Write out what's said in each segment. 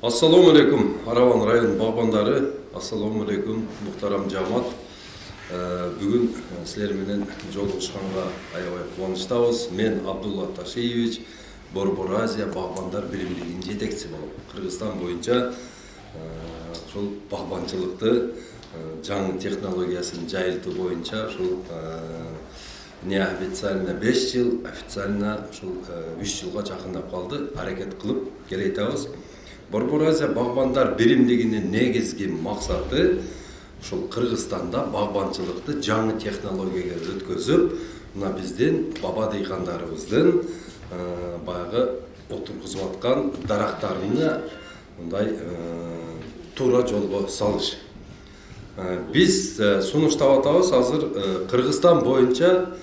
Ассаламу алейкум, Араван район бағбандары. Ассаламу алейкум, мұхтарам жамат. Бүгін сілер менен жолығышқанға аябай қуаныштабыз. Мен Абдулла Ташиевич, Борбор-Азия бағбандар биримдигинин жетекчиси болуп, Кыргызстан боюнча шул бағбанчылыкты жаңы технологиясын жайылтуу боюнча шул неофициально 5 жыл, официально шул 3 жылга жакындап калды, аракет кылып келетабыз. Борбор-Азия бағбандар биримдигинин негизги максаты ушул Кыргызстанда бағбанчылыкты жаңы технологияга өткөзүп, мына биздин баба дыйкандарыбыздын баягы отургузуп аткан дарактарыны мындай туура жолго салыш. Биз сунуштап атабыз азыр Кыргызстан боюнча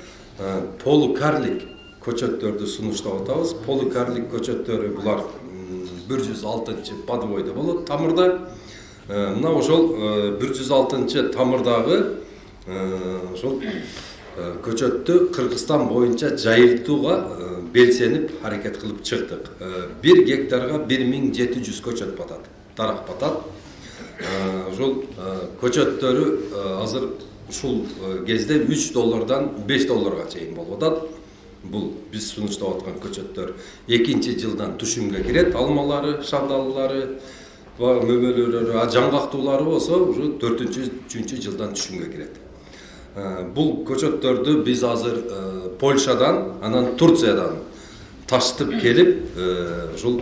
полукарлик көчөттөрдү сунуштап атабыз. Полукарлик көчөттөрү булар 106-чы подвойда болот тамырда. Мына ошол 106-чы тамырдагы ошол көчөттү Кыргызстан боюнча жайылтууга белсенип аракет кылып чыктык. 1 гектарга 1700 көчөт батат, дарак батат. Ошол көчөттөрү азыр ушул кезде $3 5 чейин болуп атат. Бул биз сунуштап аткан көчөттөр 2-нчи жылдан түшүмгө кирет, алмалары, шабдаллары, мөмөлөрү, жаңгактуулары болсо ушу 4-3 жылдан түшүмгө кирет. Бул көчөттөрдү биз азыр Польшадан, анан Турциядан таштып келип, ушул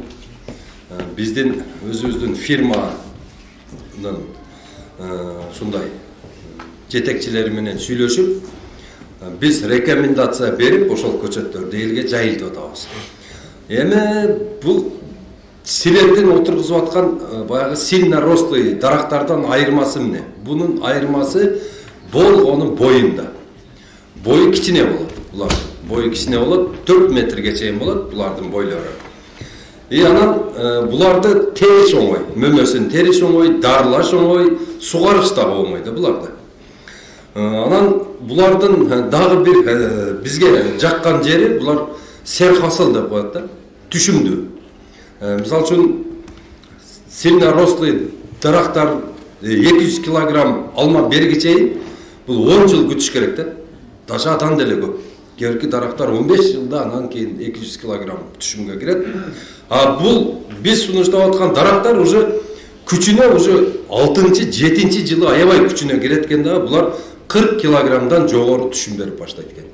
биздин өзүбүздүн фирманын ушундай жетекчилери менен сүйлөшүп, биз рекомендация берип, ошол көчөттөрдү элге жайылтып атабыз. Эми бул силердин отургузуп аткан баягы сильно рослый дарактардан айырмасы эмне? Бунун айырмасы болгонун боюнда. Бою кичине болот. Булар бою кичине болот, 4 метрге чейин болот булардын бойлору. Анан буларды териш оңой, мөмөсүн териш оңой, дарылаш оңой, сугарыш да оңой да буларды. Анан булардын дагы бир бизге жаккан жери булар серхасыл деп коет да, түшүмдүү. Мисалы үчүн сильно рослый дарактар 200 килограмм алма берги чейин бул 10 жыл күтүш керек да. Даже адан деле көп. Кээинки дарактар 15 жылда анан кийин 200 килограмм түшүмгө кирет. Бул биз сунуштап аткан дарактар уже күчүнө уже 6-7 жылы аябай күчүнө кирет экен да, булар 40 килограммдан жогору түшүм берип баштайт экен.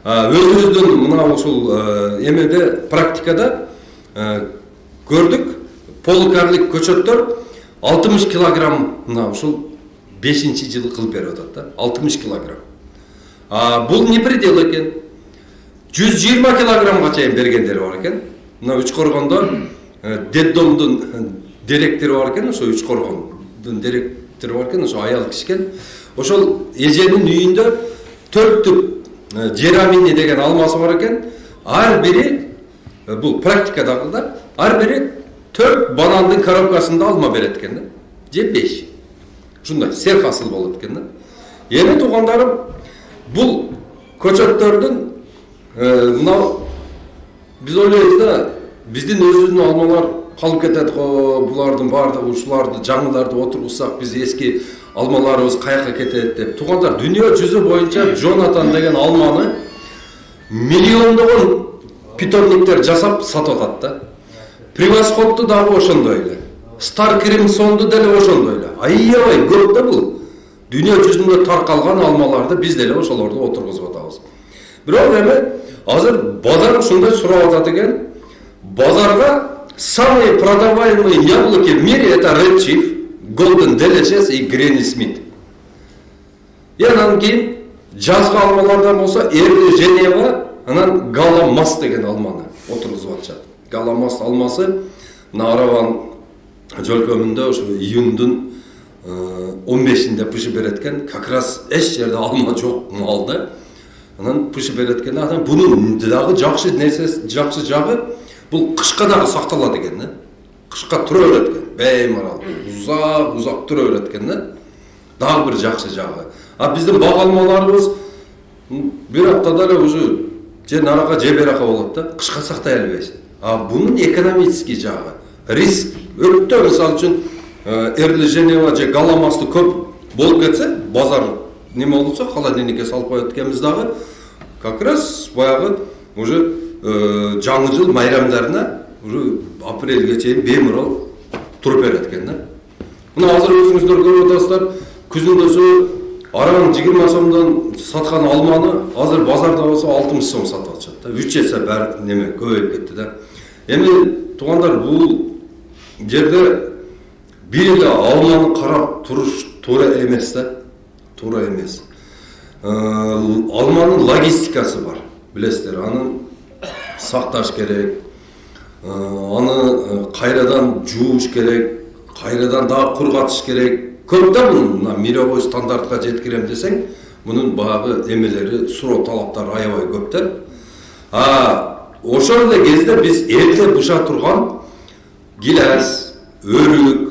Өзүбүздүн мына ушул эмеде практикада көрдүк, полукарлик көчөттөр 60 килограмм мына ушул 5-нчи жылы кылып берип атат да, 60 килограмм. Бул не предел экен. 120 килограммга чейин бергендери бар экен. Мына Үчкоргондо детдомдун директору бар экен, ошо Үчкоргондун директору бар экен, ошо аял киши экен. Ошол эженин үйүндө 4 түп жерамини деген алмасы бар экен. Ар бири бул практикадагы да, ар бири 4 банандын коробкасында алма берет экен да. Же 5. Ушундай серхасыл болот экен да. Эми туугандарым, бул көчөттөрдүн мына биз ойлойбуз да, биздин өзүбүздүн алмалар калып кетет го, булардын баардыгы ушуларды жаңыларды отургузсак биз эски алмаларыбыз каяка кетет деп. Туугандар, дүйнө жүзү боюнча Джонатан деген алманы миллиондогон питомниктер жасап сатып атат да. Превосходду дагы ошондой эле. Стар Кримсонду деле ошондой эле. Аябай көп да бул. Дүйнө жүзүндө таркалган алмаларды биз деле ошолорду отургузуп атабыз. Бирок эми азыр базар ушундай сурап атат экен. Базарга самые продаваемые яблоки в мире это Red Chief, Golden Delicious и Granny Smith. Анан кийин жазгы алмалардан болсо Эрли Женева, анан Галамас деген алманы отургузуп атышат. Галамас алмасы Араван жөлкөмүндө ошо июндун 15-inde пышып берет экен. Как раз эч жерде алма жок малда. Анан пышып берет экен. Анан бунун дагы жакшы нерсеси, жакшы жагы бул кышка дагы сакталат экен да. Кышка тура берет экен. Беймарал, узак тура берет экен да. Дагы бир жакшы жагы. Биздин бак алмаларыбыз бир аптада эле уже же нарага же берака болот да. Кышка сактай албайсың. Бунун экономический жагы, риск Өтті, мысалы үшін, Эрлі Женева же Галамасты көп болып кетсе, базар неме olursa, холодильникке салып қояды екенбіздағы, как раз баяғы уже жаңы жыл майрамдарына уже апрельге чейин беймарал тұрып береді екен да. Мына азыр өзіңіздер көріп отырсыздар, күзіндесі араң 20 сомдан сатқан алманы азыр базарда болса 60 сом сатып жатады да. 3 есе бәрі неме көбейіп кетті да. Эми туғандар, бұл жерде bir de алманы қарап тұрыш тура емес да. Тура емес. Алманың логистикасы бар. Білесіздер, аны сақташ керек, аны қайрадан жууш керек, қайрадан дағы құрғатыш керек. Көп та бұның мировой стандартқа жеткірем десең, бұның бағы емелері, сұрау талаптары аябай көп та. Ошол эле кезде біз ерте бұша тұрған гилас, өрік,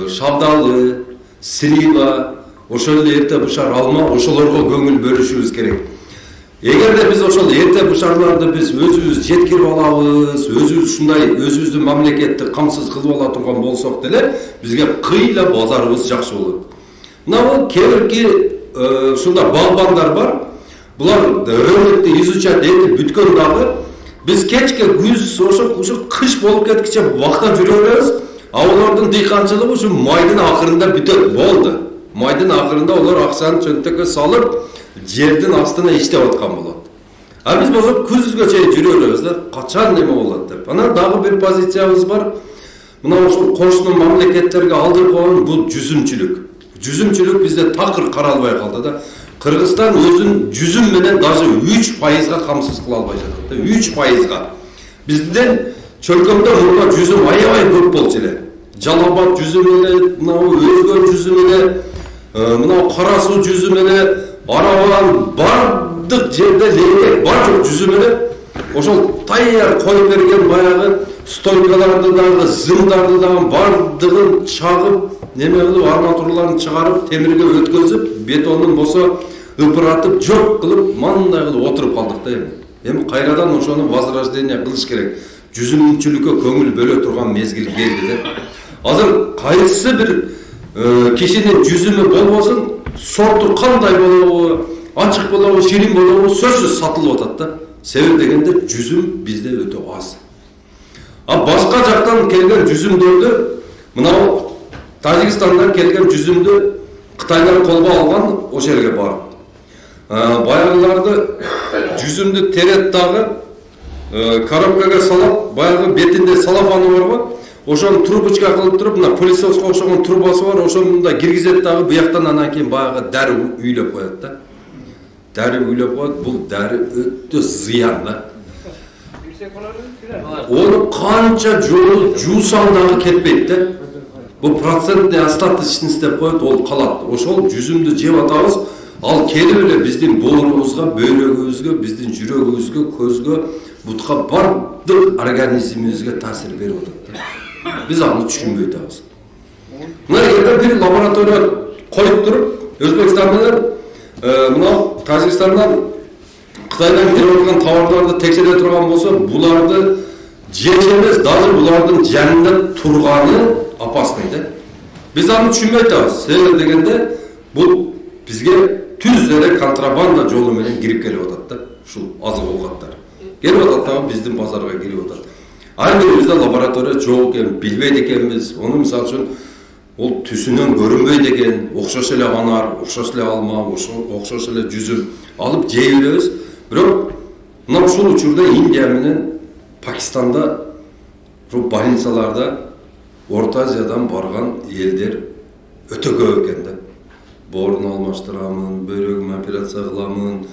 шабдалы, слива, ошол ерте бушар алма, ошолорго көңүл бөлүшүбүз керек. Эгерде биз ошол ерте бушарларды биз өзүбүз жеткирип алабыз, өзүбүз ушундай өзүбүздүн мамлекетти камсыз кылып ала турган болсок деле, бизге кыйла базарыбыз жакшы болот. Мына кээ ушундай багбандар бар. Булар рынокты изучать этип бүткөн дагы биз кечке күз ошо кыш болуп кеткиче бакта жүрө беребиз. Олардың дыйканчылыгы ушу майдын акырында бүтөт болду. Майдын акырында олар акчаны чөнтөккө салып, жердин астына иштеп аткан болот. Биз болсо күзгө чейин жүрө беребиз да, качан неме болот деп. Анан дагы бир позициябыз бар. Мына ошол кошуну мамлекеттерге алдырып койгон бул жүзүмчүлүк. Жүзүмчүлүк бизде такыр каралбай калды да. Кыргызстан өзүн жүзүм менен даже 3%га камсыз кыла албай жатат да. 3%га. Бизден чөлкөмдө мурда жүзүм аябай көп болчу эле. Жалабат жүзүм эле, мынау өзгө жүзүм эле, мынау кара суу жүзүм эле, арабан бардык жерде лейек бар жок жүзүм эле. Ошол таяр коюп берген баягы стойкаларды дагы, зымдарды дагы бардыгын чагып, неме кылып, арматураларын чыгарып, темирге өткөзүп, бетонун болсо ыпыратып, жок кылып, мындай кылып отуруп калдык да эми. Эми кайрадан ошону возрождение кылыш керек. Жүзүмчүлүккө көңүл бөлө турган мезгил келди деп. Азыр кайсы бир кишинин жүзүмү болбосун, сорту кандай болобу, ачык болобу, ширин болобу, сөзсүз сатылып атат да. Себеби дегенде жүзүм бизде өтө аз. Башка жактан келген жүзүмдөрдү, мынау Тажикстандан келген жүзүмдү Кытайлар колго алган, ошол жерге барып. Баягыларды жүзүмдү терет дагы коробкага салып, баягы бетинде салафаны бар го, ошону трубочка кылып туруп, мына пылесоска окшогон трубасы бар, ошону да киргизет дагы, буяктан анан кийин баягы дару үйлөп коет да. Дару үйлөп коет, бул дару өтө зыян да. Onu kança жуусаң дагы кетпейт да. Бул процентный остаточность деп коет, ол калат. Ошол жүзүмдү жеп атабыз, ал келип эле биздин боорубузга, бөйрөгүбүзгө, биздин жүрөгүбүзгө, көзгө, бутка бардык организмибизге таасир берип атат да. Биз аны түшүнбөй атабыз. Мына эгерде бир лаборатория коюп туруп, Өзбекстан менен мына Тажикстандан Кытайдан келип аткан товарларды текшере турган болсо, буларды жеш эмес, даже булардын жанында турганы опасный да. Биз аны түшүнбөй атабыз. Себеби дегенде бул бизге түз эле контрабанда жолу менен кирип келип атат да. Ушул азык оокаттар. Келип атат да, биздин базарга кирип атат. Аны бизде лаборатория жок экен, билбейт экенбиз. Ону мисалы үчүн ол түсүнөн көрүнбөйт экен, окшош эле анар, окшош эле алма, окшош эле жүзүм алып жей беребиз. Бирок мына ушул учурда Индия менен Пакистанда больницаларда Орта Азиядан барган элдер өтө көп экен да. Боорун алмаштырамын, бөйрөгүмө операция кыламын,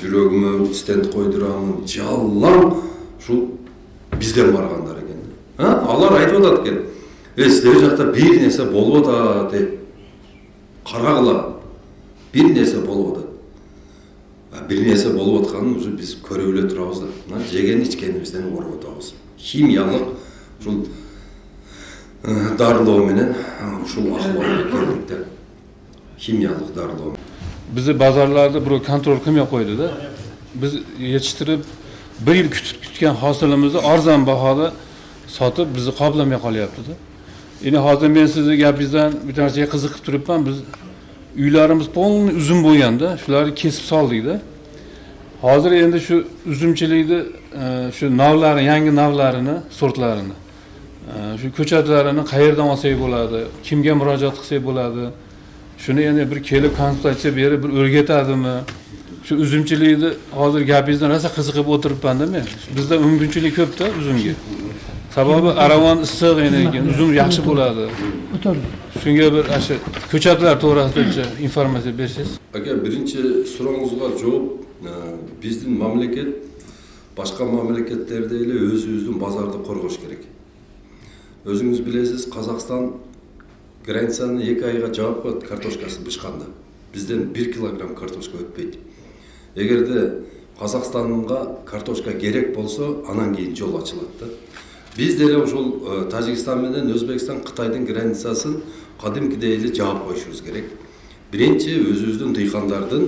жүрөгүмө стенд койдурамын, жаллам ушул бизден баргандар экен. Алар айтып атат экен. Силер жакта бир нерсе болуп атат деп. Карагыла. Бир нерсе болуп атат. Бир нерсе болуп атканын уже биз көрүп эле турабыз да. Мына жеген ичкенибизден оруп атабыз. Химиялык ушул дарылоо менен ушул ахуалга келдик да. Химиялык дарылоо. Bizi bazarlarda bir kontrol kılmaya koydu da. Biz yetiştirip bir yıl kütken hasılımızı arzan bahalı sotib bizni qoplamay qolyapti-da. Endi hozir men sizni gapingizdan bir narsaga qiziqib turibman. Biz uylarimiz to'liq uzum bo'lganda, shularni kesib soldik-da. Hozir endi shu uzumchilikni shu navlari, yangi navlarini, sortlarini, shu ko'chatlarini qayerdan olsak bo'ladi, kimga murojaat qilsak bo'ladi? Shuni endi bir kelib konsultatsiya berib, bir o'rgatadimi? Shu uzumchilikni hozir gapingizdan rosa qiziqib o'tiribman-da men. Bizda mumkinchilik ko'p-da uzumga. Sababi aravon issiq ekan, uzum yaxshi bo'ladi. Shunga bir shu ko'chatlar to'g'risida informatsiya bersangiz. Aka, birinchi so'rovingizga javob, bizning mamlakat boshqa mamlakatlarda ele o'zimizning bozorda qo'rg'ash kerak. O'zingiz bilasiz, Qozog'iston granitsani 2 oyga javob qildi kartoshkasi bichqanda. Bizden 1 kilogram kartoshka o'tmaydi. Eğerde Qozog'istonga kartoshka gerek bo'lsa, anan keyin yo'l ochiladi. Biz de ошол Tacikistan менен Өзбекстан, Кытайдын границасын кадимкидей эле жаап коюшубуз керек. Биринчи өзүбүздүн дыйкандардын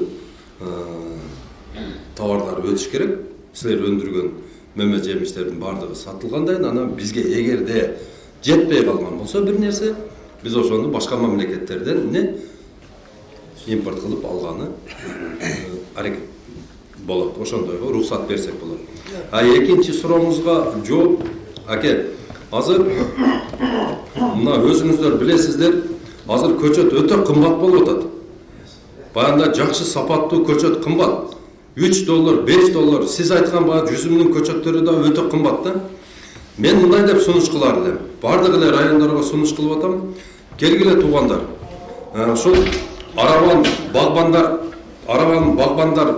товарлары өтүш керек. Силер өндүргөн мөмө жемиштердин бардыгы сатылгандай, анан бизге эгерде жетпей калган болсо бир нерсе, биз ошону башка мамлекеттерден импорт кылып алганы аракет болот. Ошондойго уруксат берсек болот. А экинчи сурооңузга жооп, аке, азыр мына өзүңүздөр билесиздер, азыр көчөт өтө кымбат болуп атат. Баягында жакшы сапаттуу көчөт кымбат. $3, $5. Siz айткан баягы жүзүмдүн көчөттөрү да өтө кымбат да. Мен мындай деп сунуш кылар элем. Бардык эле райондорго сунуш кылып атам. Келгиле туугандар. Ошол Араван багбандар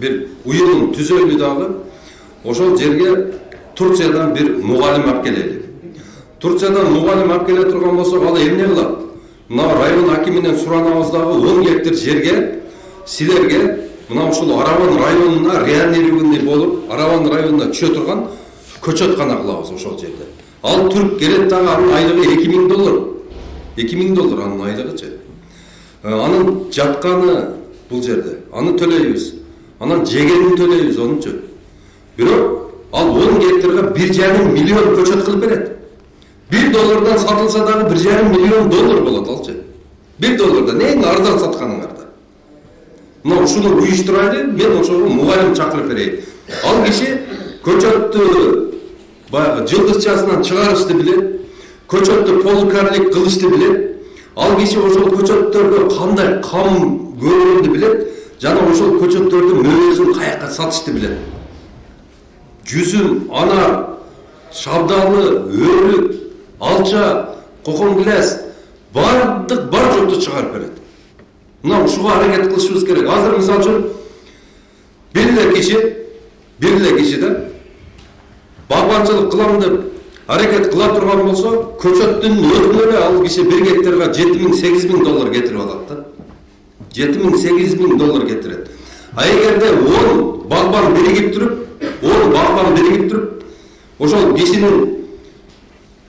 bir uyumun tüzöylü dağı, ошол жерге Турциядан bir muğalim alып келели. Турциядан muğalim alып келе турган болсо, ал эмне кылат? Мына район акиминен суранабыз дагы 10 гектар жерге силерге мына ушул Араван районуна реанимированный болуп, Араван районуна түшө турган көчөт гана кылабыз ошол жерде. Ал түрк келет дагы, анын айлыгы $2000. $2000 анын айлыгычы. Анын жатканы бул жерде. Аны төлөйбүз. Анан жегенин төлөйбүз онунчу. Бирок ал 10 гектарга 1,5 миллион көчөт кылып берет. $1 сатылса дагы $1,5 миллион болот алчы. $1 эң арзан сатканыңарда. Мына ушуну уюштурайлы, мен ошого мугалим чакырып берейин. Ал киши көчөттү баягы жылдызчасынан чыгарышты билет, көчөттү полукарлик кылышты билет. Ал киши ошол көчөттөргө кандай кам көргөндү билет, жана ошол көчөттөрдүн мөөнөсүн каяка сатышты билет. Жүзүм, анар, шабдалы, өрүк, алча, коконгилес бардык бар жокту чыгарып берет. Мына ушуга аракет кылышыбыз керек. Азыр мисалы үчүн бир эле киши да багбанчылык кылам деп аракет кыла турган болсо, көчөттүн өзүнө ал киши 1 гектарга $7,000-8,000 кетирип алат да. $7,000-8,000 кетирет. А эгерде 10 багбан биригип туруп, ошол кишинин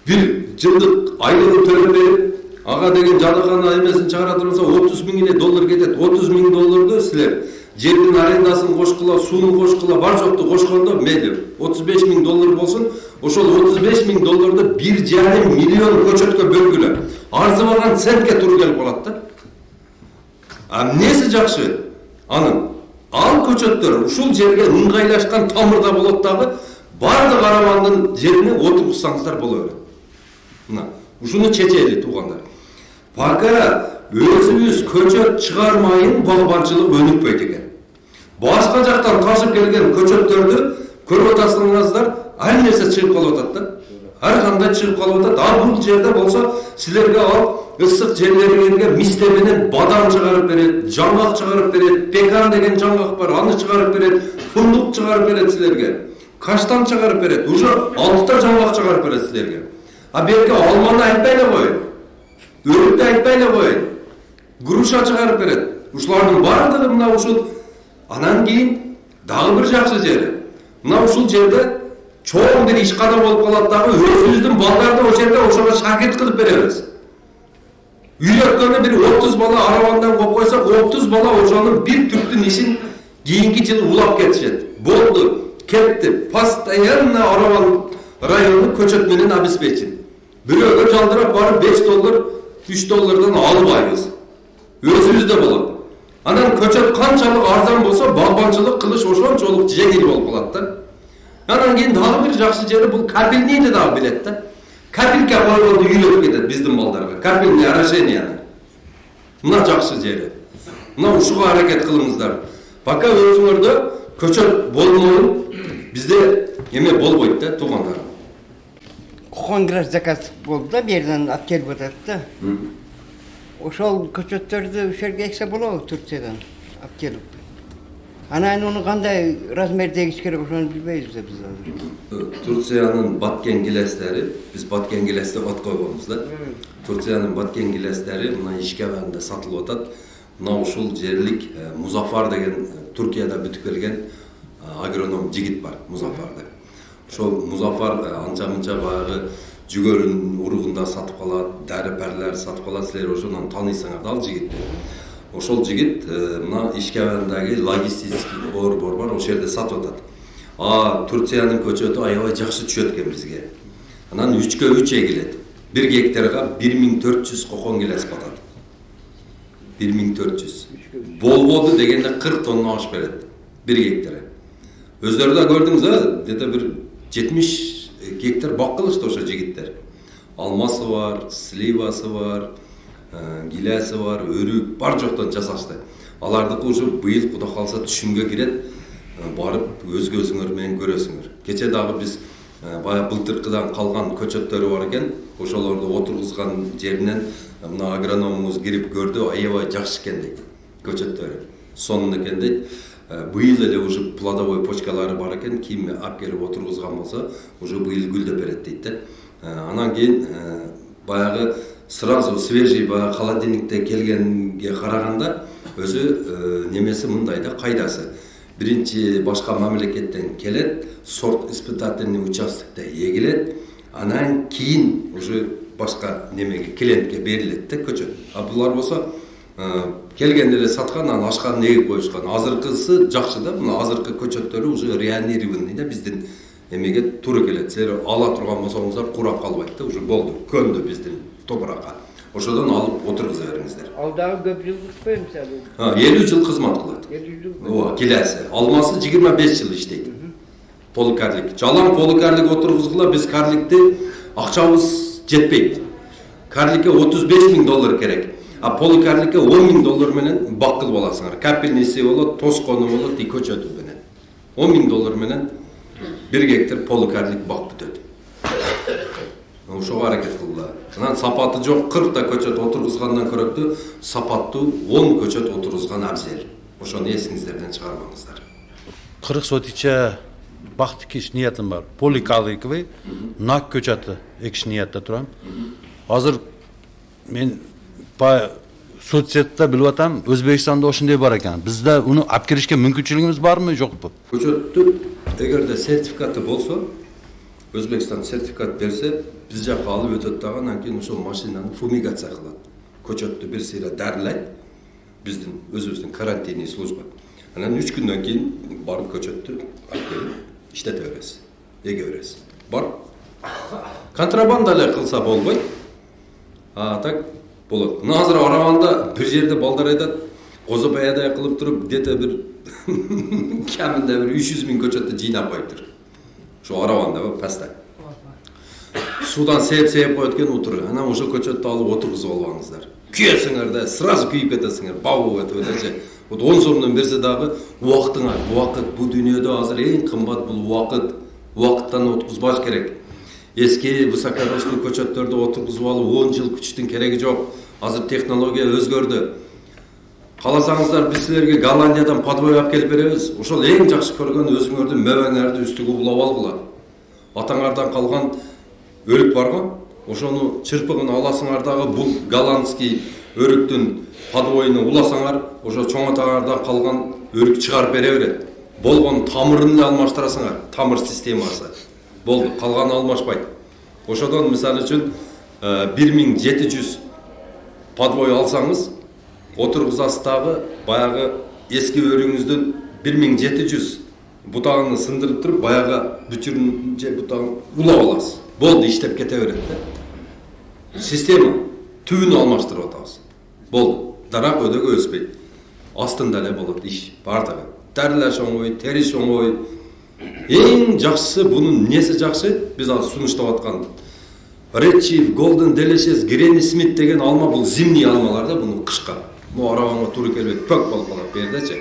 бир жылдык айлыгын төлөп берип, ага деген жадыкана эмесин чыгара турса $30,000 кетет. $30,000 силер жердин арендасын кошкула, суун кошкула, бар жокту кошкондо мейли $35,000 болсун, ошол $35,000 $1,5 миллион көчөткө бөлгүлө. Арзыбаган центке туру келип калат да. А эмнеси жакшы? Анын ал көчөттөр ушул жерге ыңгайлашкан тамырда болот дагы, бардык Аравандын жерине отургузсаңыздар боло берет. Мына ушуну чечели туугандар. Пока өзүбүз көчөт чыгармайын багбанчылык өнүкпөйт экен. Башка жактан ташып келген көчөттөрдү көрүп атасыңыздар, ар нерсе чыгып калып атат да. Ар кандай чыгып калып атат. А бул жерде болсо силерге ал ысык жерлерге мисте менен бадам чыгарып берет, жаңгак чыгарып берет, пекан деген жаңгак бар, аны чыгарып берет, фундук чыгарып берет силерге. Каштан чыгарып берет, уже 6 та жаңгак чыгарып берет силерге. А берге алманы айтпай эле коюн. Өрүктү айтпай эле коюн. Груша чыгарып берет. Ушулардын бардыгы мына ушул. Анан кийин дагы бир жакшы жери. Мына ушул жерде чоң бир ишкана болуп калат дагы, өзүбүздүн балдарды о жерде ошого шакирт кылып беребиз. Үйлөткөнү бир 30 бала Аравандан коюп койсок, 30 бала ошонун бир түрктүн ишин кийинки жылы улап кетишет. Болду, кетти. Постоянно Араван райондук көчөт менен обеспечен. Бирөөгө жалдырап барып 5 доллар, 3 доллардан албайбыз. Өзүбүздө болот. Анан көчөт канчалык арзан болсо, багбанчылык кылыш ошончолук жеңил болуп калат да. Анан кийин дагы бир жакшы жери бул капельнийди дагы билет да. Капелька койгонду үйрөтүп кетет биздин балдарга. Капельный орошенияны. Мына жакшы жери. Мына ушуга аракет кылыңыздар. Пока өзүңөрдө көчөт болмоюн бизде эме болбойт да, туугандар. Конгресс заказ болду да, берден алып келип атат да. Ошол көчөттөрдү ушерге эксе болобу Турциядан алып келип. Анан уну кандай размерде эгиш керек ошону билбейбиз да биз азыр. Турциянын баткен гилестери, биз баткен гилесте ат койгонбуз да. Турциянын баткен гилестери мына Ишкебанында сатылып атат. Мына ушул жерлик Музафар деген Туркияда бүтүп келген агроном жигит бар, Музафар деп. Ошол Музафар анча-мынча баягы жүгөрүн уругунда сатып калат, дариперлер сатып калат, силер ошондон таанысыңар да ал жигитти. Ошол жигит мына Ишкебандагы логистический борбор бар, ошол жерде сатып атат. Турциянын көчөтү аябай жакшы түшөт экен бизге. Анан 3-кө 3 эгилет. 1 гектарга 1400 кокон келес батат. 1400. Болбоду дегенде 40 тонна аш берет 1 гектара. Өздөрү да көрдүңүз а, где-то бир 70 гектар бак кылышты ошо жигиттер. Алмасы бар, сливасы бар, гилеси бар, өрүк бар жоктон жасашты. Алардыкы ушу быйыл куда калса түшүмгө кирет, барып өз көзүңөр менен көрөсүңөр. Кече дагы биз баягы былтыркыдан калган көчөттөрү бар экен, ошолорду отургузган жеринен мына агрономубуз кирип көрдү, аябай жакшы экен дейт көчөттөрү. Сонун экен дейт. Быйыл эле уже плодовой почкалары бар экен, ким алып келип отургузган болсо, уже быйыл гүлдөп берет дейт да. Анан кийин баягы сразу свежий баягы холодильникте келгенге караганда өзү немеси мындай да, кайдасы. Биринчи башка мамлекеттен келет, сорт испытательный участокте эгилет, анан кийин уже башка немеге клиентке берилет да көчөт. Булар болсо келгенде эле саткан, анан ашканын эгип коюшкан. Азыркысы жакшы да, мына азыркы көчөттөрү уже реанированный да, биздин эмеге туура келет. Силер ала турган болсоңуздар курап калбайт да, уже болду, көндү биздин топуракка. Ошодон алып отургуза бериңиздер. Ал дагы көп жыл күтпөйм мисалы. 50 жыл кызмат кылат. 50 жыл. Ооба, келеси. Алмасы 25 жыл иштейт. Поликарлик. Жалаң поликарлик отургузгула биз карликти акчабыз жетпейт. Карликке $35,000 керек. А поликарликке $10,000 менен бак кылып аласыңар. Капельниси болот, тоскону болот, и көчөтү менен. $10,000 менен 1 гектар поликарлик бак бүтөт. Ошого аракет кылгыла. Анан сапаты жок 40 та көчөт отургузгандан көрөктүү, сапаттуу 10 көчөт отургузган абзел. Ошону эсиңиздерден чыгарбаңыздар. 40 сотиче бак тикиш ниятым бар. Поликарликовый нак көчөтү экиш ниятта турам. Азыр мен по соцсетте билип атам, Өзбекстанда ошондой бар экен. Бизде уну алып киришке мүмкүнчүлүгүбүз барбы, жокпу? Көчөттү эгерде сертификаты болсо, Өзбекстан сертификат берсе, биз жакка алып өтөт дагы, анан кийин ошол машинаны фумигация кылат. Көчөттү бир сыйра дарылайт. Биздин өзүбүздүн карантинный служба. Анан 3 күндөн кийин барып көчөттү алып келип иштете бересиз. Эге бересиз. Бар. Контрабанда эле кылса болбойт. Так болот. Мына азыр Араванда бир жерде балдар айтат, козопаядай кылып туруп, где-то бир камында бир 300,000 көчөттү жыйнап коюптур. Ошо Араванда паста. Судан сеп коет экен утуру. Анан ошо көчөттү алып отургузуп албаңыздар. Күйөсүңөр да, сразу күйүп кетесиңер. Бабу этип эле. Вот 10 сомдон берсе дагы убактыңар. Убакыт бул дүйнөдө азыр эң кымбат бул убакыт. Убакыттан отургузбаш керек. Эски высокорослый көчөттөрдү отургузуп алып 10 жыл күчтүн кереги жок. Азыр технология өзгөрдү. Каласаңыздар биз силерге Голландиядан подвой алып келип беребиз. Ошол эң жакшы көргөн өзүңөрдүн мөбөңөрдү үстүгө улап алгыла. Атаңардан калган өрүк барго, ошону чырпыгын аласыңар дагы бул голландский өрүктүн подвойуну уласаңар, ошо чоң атаңардан калган өрүк чыгарып бере берет. Болгон тамырын эле алмаштырасыңар, тамыр системасы. Болду, калганы алмашпайт. Ошодон мисалы үчүн 1700 подвой алсаңыз, отургузасыз дагы баягы эски өрүңүздүн 1700 бутагын сындырып туруп баягы бүтүрүн же бутагын улап аласыз. Болду, иштеп кете берет да. Система түбүн алмаштырып атабыз. Болду. Дарак өдөгө өспөйт. Астында эле болот иш бардыгы. Дарылаш оңой, териш оңой. Эң жакшысы бунун несі жакшы? Биз азыр сунуштап аткан Red Chief, Golden Delicious, Granny Smith деген алма бул зимний алмалар да, буну кышка. Бу арабаңга туура келбейт, пөк болуп калат бердечи.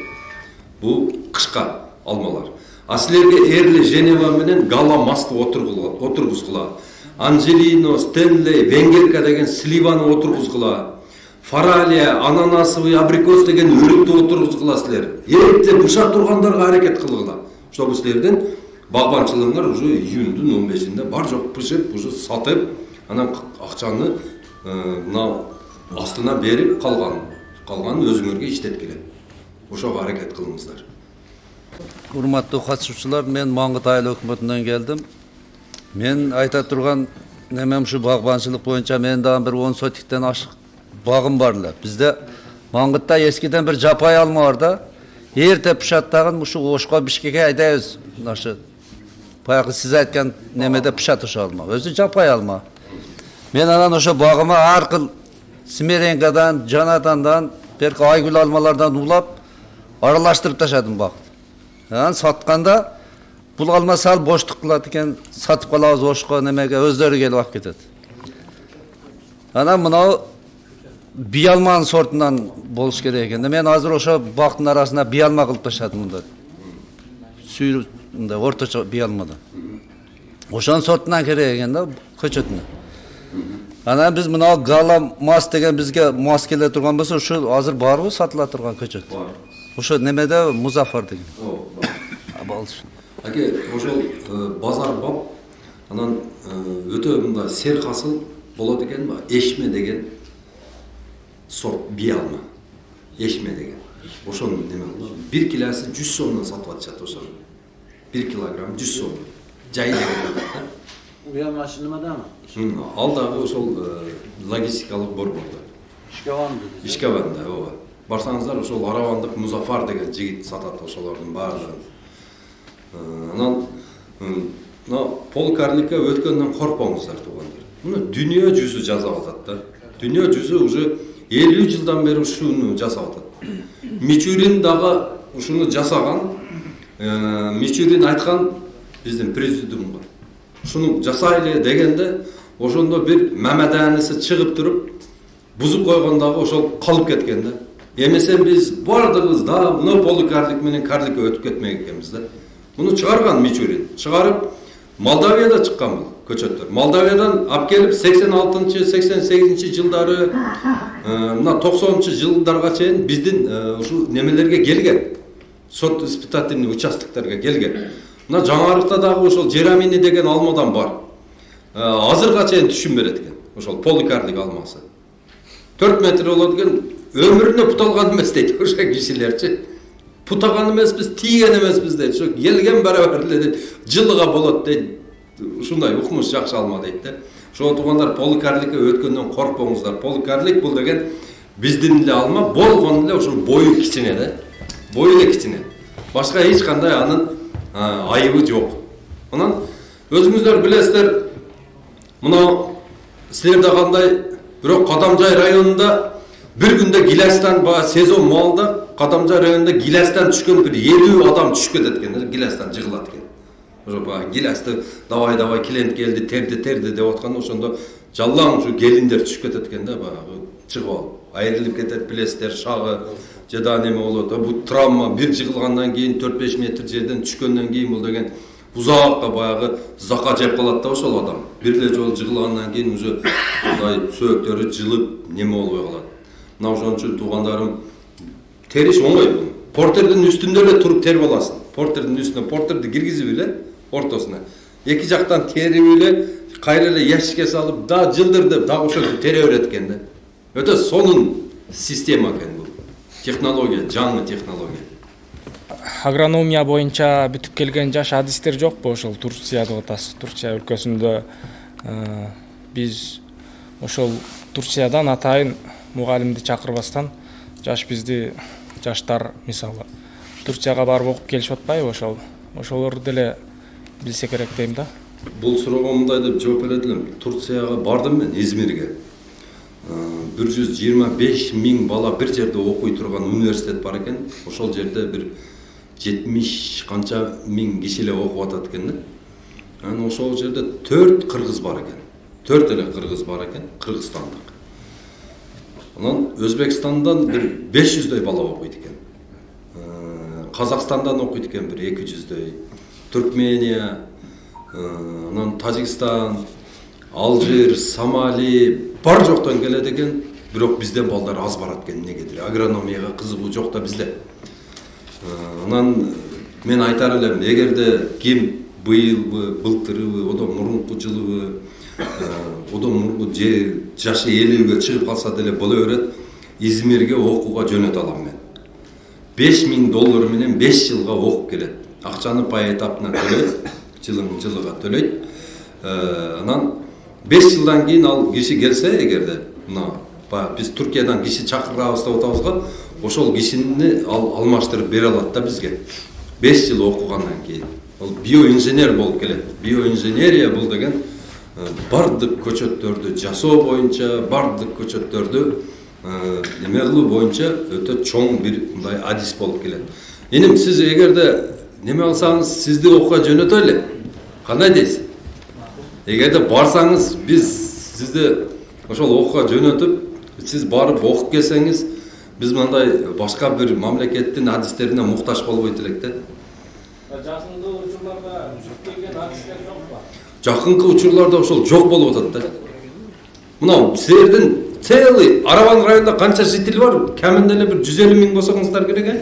Бу кышка алмалар. А силерге Эрли Женева менен Гала Масты отургузгула. Анжелино, Стенлей, Венгерка деген сливаны отургузгула. Фаралия, ананасовый, абрикос деген өрүктү отургузгула силер. Эрте бушап тургандарга аракет кылгыла. Чтобы силердин багбанчылыгыңар уже июндун 15-inde бар жок пышып, уже сатып, анан акчаны мына астына берип калганын өзүңөргө иштеткиле. Ошого аракет кылыңыздар. Урматтуу катышуучулар, мен Маңгыт айыл өкмөтүнөн келдим. Мен айта турган немем ушу багбанчылык боюнча мен дагы бир 10 сотиктен ашык багым бар эле. Бизде Маңгытта эскиден бир жапай алма бар да. Эрте пышаттагын ушу Ошко Бишкекке айдайбыз. Нашы баягы сиз айткан немеде пышат ошо алма. Өзү жапай алма. Мен анан ошо багыма ар кыл Смиренгадан, Жанатандан, берки айгүл алмалардан улап аралаштырып ташадым багды. Анан сатканда бул алма сал боштук кылат экен, сатып калабыз Ошко немеге өздөрү келип алып кетет. Анан мынау бий алманын сортунан болуш керек экен. Мен азыр ошо бактын арасына бий алма кылып ташадым мында. Сүйрү мындай орточо бий алмада. Ошонун сортунан керек экен да көчөтүнө. Анан биз мынау Гала Мас деген бизге мас келе турган болсо, ошо азыр барбы сатыла турган көчөт. Ошо немеде Музафар деген. Болчу. Аке, ошол базар бап, анан өтө мында серкасыл болот экен ба? Эшме деген сорт бий алма. Эшме деген. Ошонун неме болот. 1 килосы 100 сомдон сатып атышат ошону. 1 килограмм 100 сом. Жай деген. Уя машинамадамы? Ал дагы ошол логистикалык борбордо. Ишкабанда, ооба. Барсаңыздар ошол Арабандык Музафар деген жигит сатат ошолордун баардыгын. Анан полкарликке өткөндөн коркпоңуздар туугандар. Муну дүйнө жүзү жасап атат да. Дүйнө жүзү уже 50 жылдан бери ушуну жасап атат. Мичурин дагы ушуну жасаган, Мичурин айткан биздин президентка. Ушуну жасайлы дегенде ошондо бир мамаданысы чыгып туруп бузуп койгондагы ошол калып кеткен да. Эмесе биз бардыгыбыз да мына поликарлик менен карликке өтүп кетмек экенбиз да. Муну чыгарган Мичурин. Чыгарып Молдавияда чыккан бул көчөттөр. Молдавиядан алып келип 86-88 жылдары мына 90 жылдарга чейин биздин ушу немелерге келген. Сот испытательный участокторго келген. Мына жаңарыкта дагы ошол Жерамини деген алмадан бар. Азырга чейин түшүн берет экен. Ошол поликарлик алмасы. 4 метр болот экен. Өмүрүнө путалган эмес дейт ошо кишилерчи. Путаган эмеспиз, тийген эмеспиз дейт. Ошо келген барабар эле дейт. Жылыга болот дейт. Ушундай укмуш жакшы алма дейт да. Ошо туугандар поликарликке өткөндөн коркпоңуздар. Поликарлик бул деген биздин эле алма болгон эле ошо бою кичине да. Бою эле кичине. Башка эч кандай анын айыбы жок. Анан өзүңүздөр билесиздер, мына силерде кандай бирок Кадамжай районунда bir günde Gilas'tan sezon malda Kadamca rayonunda Gilas'tan düşkün bir 50 adam düşüp ketken, Gilas'tan jığılat eken. Ошо Gilas'ta davay klient geldi, terdi деп атканда ошондо жаллаң ушу келиндер түшүп кетет экен да, баягы чыгып алып. Айрылып кетет билесиздер, шагы же да неме болот. Бул травма бир жыгылгандан кийин 4-5 метр жерден түшкөндөн кийин бул деген узакка баягы зака жеп калат да ошол адам. Бир эле жолу жыгылгандан кийин уже мындай сөөктөрү жылып неме болбой калат. Мына ошон үчүн туугандарым териш оңой бул. Портердин үстүндө эле туруп терип аласың. Портердин үстүнө портерди киргизип эле ортосуна. Эки жактан терип эле кайра эле ящикке салып, да жылдырдып, да ошентип тере берет экен да. Өтө сонун система экен бул. Технология, жаңы технология. Агрономия боюнча бүтүп келген жаш адистер жокпу ошол Турцияда атасы? Турция өлкөсүндө биз ошол Турциядан атайын мугалимди чакырбастан жаштар мисалы Турцияга барып окуп келишип атпайбы ошол ошолорду деле билсе керек дейм да. Бул суроого мындай деп жооп берет элем. Турцияга бардым мен, Измирге. 125 000 бала bir жерде окуй турган университет бар экен. Ошол жерде бир 70 канча миң киши эле окуп атат экен да. Анан ошол жерде 4 кыргыз бар экен. 4 эле кыргыз бар экен, кыргызстандык. Анан Өзбекстандан бир 500дөй бала окуйт экен. Казакстандан окуйт экен бир 200дөй. Түркмения, анан Тажикстан, Алжир, Сомали бар жоктон келет экен. Бирок бизден балдар аз барат экен, эмнегедир? Агрономияга кызыгуу жок да бизде. Анан мен айтар элем, эгерде ким быйылбы, былтырыбы, одон мурунку жылыбы, одон мурунку жашы 50-ге чыгып калса деле боло берет, Измирге окууга жөнөтө алам мен. $5000 менен 5 жылга окуп келет. Акчаны пай этапына төлөйт, жылыга төлөйт. Анан 5 жылдан кийин ал киши келсе, эгерде биз Түркиядан киши чакырабыз деп атабыз го, ошол кишини алмаштырып бере алат да бизге. 5 жыл окугандан кийин. Ол биоинженер болуп келет. Биоинженерия бул деген бардык көчөттөрдү жасоо боюнча, бардык көчөттөрдү неме кылуу боюнча өтө чоң бир мындай адис болуп келет. Эним сиз эгерде неме алсаңыз, сизди окууга жөнөтө эле. Кандай дейсиз? Эгерде барсаңыз, биз сизди ошол окууга жөнөтүп, сиз барып окуп келсеңиз, биз мындай башка бир мамлекеттин адистерине муктаж болбойт элек да. Жакынкы учурларда жүктөлгөн адистер жокпу? Жакынкы учурларда ошол жок болуп атат да. Мына силердин целый Араван районунда канча жители бар? Кеминде эле бир 150 000 болсоңуздар керек э?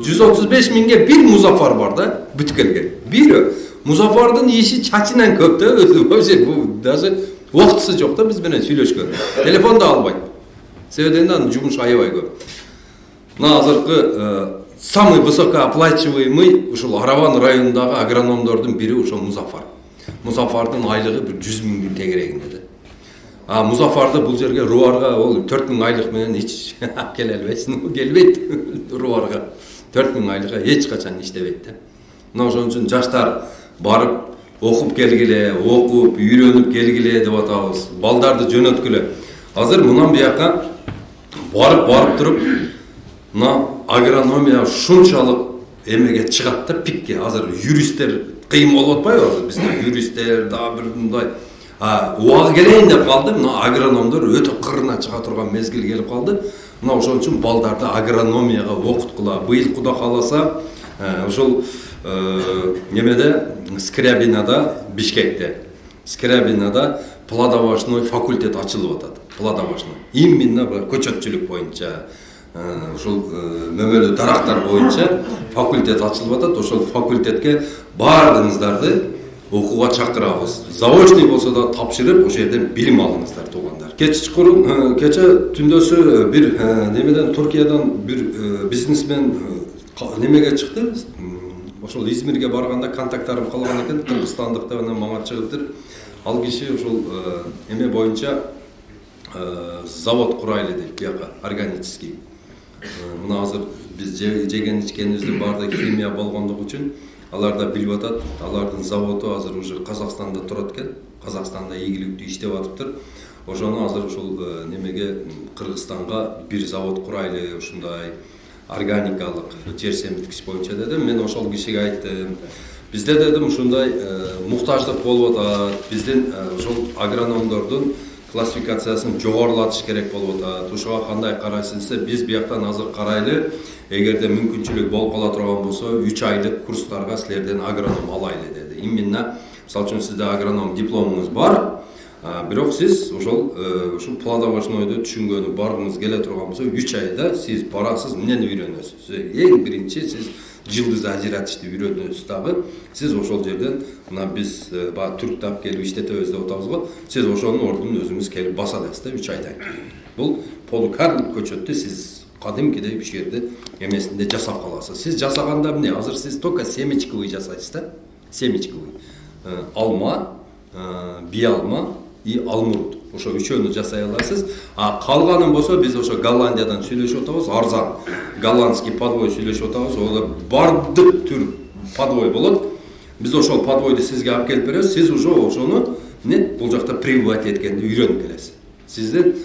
135 000ге бир Музафар бар да, бүтүп келген. Бир Музафардын иши чачынан көп да, вообще бу даже убактысы жок да биз менен сүйлөшкөн. Телефон да албайт. Себебинен анын жумушу аябай көп. Мына азыркы самый высокооплачиваемый ушул Араван районундагы агрономдордун бири ушул Музафар. Музафардын айлыгы бир 100 000 тегерегинде да. Музафарды бул жерге Руарга ол 4 000 айлык менен эч келе албайсың, келбейт Руарга. 4 000 айлыга эч качан иштебейт да. Мына ошон үчүн жаштар барып окуп келгиле, окуп, үйрөнүп келгиле деп атабыз. Балдарды жөнөткүлө. Азыр мындан бияка барып туруп, мына агрономия ушунчалык эмеге чыгат да, пикке. Азыр юристтер кыйын болуп атпайбы? Азыр бизде юристтер да бир мындай убагы келейин деп калды. Мына агрономдор өтө кырына чыга турган мезгил келип калды. Мына ошон үчүн балдарды агрономияга окуткула. Быйыл Куда кааласа ошол немеде Скрябинада, Бишкекте. Скрябинада плодовочной факультет ачылып атат. Плодовочной. Именно көчөтчүлүк боюнча, ошол мөмөлүү дарактар боюнча факультет ачылып атат. Ошол факультетке баарыңыздарды окууга чакырабыз. Заочный болсо да тапшырып, ошол жерден билим алыңыздар туугандар. Кече түндөсү бир немеден Туркиядан бир бизнесмен немеге чыкты. Ошол Измирге барганда контакттарым калган экен, кыргызстандык деп анан мага чыгыптыр. Ал киши ошол эме боюнча завод курайлы дейт, бияка органический. Мына азыр биз жеген ичкенибиздин баардыгы химия болгондугу үчүн алар да билип атат. Алардын заводу азыр уже Казакстанда турат экен. Казакстанда ийгиликтүү иштеп атыптыр. Ошону азыр ушул немеге Кыргызстанга бир завод курайлы, ушундай органикалык жер семирткич боюнча дедим. Мен ошол кишиге айттым. Бизде дедим ушундай муктаждык болуп атат. Биздин ошол агрономдордун классификациясын жогорулатыш керек болуп атат. Ушуга кандай карайсыз десе, биз бияктан азыр карайлы. Эгерде мүмкүнчүлүк болуп кала турган болсо, 3 айлык курстарга силерден агроном алайлы деди. Именно, мисалы үчүн сизде агроном дипломуңуз бар, бирок сиз ушул плодовочнойду түшүнгөнү баргыңыз келе турган болсо, 3 айда сиз барасыз, эмнени үйрөнөсүз. Эң биринчи сиз жылдыз ажыратышты үйрөнөсүз дагы. Сиз ошол жерден мына биз түрк тап келип иштетебиз деп атабыз го. Сиз ошонун ордунун өзүңүз келип баса аласыз да 3 айдан кийин. Бул полукарник көчөттү сиз кадимкидей бир жерде эмесинде жасап каласыз. Сиз жасаганда эмне? Азыр сиз только семечковый жасайсыз да? Семечковый. Алма, биалма и алмурут. Ошо үчөөнү жасай аласыз. Калганын болсо биз ошо Голландиядан сүйлөшүп атабыз, арзан. Голландский подвой сүйлөшүп атабыз. Ол бардык түр подвой болот. Биз ошол подвойду сизге алып келип беребиз. Сиз уже ошону бул жакта пребывать эткенди үйрөнүп келесиз. Сиздин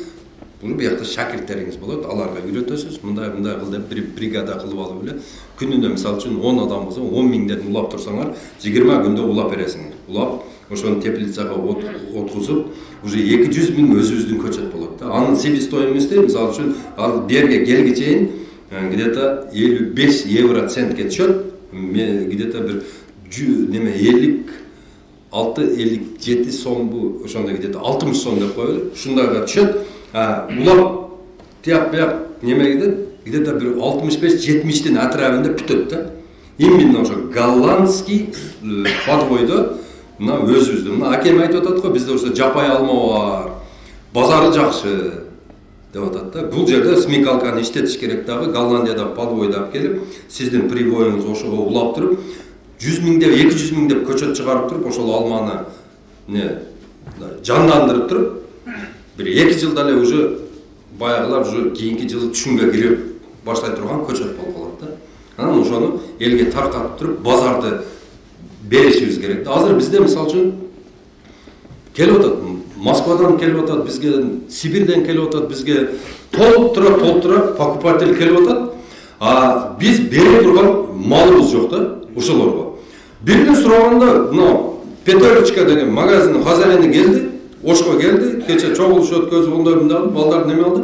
бул биякта шакирттериңиз болот, аларга үйрөтөсүз. Мындай кыл деп бир бригада кылып алып эле күнүнө мисалы үчүн 10 адам болсо 10 миңден улап турсаңар, 20 күндө улап бересиңер. Улап ошону теплицага откузуп, уже 200 миң өзүбүздүн көчөт болот да. Анын себестоимости мисалы үчүн ал берге келге чейин где-то 55 евро центке түшөт. Где-то бир 56-57 сом бу ошондой где-то 60 сом деп коелу. Ушундайга түшөт. Улап тияк бияк немеге где-то бир 65-70тин атырабында бүтөт да. Именно ошо голландский подвойдо мына өзүбүздүн мына акем айтып атат го, бизде ошо жапай алма бар, базары жакшы деп атат да. Бул жерде смекалканы иштетиш керек дагы. Голландияда подвойду алып келип, сиздин прибоюңуз ошого улап туруп, 100 миң деп, 200 миң деп көчөт чыгарып туруп, ошол алманы жандандырып туруп, бир 2 жылда эле уже баягылар уже кийинки жылы түшүмгө кирип баштай турган көчөт болуп калат да. Анан ошону элге таркатып туруп, базарды беришибиз керек. Азыр бизде мисалы үчүн келип атат, Москвадан келип атат, бизге Сибирден келип атат, бизге толтура покупатель келип атат. Биз бере турган малыбыз жок да ошолорго. Бирден сураганда, Петрочка деген магазин хозяйны келди, Ошко келди, кече чогулуш өткөзүп ондоймун алып, балдар неме алды.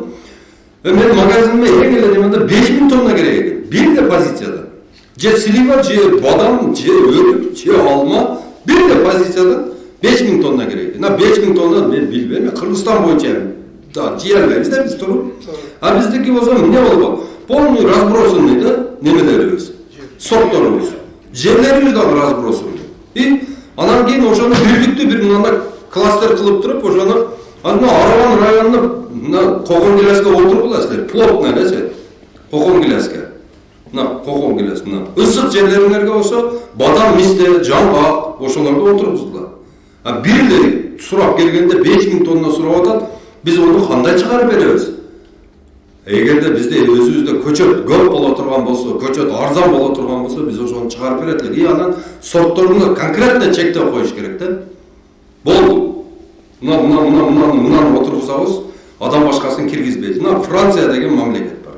Мен магазиниме эң эле немеде 5000 тонна керек экен. Бир позицияда. Же слива, же бадам, же өрүк, же алма, бир позицияда 5000 тонна керек экен. 5000 тонна мен билбейм, Кыргызстан боюнча жей албайбыз да биз туруп. Биздики болсо эмне болду? Полный разбросанный да немелерибиз, сортторубуз. Жерлерибиз дагы разбросанный. Анан кийин ошону бирдиктүү бир мындай кластер кылып туруп, ошону Аралан районуна Кокон Гилеске отургуласыздар. Плотно эле, Кокон Гилеске. Кокон Гилес, ысык жерлериңерге болсо, бадам, мисте, жамбак ошолорду отургуздула. Бирлери сурап келгенде 5000 тонна сурап атат, биз ону кандай чыгарып беребиз? Эгерде бизде өзүбүздө көчөт көп боло турган болсо, көчөт арзан боло турган болсо, биз ошону чыгарып берет элек. Анан сортторуна конкретно чектеп коюш керек да. Болду. Мынаны отургузабыз, адам башкасын киргизбейбиз. Франция деген мамлекет бар.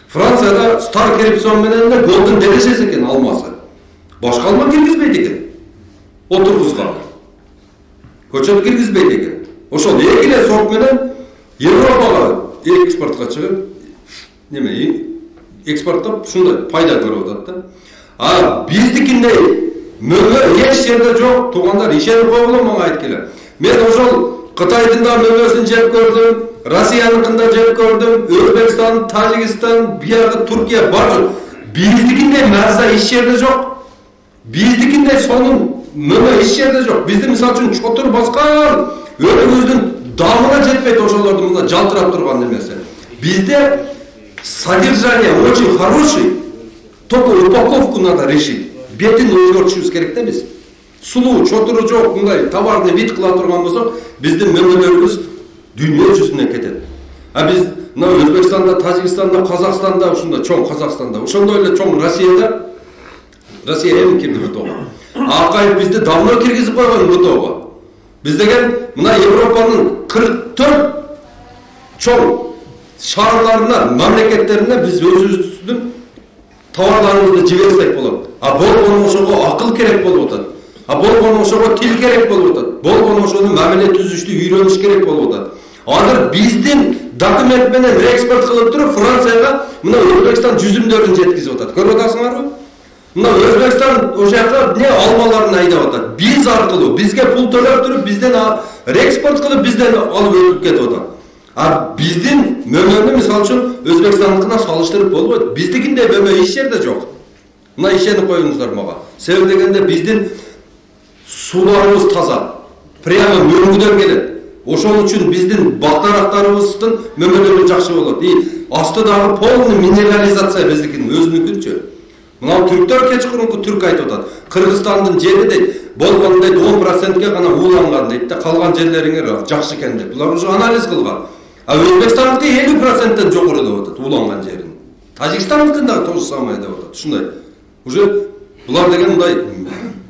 Францияда стар керепсон менен эле голдун делешес экен алмасы. Башка алма киргизбейт экен. Отургузган. Көчөт киргизбейт экен. Ошол эки эле сорт менен Европага экспортко чыгып, экспорттоп ушундай пайда көрүп атат да. Биздикиндей мөмө эч жерде жок, туугандар ишенип койгула мага айткыла. Мен ошол Кытайдын да мөмөсүн жеп көрдүм, Россияныкын да жеп көрдүм, Өзбекстан, Тажикстан, биягы Туркия бар. Биздикиндей маза эч жерде жок. Биздикиндей сонун мөмө эч жерде жок. Бизди мисалы үчүн чотур баскан өзүбүздүн дамына жетпейт ошолордун мына жалтырап турган немеси. Бизде содержание очень хороший, только упаковку надо решить. Бетин өзгөртүшүбүз керек да биз. Сулуу, чотуру жок, мындай товарны вид кыла турган болсок, биздин мөмөлөрүбүз дүйнө жүзүнө кетет. Биз мына Өзбекстанда, Тажикстанда, Казакстанда, ушундай чоң Казакстанда, ошондой эле чоң Россияда, Россия эми кирди БТОго. Акайып бизди давно киргизип койгон БТОго. Биз деген мына Европанын 44 чоң шаарларына, мамлекеттерине биз өзүбүздүн товарларыбызды жиберсек болот. Болгону ошого акыл керек болуп атат. Болгону ошого тил керек болуп атат. Болгону ошону мамиле түзүштү үйрөнүш керек болуп атат. Азыр биздин документ менен экспорт кылып туруп Францияга мына Өзбекстан жүзүмдөрүн жеткизип атат. Көрүп атасыңарбы? Мына Өзбекстан ошол жака эмне алмаларын айдап атат. Биз аркылуу бизге пул төлөп туруп, бизден экспорт кылып, бизден алып өтүп кетип атат. Биздин мөмөнү мисалы үчүн Өзбекстандыкына салыштырып болбойт. Биздикиндей мөмө эч жерде жок. Мына ишенип коюңуздар мага. Себеп дегенде биздин суларыбыз таза. Прямо мөңгүдөн келет. Ошол үчүн биздин бактарактарыбыздын мөмөлөрү жакшы болот. Астыдагы полный минерализация биздикинин өзүнүкүнчө. Мына түрктөр кечкурунку түрк айтып атат. Кыргызстандын жери дейт, болгондой 10%ке гана ууланган дейт да, калган жерлериңер жакшы экен деп. Булар уже анализ кылган. Өзбекстандыкы 50%ден жогору деп атат ууланган жерин. Тажикстандыкын да тоже самое деп атат. Ушундай. Уже Бұлар деген мындай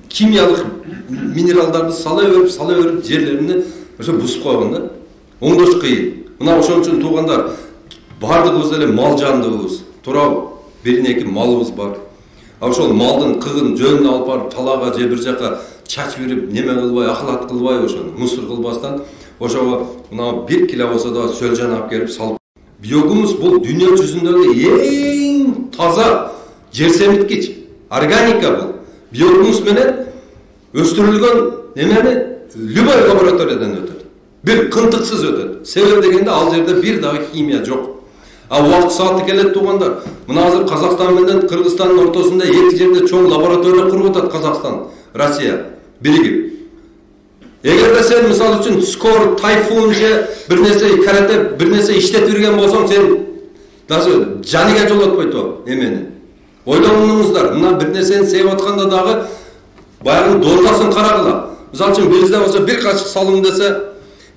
химиялық минералдарды сала өріп жерлеріне ошо бусуп койгон да. Оңдош кыйын. Мына ошон үчүн туугандар бардыгыбыз эле мал жандыбыз. Тура бир-эки малыбыз бар. Ошол малдын кыгын жөнүнө алып барып талаага же бир жака чачып берип, неме кылбай, акылат кылбай ошону мусор кылбастан ошого мына 1 кило болсо да сөлжан алып келип салып. Биогумус бул дүйнө жүзүндөгү эң таза жер семиткич, органика бул. Биогумус менен өстүрүлгөн немени любой лабораториядан өтөт. Бир кынтыксыз өтөт. Себеби дегенде ал жерде бир дагы химия жок. А убакыт сааты келет туугандар. Мына азыр Казакстан менен Кыргызстандын ортосунда эки жерде чоң лаборатория куруп атат Казакстан, Россия биригип. Эгерде сен мисалы үчүн скор, тайфун же бир нерсе карате, бир нерсе иштетип берген болсоң, сен даже жаныга жолотпойт о эмени. Ойлонуңуздар, мына бир нерсени сеип атканда дагы баягы дозасын карагыла. Мисалы үчүн бизде болсо бир кашык салым десе,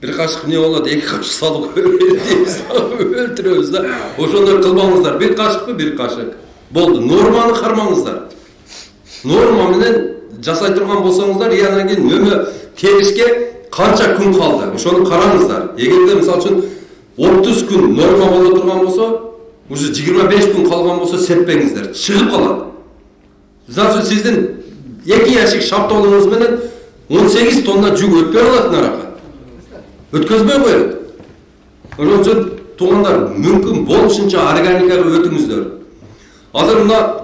бир кашык не болот, эки кашык салып койбойбуз, өлтүрөбүз да. Ошондой кылбаңыздар. Бир кашыкпы, бир кашык. Болду. Норманы кармаңыздар. Норма менен жасай турган болсоңуздар, анан кийин нөмө теришке канча күн калды? Ошону караңыздар. Эгерде мисалы үчүн 30 күн норма боло турган болсо, уже 25 күн калган болсо сеппеңиздер. Чыгып калат. Мисалы үчүн сиздин 2 ящик шаптоолуңуз менен 18 тонна жүк өтпөй калат наракка. Өткөзбөй коет. Ошон үчүн туугандар мүмкүн болушунча органикага өтүңүздөр. Азыр мына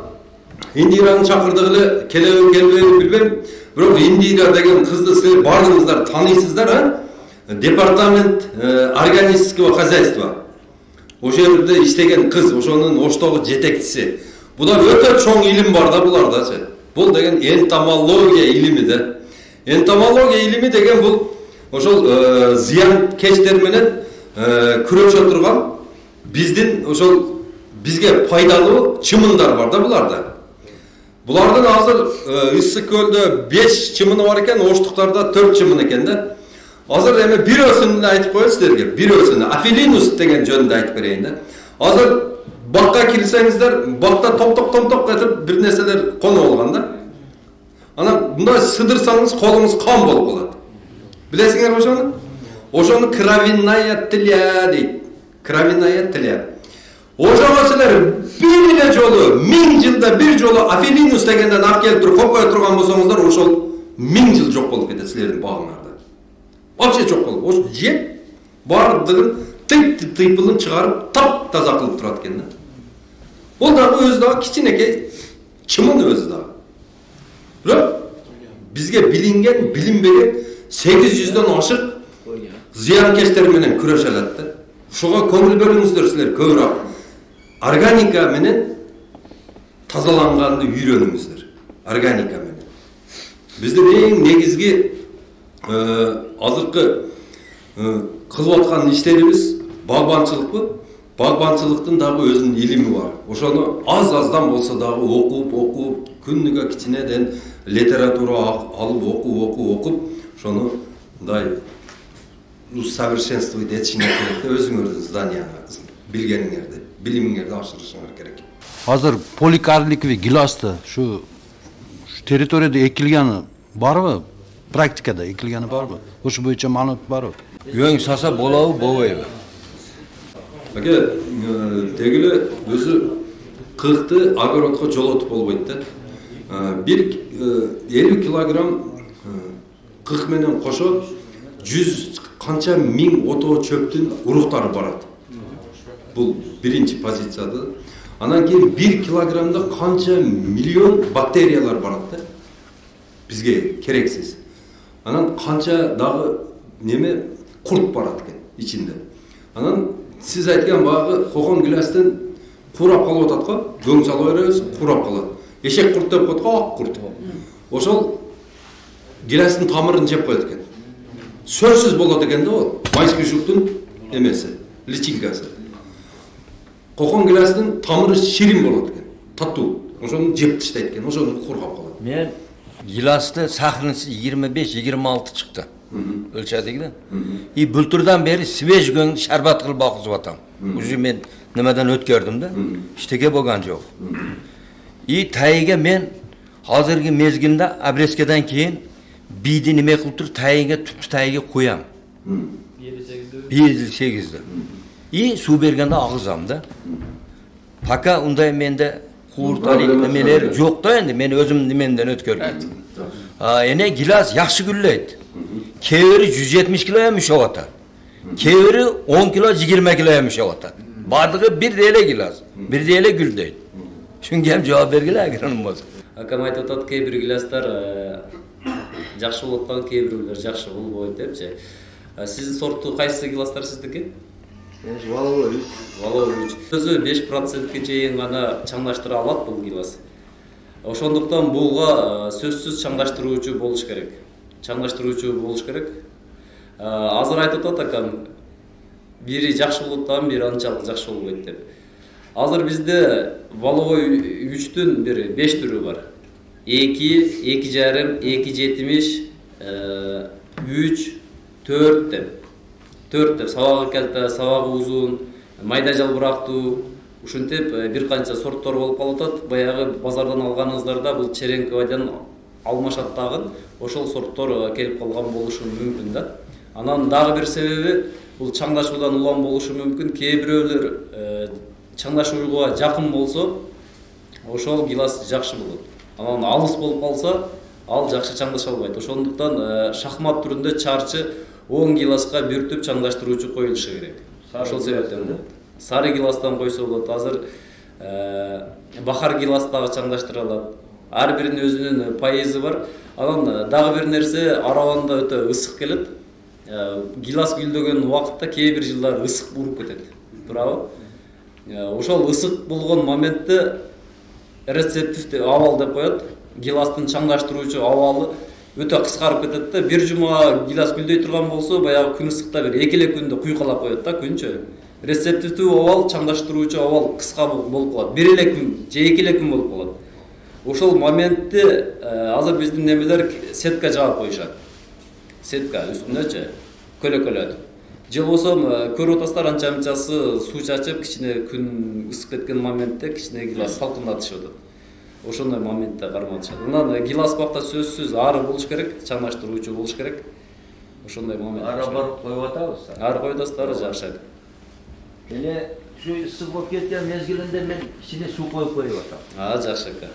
Индираны чакырдык эле, келбейби билбейм. Бирок Индира деген кызды силер бардыгыңыздар тааныйсыздар, а? Департамент органического хозяйства. Ошол жерде иштеген кыз, ошонун Оштогу жетекчиси. Буда өтө чоң илим бар да буларда. Бул деген энтомология илими да. Энтомология илими деген бул ошол зыянкечтер менен күрөшө турган биздин ошол бизге пайдалуу чымындар бар да буларда. Булардын азыр Ысык көлдө 5 чымыны бар экен, Оштуктарда 4 чымын экен да. Азыр эми бирөөсүн айтып коеюн силерге, бирөөсүн Афилинус деген жөнүндө айтып берейин да. Азыр бакка кирсеңиздер, бакта топ этип бир нерселер конуп алган да. Анан мындай сыдырсаңыз колуңуз кан болуп калат. Билесиңерби ошону? Ошону кровяная тля дейт. Кровяная тля. Ошого силер бир эле жолу, 1000 жылда бир жолу Афилинус дегенден алып келип туруп кое турган болсоңуздар, ошол 1000 жыл жок болуп кетет силердин багыңарда. Вообще жок болуп. Ошо жеп бардыгын тыйпылын чыгарып, таза кылып турат экен да. Ол дагы өзү дагы кичинекей чымын өзү дагы. Бирок бизге билинген, билинбеген 800дөн ашык зыянкечтер менен күрөшө алат да. Ошого көңүл бөлүңүздөр силер көбүрөөк. Органика менен тазаланганды үйрөнүңүздөр. Органика менен. Биздин эң негизги азыркы кылып аткан иштерибиз багбанчылыкпы? Багбанчылыктын дагы өзүнүн илими бар. Ошону аз-аздан болсо дагы окуп, күнүгө кичинеден литература алып окуп, ошону мындай усовершенствовать этишиңер керек да, өзүңөрдүн зданияңарды, билгениңерди, билимиңерди ашырышыңар керек. Азыр поликарликовый гиласты şu территорияда экилгени барбы? Практикада экилгени барбы? Ошо боюнча маалымат барбы? Өң саса болобу, болбойбу? Аке, тегиле өзү кыыкты огородко жолотуп болбойт да. 50 килограмм кык менен кошо 100 канча миң отоо чөптүн уруктары барат. Бул биринчи позицияда. Анан кийин 1 килограммда канча миллион бактериялар барат да. Бизге керексиз. Анан канча дагы неме курт барат экен ичинде. Анан сиз айткан багы кокон гүластын курап калып атат го, көң салып беребиз, курап калат. Эшек курт деп коет го, ак курт. Ошол гиластын тамырын жеп коет экен. Сөзсүз болот экен да ол. Майский жуктун эмеси, личинкасы. Кокон гиластын тамыры ширин болот экен, таттуу. Ошону жеп таштайт экен, ошону кургап калат. Мен гиласты сахарасы 25-26 чыкты. Өлчөдүк да. И бүлтүрдөн бери свежгөн шарбат кылып акызып атам. Уже мен немеден өткөрдүм да. Иштеге болгон жок. И тайга мен Hazırki mezgilde abreskeden keyin biydi nime kılıp tur tayiga tüptü tayiga koyam. 7-8'de. İyi su bergende ağızam da. Paka unday mende kurtalik nimeler yok da endi. Men özüm nimenden ötkörgüm. Ene gilas yaxşı gülleydi. Keveri 170 kilo yemiş ovata. Keveri 10 kilo 20 kilo yemiş ovata. Bardığı bir dele gilas. Bir dele gül deydi. Çünkü hem cevap bergiler agranım bozdu. Akam aytып атат кейбір гиластар жакшы болуп аткан, кейбирөөлөр жакшы болбойт депчи. Сиздин сортту кайсы гиластар сиздики? Волович. Өзү 5%ке чейин гана чаңдаштыра алат бул гилас. Ошондуктан булга сөзсүз чаңдаштыруучу болуш керек. Азыр айтып атат акам, бири жакшы болуп аткан, бири анчалык жакшы болбойт деп. Азыр bizde Воловой 3'tün biri 5 türü var. 2, 2,5, 2,70, 3, 4 деп. 4 деп. Сабағы келті, сабағы uzun, майда жалбырақтуу, ушинтип бир канча сорттор болуп калат. Баягы базардан алганыңыздарда бул Черенковадан алмашаттагы ошол сорттор келип калган болушу мүмкүн да. Анан дагы бир себеби бул чаңдашуудан улам болушу мүмкүн. Кээ бирөөлөр чаңдашууга жакын болсо, ошол гилас жакшы болот. Анан алыс болуп калса, ал жакшы чаңдаша албайт. Ошондуктан шахмат түрүндө чарчы 10 гиласка бир түп чаңдаштыруучу коюлушу керек. Ошол себептен болот. Сары гиластан койсо болот. Азыр бахар гиластагы чаңдаштыра алат. Ар биринин өзүнүн пайызы бар. Анан дагы бир нерсе, араванда өтө ысык келет. Гилас гүлдөгөн убакытта кээ бир жылдар ысык буруп кетет. Туурабы? Ошол ысык болгон моментте рецептив абал деп коет. Гиластын чаңдаштыруучу абалы өтө кыскарып кетет да. Бир жума гилас гүлдөй турган болсо, баягы күн ысыкта бир 2 күндө куйкалап коет да күнчө. Рецептивдүү абал, чаңдаштыруучу абал кыска болуп калат. 1 күн же 2 күн болуп калат. Ошол моментте азыр биздин немелер сетка жаап коюшат. Сетка үстүнөчү көлөкөлөт. Же болсо көрүп атасыздар анча-мынчасы суу чачып, кичине күн ысып кеткен моментте кичине гилас салкындатышып атат. Ошондой моментте карматышат. Анан гилас бакта сөзсүз ары болуш керек, чаңдаштыруучу болуш керек. Ошондой момент. Ара барып коюп атабыз. Ары коюп атасыздар, жакшы. Эне şu ысык болуп кеткен мезгилинде мен ичине суу коюп атам. Жакшы ака.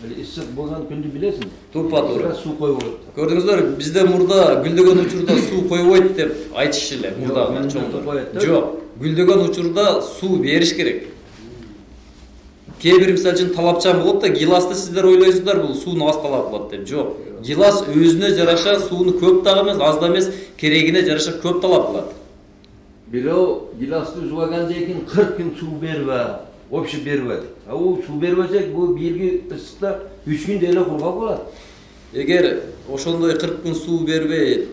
Ысык болгон күндү билесиңби? Тупа туура. Суу коюп атат. Көрдүңүздөр, бизде мурда гүлдөгөн учурда суу койбойт деп айтышчу эле мурдагы чоңдор. Жок, гүлдөгөн учурда суу бериш керек. Кээ бир мисалы үчүн талапчан болот да, гиласты сиздер ойлойсуздар бул сууну аз талап кылат деп. Жок. Гилас өзүнө жараша сууну көп дагы эмес, аз да эмес, керегине жараша көп талап кылат. Бирөө гиласты жууганда экен 40 күн суу бербе, вообще бербе. Ал суу бербесек бул бирги ысыкта 3 күндө эле кургак болот. Эгер ошондой 40 күн суу бербей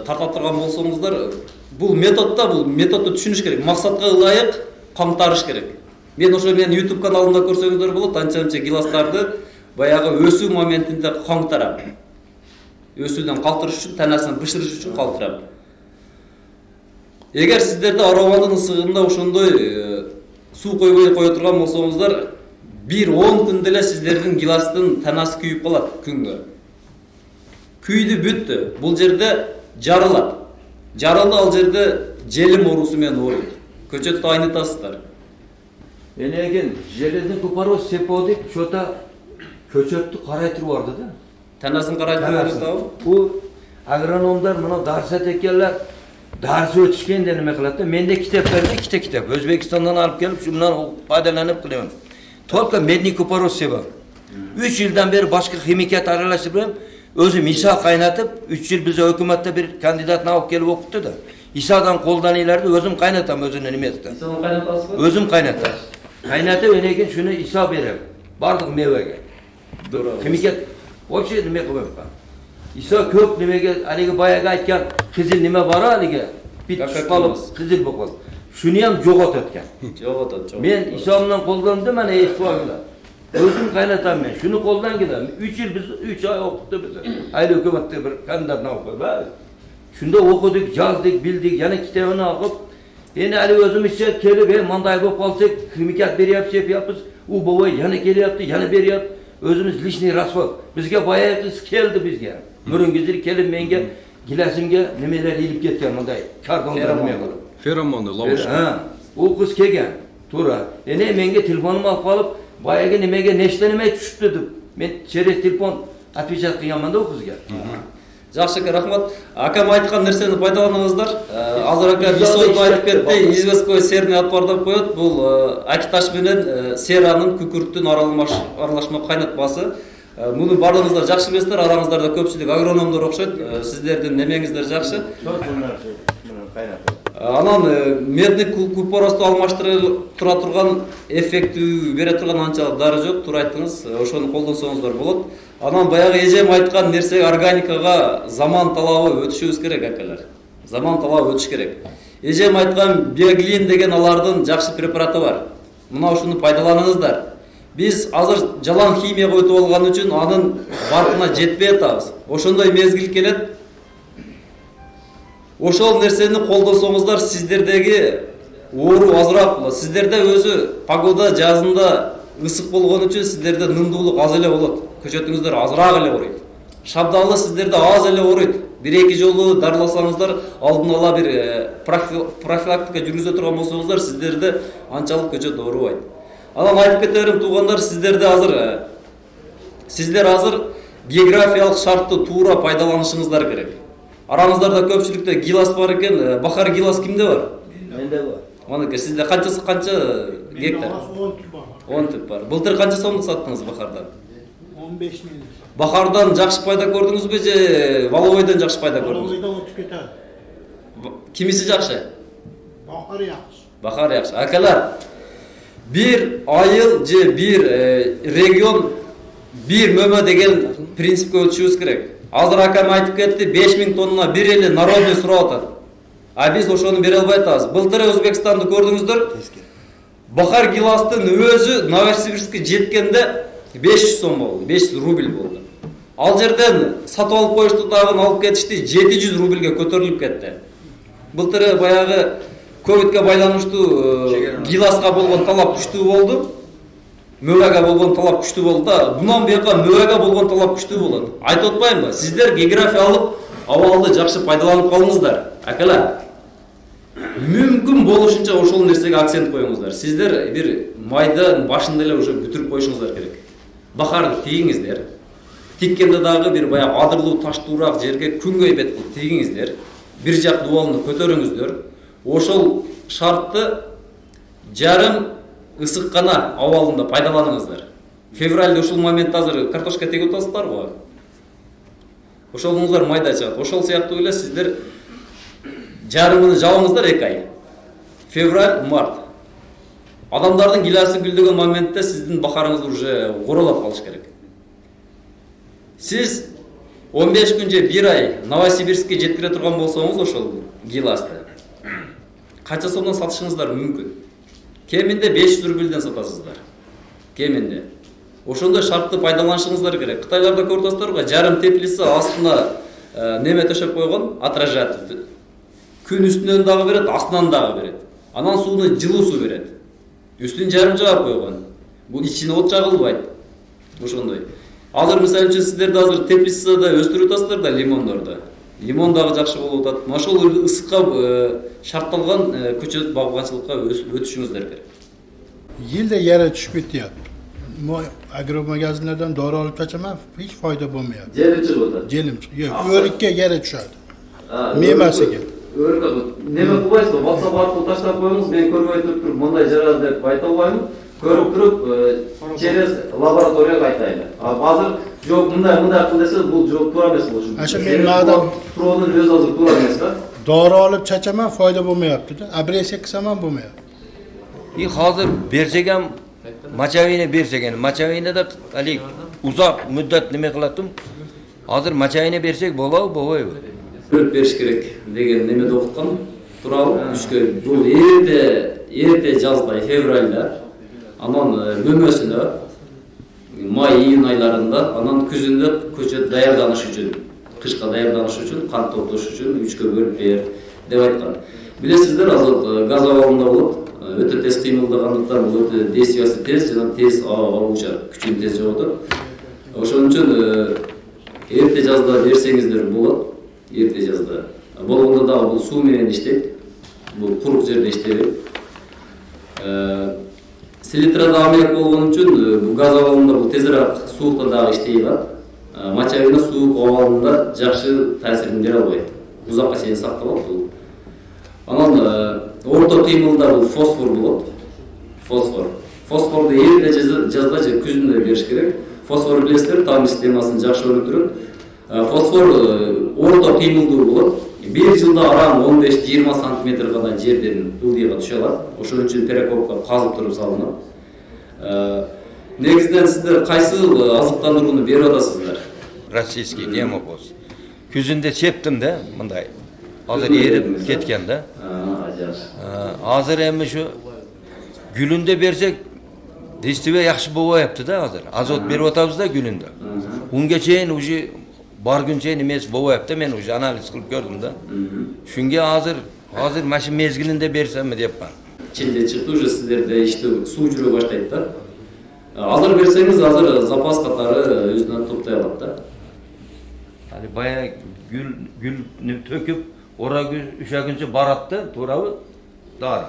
тарта турган болсоңуздар, бул методду түшүнүш керек. Максатка ылайык камтарыш керек. Мен ошо менин YouTube каналымда көрсөңүздөр болот, анча-мынча гиластарды баягы өсүү моментинде камтарам. Өсүүдөн калтырыш үчүн, танасын бышырыш үчүн калтырам. Эгер сиздерде аравандын ысыгында ошондой суу койбой кое турган болсоңуздар, 1-10 күндө эле сиздердин гиластын танасы күйүп калат күнгө. Күйдү бүттү. Бул жерде жарылат. Жарылды ал жерде желим оорусу менен ооруйт. Көчөттү айнытасыздар. Энеген желедин купароз сеподип, шота көчөттү карайтырып барды да. Танасын карайтырып барды. Бул агрономдор мына дарса текелер, дарсы өтүшкенде неме кылат да. Менде китеп берди, китеп. Өзбекстандан алып келип, шундан пайдаланып кылам. Только медний купароз себа. 3 жылдан бери башка химикат аралашып берем. Өзүм иса кайнатып, 3 жыл бизде өкмөттө бир кандидатын алып келип окутту да. Исадан колданыларды өзүм кайнатам өзүнүн эместе. Исадан кайнатасызбы? Өзүм кайнатам. Кайнатып энеген шуну иса берем. Бардык мебеге. Химикат вообще неме кылбайм. Иса көп немеге, алиги баягы айткан кызыл неме бар алиги. Бит калып кызыл болуп калды. Шуну ham жоготот экен. Жоготот. Мен иса менен колдондум, мана эстибагыла. Өзүм кайнатам мен. Шуну колдан кидем. 3 жыл биз 3 ай окутту биз. Айыл өкмөттө бир кандидатын алып койду. Шунда окудук, жаздык, билдик, жана китебин окуп, эне али өзүмүзчө келип, мындай болуп калсак, химикат берип, шепиапбыз. У бобой жана келиапты, жана бериап. özümüz lişni rasvo. Bizge bayağı kız geldi bizge. Mürüngüzür kelip menge gilasimge nemeler ilip ketken onday. Kardonlar neme kılıp. Feromonlu lavuş. Ha, o kız kelgen. Tura. Ne menge telefonumu alıp alıp bayağı nemege neşlenime düşüp dedim. Men через telefon atpечат кылганманда o kızga. Жақсы, рахмат. Акам айтқан нәрсені пайдаланыңыздар. Азыр ака бисойду айтып кетти, известковый серный отпардап коет. Бул акиташ менен серанын күкүрттүн аралашма кайнатмасы. Муну барлығыңыздар жакшы билесиздер, араңыздарда көпчүлүк агрономдор окшойт. Сиздердин немеңиздер жакшы. Анан медный купоросту алмаштыра тура турган эффекти бере турган анчалык дары жок. Туура айттыңыз, ошону колдонсоңуздар болот. Анан баягы эжем айткан нерсе органикага заман талабы өтүшүбүз керек акалар. Заман талабы өтүш керек. Эжем айткан биоглин деген алардын жакшы препараты бар. Мына ушуну пайдаланыңыздар. Биз азыр жалаң химия койтуп алган үчүн анын баркына жетпей атабыз. Ошондой мезгил келет. Ошол нерсени колдосоңуздар сиздердеги оору азыраак болот. Сиздерде өзү погода жазында ысык болгон үчүн сиздерде нымдуулук аз эле болот. Көчөтүңүздөр азыраак эле ооруйт. Шабдалы сиздерде аз эле ооруйт. Бир-эки жолу дарыласаңыздар, алдын ала бир профилактика жүргүзө турган болсоңуздар, сиздерде анчалык көчөт оорубайт. Анан айтып кетерим туугандар, сиздер азыр географиялык шартты туура пайдаланышыңыздар керек. Араңыздарда көпчүлүктө гилас бар экен, бахар гилас кимде бар? Менде бар. Маныкы сизде канча гектар? 10 түп бар. Былтыр канча сомдук саттыңыз бахардан? 15 миң. Бахардан жакшы пайда көрдүңүзбү же валовойдон жакшы пайда көрдүңүзбү? Валовойдон өтүп кетет. Кимиси жакшы? Бахар жакшы. Бахар жакшы. Акалар, бир айыл же бир регион бир мөмө деген принципке өтүшүбүз керек. Азыр акам айтып кетти, 5000 тонна бир эле народный сурап атат. А биз ошону бере албай атабыз. Былтыр Өзбекстанды көрдүңүздөр. Бахар гиластын өзү Новосибирскке жеткенде 500 сом болду, 500 рубль болду. Ал жерден сатып алып коюшту, дагы алып кетишти, 700 рубльге көтөрүлүп кетти. Былтыр баягы ковидке байланыштуу гиласка болгон талап күчтүү болду. Мөбага болгон талап күчтүү болду да, бунан бияка мөбага болгон талап күчтүү болот. Айтып атпаймынбы? Сиздер географиялык абалды жакшы пайдаланып калыңыздар. Акалар, мүмкүн болушунча ошол нерсеге акцент коюңуздар. Сиздер бир майдын башында эле уже бүтүрүп коюшуңуздар керек. Бахарды тигиңиздер. Тиккенде дагы бир баягы адырлуу таштуураак жерге күнгөй бет кылып тигиңиздер. Бир жак дубалын көтөрүңүздөр. Ошол шартты жарым ысыккана абалында пайдаланыңыздар. Февралда ушул моментте азыр картошка тегип атасыздар го. Ошолуңуздар майда чыгат. Ошол сыяктуу эле сиздер жарымын жабыңыздар 2 ай. Февраль, март. Адамдардын гиласы гүлдөгөн моментте сиздин бахарыңыз уже королоп калыш керек. Сиз 15 күн же 1 ай Новосибирскке жеткире турган болсоңуз ошол гиласты канча сомдон сатышыңыздар мүмкүн. Кеминде 500 рубльден сатасыздар. Кеминде. Ошондой шартты пайдаланышыңыздар керек. Кытайларда көрүп атасыздар го, жарым теплица астына неме төшөп койгон, отражатель. Күн үстүнөн дагы берет, астынан дагы берет. Анан сууну жылуу суу берет. Үстүн жарым жаап койгон. Бул ичине от жагылбайт. Ошондой. Азыр мисалы үчүн сиздерде азыр теплицада өстүрүп атасыздар да лимондорду. Лимон дагы жакшы болуп атат. Ошол ысыкка шартталган көчөт багганчылыкка өтүшүңүздөр керек. Yilda yara tushib ketyapti. Agromagazinlardan dori olib qochaman, hech foyda bo'lmayapti. Jeli chiqib o'tadi. Jelim chiqib. Yo'q, o'rikka yara tushadi. Mevasiga. O'rikka nima qilasiz? WhatsApp orqali tashlab qo'yinglar, men ko'rmay turib, bunday jaradi deb ayta olmayman. Ko'rib turib, через laboratoriyaga aytayli. Hozir yo'q, bunday qil desa, bu yo'q to'g'ri emas bo'lishi. Asha men ma'dan Pro'ning o'zi hozir to'g'ri emas-da. Dori olib chachaman, foyda bo'lmayapti-da. Abresiya qilsam ham bo'lmayapti. Hozir bersek ham Machayini bersek endi. Machayini da hali uzoq muddat nima qiladim. Hozir Machayini bersek bo'lmaydi. Ko'rib berish kerak degan nimada o'qigan turalım. Üçkö bu erте жазда, февральда, анан мөмөсүнө май, июнь айларында, анан күзүндө көчөт даярданыш үчүн, кышка даярданыш үчүн, кан топтош үчүн үчкө бөлүп бер деп айткан. Билесиздер, азыр газ абалында болот, өтө тез кыймылдагандыктан бул өтө действиясы тез жана тез агууча күчүн тез жоготот. Ошон үчүн эрте жазда берсеңиздер болот. Эрте жазда. Болгондо дагы бул суу менен иштейт. Бул курук жерде иштейбейт. Селитрада аммиак болгон үчүн бул газ абалында бул тезирээк суукта дагы иштей алат. Мочалина суук абалында жакшы таасирин бере албайт. Узакка чейин сакталат бул. Анан орто кыймылда бул фосфор болот. Фосфорду эрте жазда же күзүндө бериш керек. Фосфор билесиздер, тамыр системасын жакшы өнүктүрөт. Фосфор орто кыймылдуу болот. Bir жылда арам 15-20 сантиметр гана жерден ылдыйга түшө алат. Ошон үчүн перекопка казып туруп салынат. Негизинен сиздер кайсы азыктандырууну берип атасыздар? Российский гемопоз. Күзүндө септим да, мындай. Азыр эрип кеткен да. Азыр эми şu gülünde берсек, дестебе жакшы болбой атты да азыр. Азот берип атабыз да gülünde. Унга чейин уже бар күн чейин эмес болбой атты. Мен уже анализ кылып көрдүм да. Шунга азыр машин мезгилинде берсемби деп бар. Ченде чыкты уже сиздерде иштөө суу жүрө баштайт да. Азыр берсеңиз, азыр запас катары өзүнөн топтой алат да. Али бая gülünü töküp, ora 3 günчө баратты, туурабы? Дары.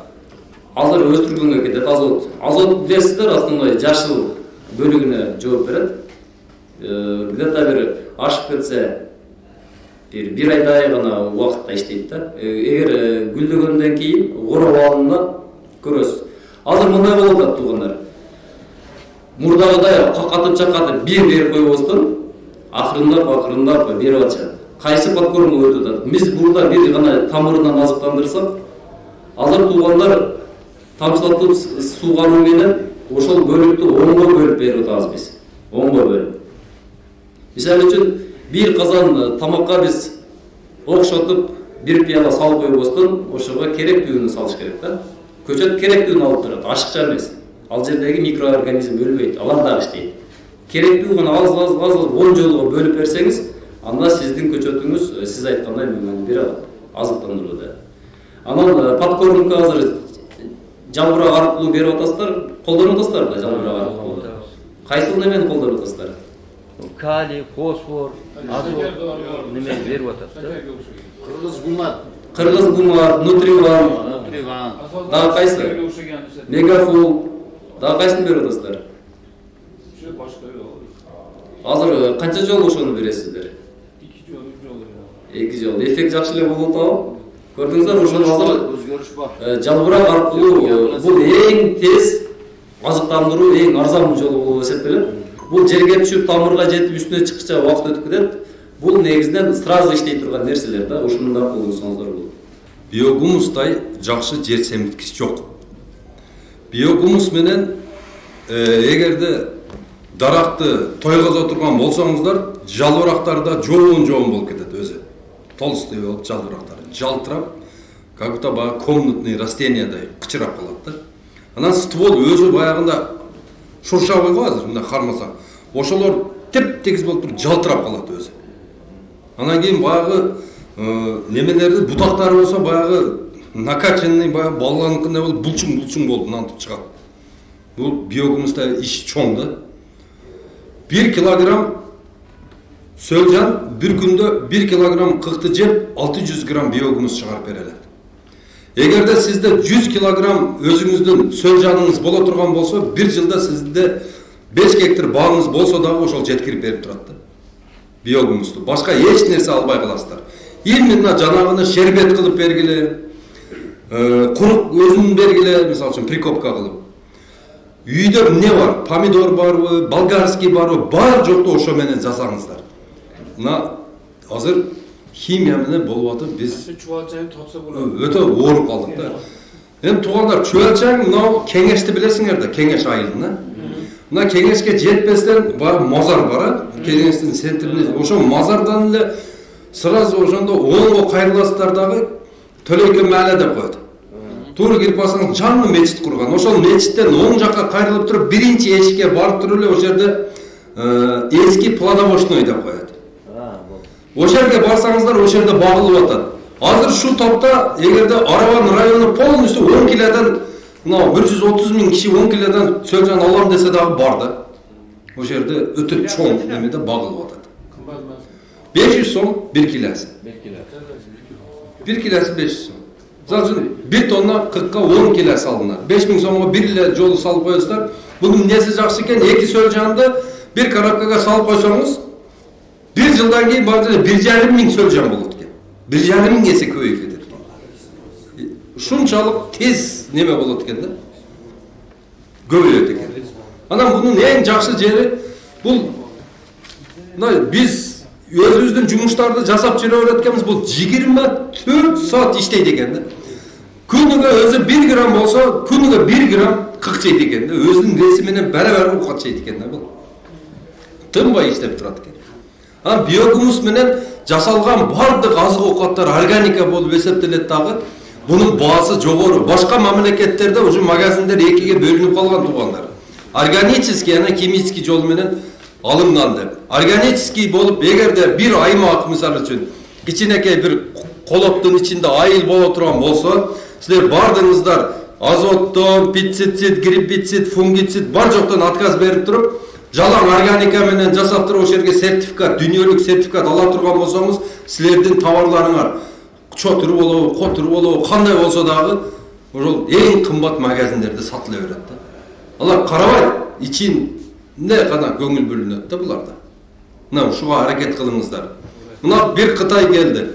Азыр өстүргөнгө кетет азот. Азот билесиздер, астында жашыл бөлүгүнө жооп берет. Где-то бир ашып кетсе, бир айдай гана убакытта иштейт да. Эгер гүлдөгөндөн кийин короп алганда көрөсүз. Азыр мындай болуп атат туугандар. Мурдагыдай какатып чакатып берип койбостон, акырындап берип атышат. Кайсы подкормга өтүп атат. Биз бурда бир гана тамырынан азыктандырсак, азыр туугандар тамчылатып суугануу менен ошол бөлүктү 10го бөлүп берип атабыз биз. 10го бөлүп. Мисалы үчүн бир казан тамакка биз окшотуп бир пияла салып койбостон, ошого керектүүнү салыш керек да. Көчөт керектүүнү алып турат, ашыкча эмес. Ал жердеги микроорганизм өлбөйт, алар да иштейт. Керектүү гана аз 10 жолго бөлүп берсеңиз, анда сиздин көчөтүңүз сиз айткандай мөөнү бере алат, азыктандырууда. Анан подкормка азыр жалбырак аркылуу берип атасыздар, колдонуп атасыздар да жалбырак аркылуу. Кайсыл немени колдонуп атасыздар? Калий, фосфор, азот неме берип атат да. Кыргыз бумар, нутриван. Дагы кайсы? Мегафол. Дагы кайсын берип атасыздар? Азыр канча жол ошону бересиздер? 2 жол. Эффект жакшы эле болуп атабы? Көрдүңүздөр, ошону азыр өзгөрүш бар. Жалбырак аркылуу бул эң тез азыктандыруу, эң арзан жолу болуп эсептелет. Бул жерге түшүп, тамырга жетип, үстүнө чыккыча убакыт өтүп кетет. Бул негизинен сразу иштей турган нерселер да, ошону да колдонсоңуздар болот. Биогумустай жакшы жер семирткич жок. Биогумус менен эгерде даракты тойгозо турган болсоңуздар, жалбырактарда жоон болуп кетет өзү. Толстый болуп жалбырактар жалтырап, как будто баягы комнатный растениядай кычырап калат да. Анан ствол өзү баягында шуршабый го азыр, мындай кармасаң. Ошолор теп-тегиз болуп туруп жалтырап калат өзү. Анан кийин баягы немелерди бутактары болсо баягы накачанный баягы баланыкындай болуп булчуң болуп нантып чыгат. Бул биогумуста иш чоң да. 1 килограмм сөлжан bir күндө 1 килограмм кыкты жеп 600 грамм биогумус чыгарып бере алат. Эгерде сизде 100 килограмм өзүңүздүн сөлжаныңыз боло турган болсо, 1 жылда сизде 5 гектар багыңыз болсо дагы ошол жеткирип берип турат да. Биогумусту. Башка эч нерсе албай каласыздар. Именно жанагыны шербет кылып бергиле, курук өзүн бергиле, мисалы үчүн прикопка кылып. Үйдө эмне бар? Помидор барбы, болгарский барбы? Бар жокто ошо менен жасаңыздар. Мына азыр химия менен болуп атып биз өтө ооруп калдык да. Эми туугандар, чөөлчаң мына кеңешти билесиңер да, кеңеш айылын. Мына кеңешке жетпестен бар мазар бар, кеңештин центрине. Ошо мазардан эле сразу ошондо 10го кайрыласыздар дагы Төлөйкө маале деп коет. Туура кирип барсаң жаңы мечит курган. Ошол мечиттен оң жакка кайрылып туруп, биринчи эшикке барып туруп эле ошол жерде эски плодовочной деп коет. Ошол жерге барсаңыздар, ошол жерде багылып атат. Азыр шу топта эгерде Араван району полностью 10 килодан, мына 130 000 киши 10 килодан сөлжан алам десе дагы бар да. Ошол жерде өтө чоң немеде багылып атат. 500 сом 1 килосы. 1 килосы 500 сом. Zaten 1 tonna 40'a 10 kilo salınır. 5000 so'mga 1 ile jolu salып koyasızlar. Bunun nesi жақсы ekan? 2 söljandı bir karabkaga salып koysanız 1 yıldan keyin barda 1,5 ming söljan bolot ekan. 1,5 ming есе көбөйүп кетет ekan. Şunçalık tez neme bolot ekan da? Көбөйөт ekan. Анан bunun en жақсы жери бул biz özümüzdün жұмыштарды жасап жүре öğretkemiz bu 24 saat işteydi ekan da. Күнүгө özü 1 gram bolsa, күнүгө 1 gram 40 жейт экен да. Өзүнүн ресиминен барабар оокат жейт экен да бул. Тынбай иштеп турат экен. Анан биогумус менен жасалган бардык азык оокаттар органика болуп эсептелет дагы. Bunun baası жогору. Başka mamlaketlerде уже магазиндер экиге бөлүнүп калган туугандар. Органический жана химический жол менен alımdan деп. Organik bolup эгерде bir аймак мисалы үчүн кичинекей bir колоптун ичинде айыл боло турган болсо, силер бардыңыздар азоттон, пестицид, гербицид, фунгицид бар жоктон отказ берип туруп, жалаң органика менен жасап туруп ошол жерге сертификат, дүйнөлүк сертификат ала турган болсоңуз, силердин товарларыңар чотур болобу, котур болобу, кандай болсо дагы ошол эң кымбат магазиндерде сатыла берет да. Алар карабайт, ичинде гана көңүл бөлүнөт да буларда. Мына ушуга аракет кылыңыздар. Мына bir Кытай келди.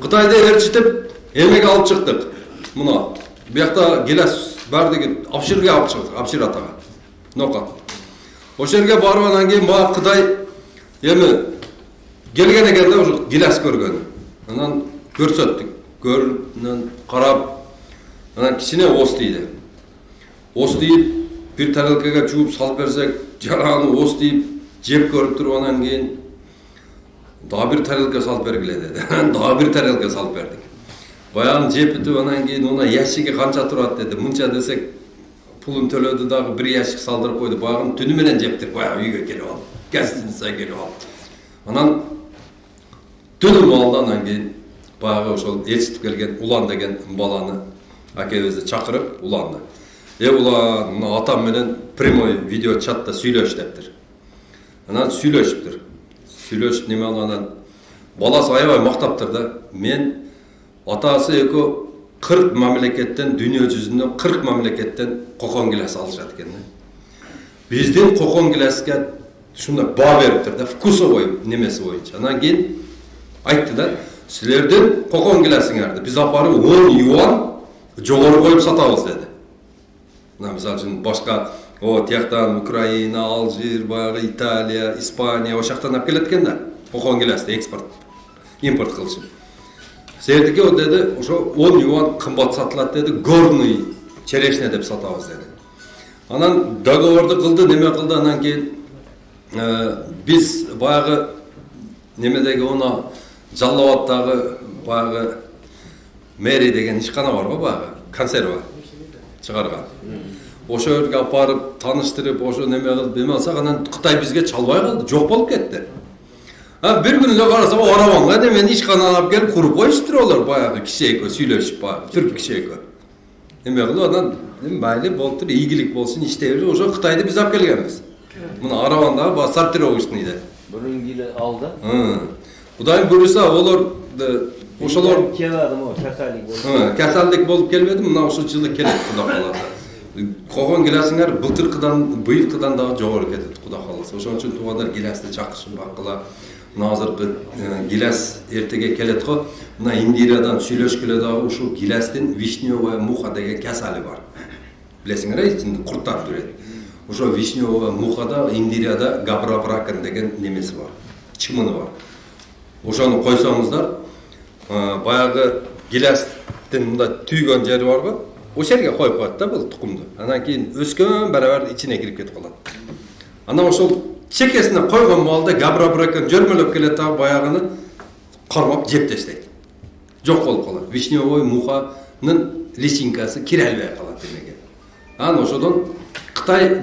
Кытайда ээрчитип эмеге алып чыктык. Мына биякта гелас бар деген Апширге алып чыктык, Апшир атага. Нокат. Ошол жерге барып анан кийин баа Кытай эми келген экен да ошо гелас көргөн. Анан көрсөттүк. Көрүнөн карап анан кичине ос дейди. Ос deyip bir tarelkага жууп салып берсек, жараны ос deyip жеп көрүп туруп анан кийин daha bir tarelka салып бергиле деди. Daha bir tarelka салып бердик. Баягын жеп бүтүп анан кийин уна ящиги канча турат деди. Мынча десек пулун төлөдү дагы bir ящик салдырып койду. Баягын түнү менен жептик. Баягы үйгө келип алып, гостиницага келип алып. Анан түнү алды анан кийин баягы ошол ээрчитип келген Улан деген баланы акебизди чакырып Уланды. Улан, мына атам менен прямой видео чатта сүйлөш дептир. Анан сүйлөшүптүр. Сүйлөшүп неме анан баласы аябай мактаптыр да. Мен атасы экөө 40 мамлекеттен, дүйнө жүзүнөн 40 мамлекеттен кокон гилес алышат экен. Биздин кокон гилеске ушундай баа бериптир да, вкусовой немеси боюнча. Анан кийин айтты да, силердин кокон гилесиңерди биз апарып 10 юан жогору коюп сатабыз деди. Мисалы үчүн башка тияктан Украина, Алжир, баягы Италия, Испания ошол жактан алып келет экен да. Кокон гилести экспорт, импорт кылышып. Силердике деди, ошо 10 юан кымбат сатылат деди, горный черешня деп сатабыз деди. Анан договорду кылды, неме кылды, анан кийин биз баягы немедеги уна Жалал Абадтагы баягы мэри деген ишкана бар го баягы, консерва чыгарган. Ошол жерге апарып тааныштырып, ошо неме кылып, эме алсак анан Кытай бизге чалбай калды, жок болуп кетти. Bir gün эле карасам, Ораманга немени ишкананы алып келип куруп коюштур олар баягы киши экөө сүйлөшүп баягы, түрк киши экөө. Эме кылып анан майли болуптур, ийгилик болсун, иштей ошо Кытайды биз алып келгенбиз. Мына Аравандагы баягы сортировочныйда. Бұрын келе алды. Кудайым буюрса, олар ошолор касалдык болуп келбеди, мына ушул жылы келет Кудай кааласа. Кокон гилесиңер быйылкыдан дагы жогору кетет Кудай кааласа. Ошон үчүн туугандар гилести чакырышып баккыла. Мына азыркы гилес эртеге келет го. Мына Индириядан сүйлөшкөлө дагы ушул гилестин вишневая муха деген касалы бар. Билесиңер, ичинде курттар жүрөт. Ошо вишневая мухада Индирияда габрабракан деген немеси бар. Чымыны бар. Ошону койсоңуздар, баягы гилестин мында түйгөн жери бар го. Ошол жерге коюп коет да бул тукумду. Анан кийин өскөн барабар ичине кирип кетип калат. Анан ошол чекесине койгон маалда габрабракан жөрмөлөп келет да баягыны кармап жеп таштайт. Жок болуп калат. Вишневой муханын личинкасы кире албай калат демеге. Анан ошодон Кытай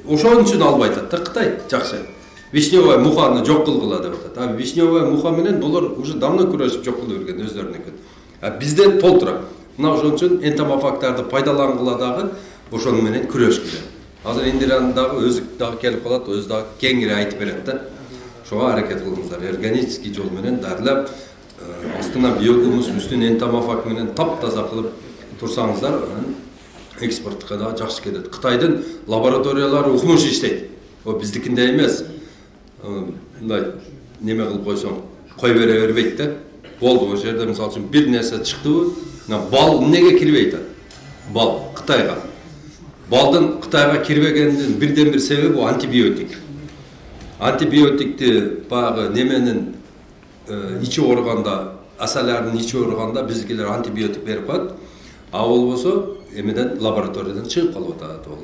ошон үчүн албай атат да Кытай жакшы. Вишневая муханы жок кылгыла деп атат. Вишневая муха менен булар уже давно күрөшүп жок кылып берген өздөрүнүн. Бизде толтура. Мына ошон үчүн энтомофагтарды пайдалангыла дагы ошону менен күрөшкүлө. Азыр Индиранын дагы өзү дагы келип калат, өзү дагы кеңири айтып берет да. Ошого аракет кылыңыздар. Органический жол менен дарылап, астына биогумус, үстүн энтомофаг менен таптаза кылып турсаңыздар, экспортко да жакшы келет. Кытайдын лабораториялары укмуш иштейт. О биздикинде эмес. Мындай неме кылып койсоң, кой бере бербейт да. Болду ошол жерде мисалы үчүн бир нерсе чыктыбы, бал эмнеге кирбейт? Бал Кытайга. Балдын Кытайга кирбегендин бирден бир себеби бул антибиотик. Антибиотикти баягы неменин ичи ооруганда, асалардын ичи ооруганда биздикилер антибиотик берип коет. А болбосо эмеден лабораториядан чыгып калып атат ол.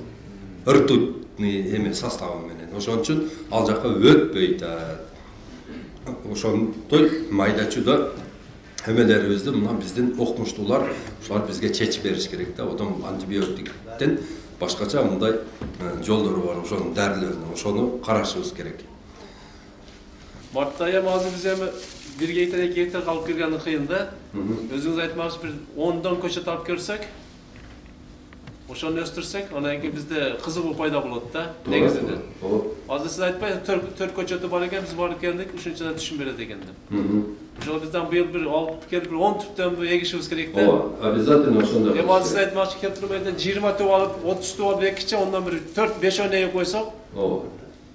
Ртутный эме составы менен. Ошон үчүн ал жакка өтпөйт. Ошондой майдачуда эмелерибизди мына биздин окумуштуулар ушулар бизге чечип бериш керек да. Одан антибиотиктен башкача мындай жолдору бар, ошонун дарылоонун, ошону карашыбыз керек. Мартта азыр биз эми 1 гектар 2 гектар калып киргени кыйын да. Өзүңүз айтмакчы бир 10 көчөт алып көрсөк, ошону өстүрсөк, анан кийин бизде кызыгуу пайда болот да, негизинен. Азыр сиз айтпайсыз, 4 көчөтү бар экен, биз барып келдик, ушунчадан түшүн берет экен деп. Ошол бизден быйыл бир алып келип бир 10 түптөн эгишибиз керек да. Обязательно ошондой. Эми азыр сиз айтмакчы келтирмейден 20 түп алып, 30 түп алып экиче, ондан бир 4-5 өнеге койсок,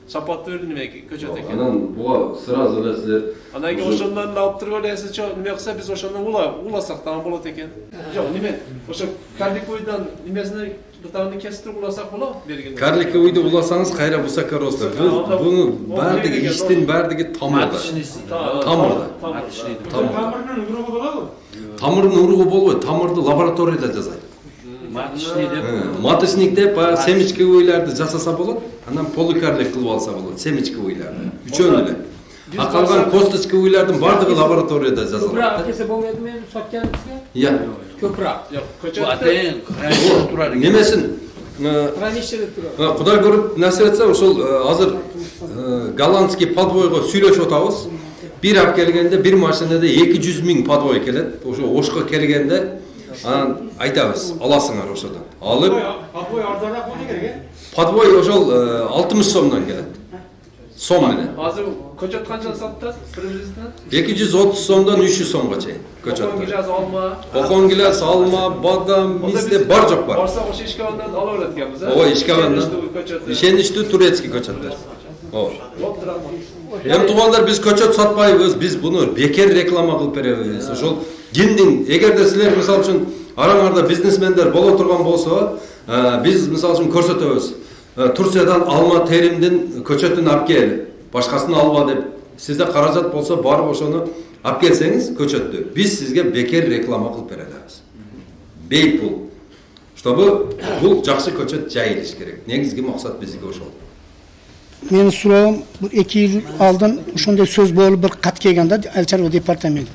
сапаттуу бир неме көчөт экен. Анан буга сразу эле силер анан кийин ошондон алып туруп эле неме кылса биз ошондон уласак дагы болот экен. Жок, неме? Ошо карликовыйдан немесине бутагын кесип туруп уласак болот бергенде. Карликовыйды уласаңыз кайра высокорослый. Буну баардыгы иштин баардыгы тамырда. Тамырда. Тамырдын уругу болобу? Тамырдын уругу болбойт, тамырды лабораторияда жасайт. Маточник деп семечковыйларды жасаса болот, анан поликарлик кылып алса болот, семечковыйларды. Үчөөнү эле. А калган косточковыйлардын бардыгы лабораторияда жасалат. Көпүрөк кесе болмойду мен сотканыңызга? Иә. Көпүрөк. Жок, көчөттө немесин промещеде турат. Кудай көрүп насип этсе, ошол азыр голландский подвойго сүйлөшүп атабыз. Бир алып келгенде бир машинада 200 000 подвой келет. Ошо Ошко келгенде анан айтабыз, аласыңар ошодон. Алып подвой арзаныраак болду керек, подвой ошол 60 сомдон келет. Сом менен. Азыр көчөт канчадан сатат? Приблизительно 230 сомдон 300 сомго чейин көчөт. Кокон алма. Кокон гилас, алма, бадам, мисте бар жок бар. Барса ошо ишкабандан ала берет экенбиз, Ооба, ишкабандан. Ишеничтүү турецкий көчөттөр. Ооба. Эми туугандар, биз көчөт сатпайбыз, биз буну бекер реклама кылып беребиз. Ошол кимдин, эгерде силер мисалы үчүн араңарда бизнесмендер боло турган болсо, биз мисалы үчүн көрсөтөбүз. Турциядан алма теримдин көчөтүн алып кел, башкасын алба деп. Сизде каражат болсо барып ошону алып келсеңиз көчөттү. Биз сизге бекер реклама кылып бере алабыз. Бейпул. Чтобы бул жакшы көчөт жайылыш керек. Негизги максат бизге ошол. Менин суроом 2 жыл алдын ошондой сөз болуп бир кат келген да Айыл чарба департаменти.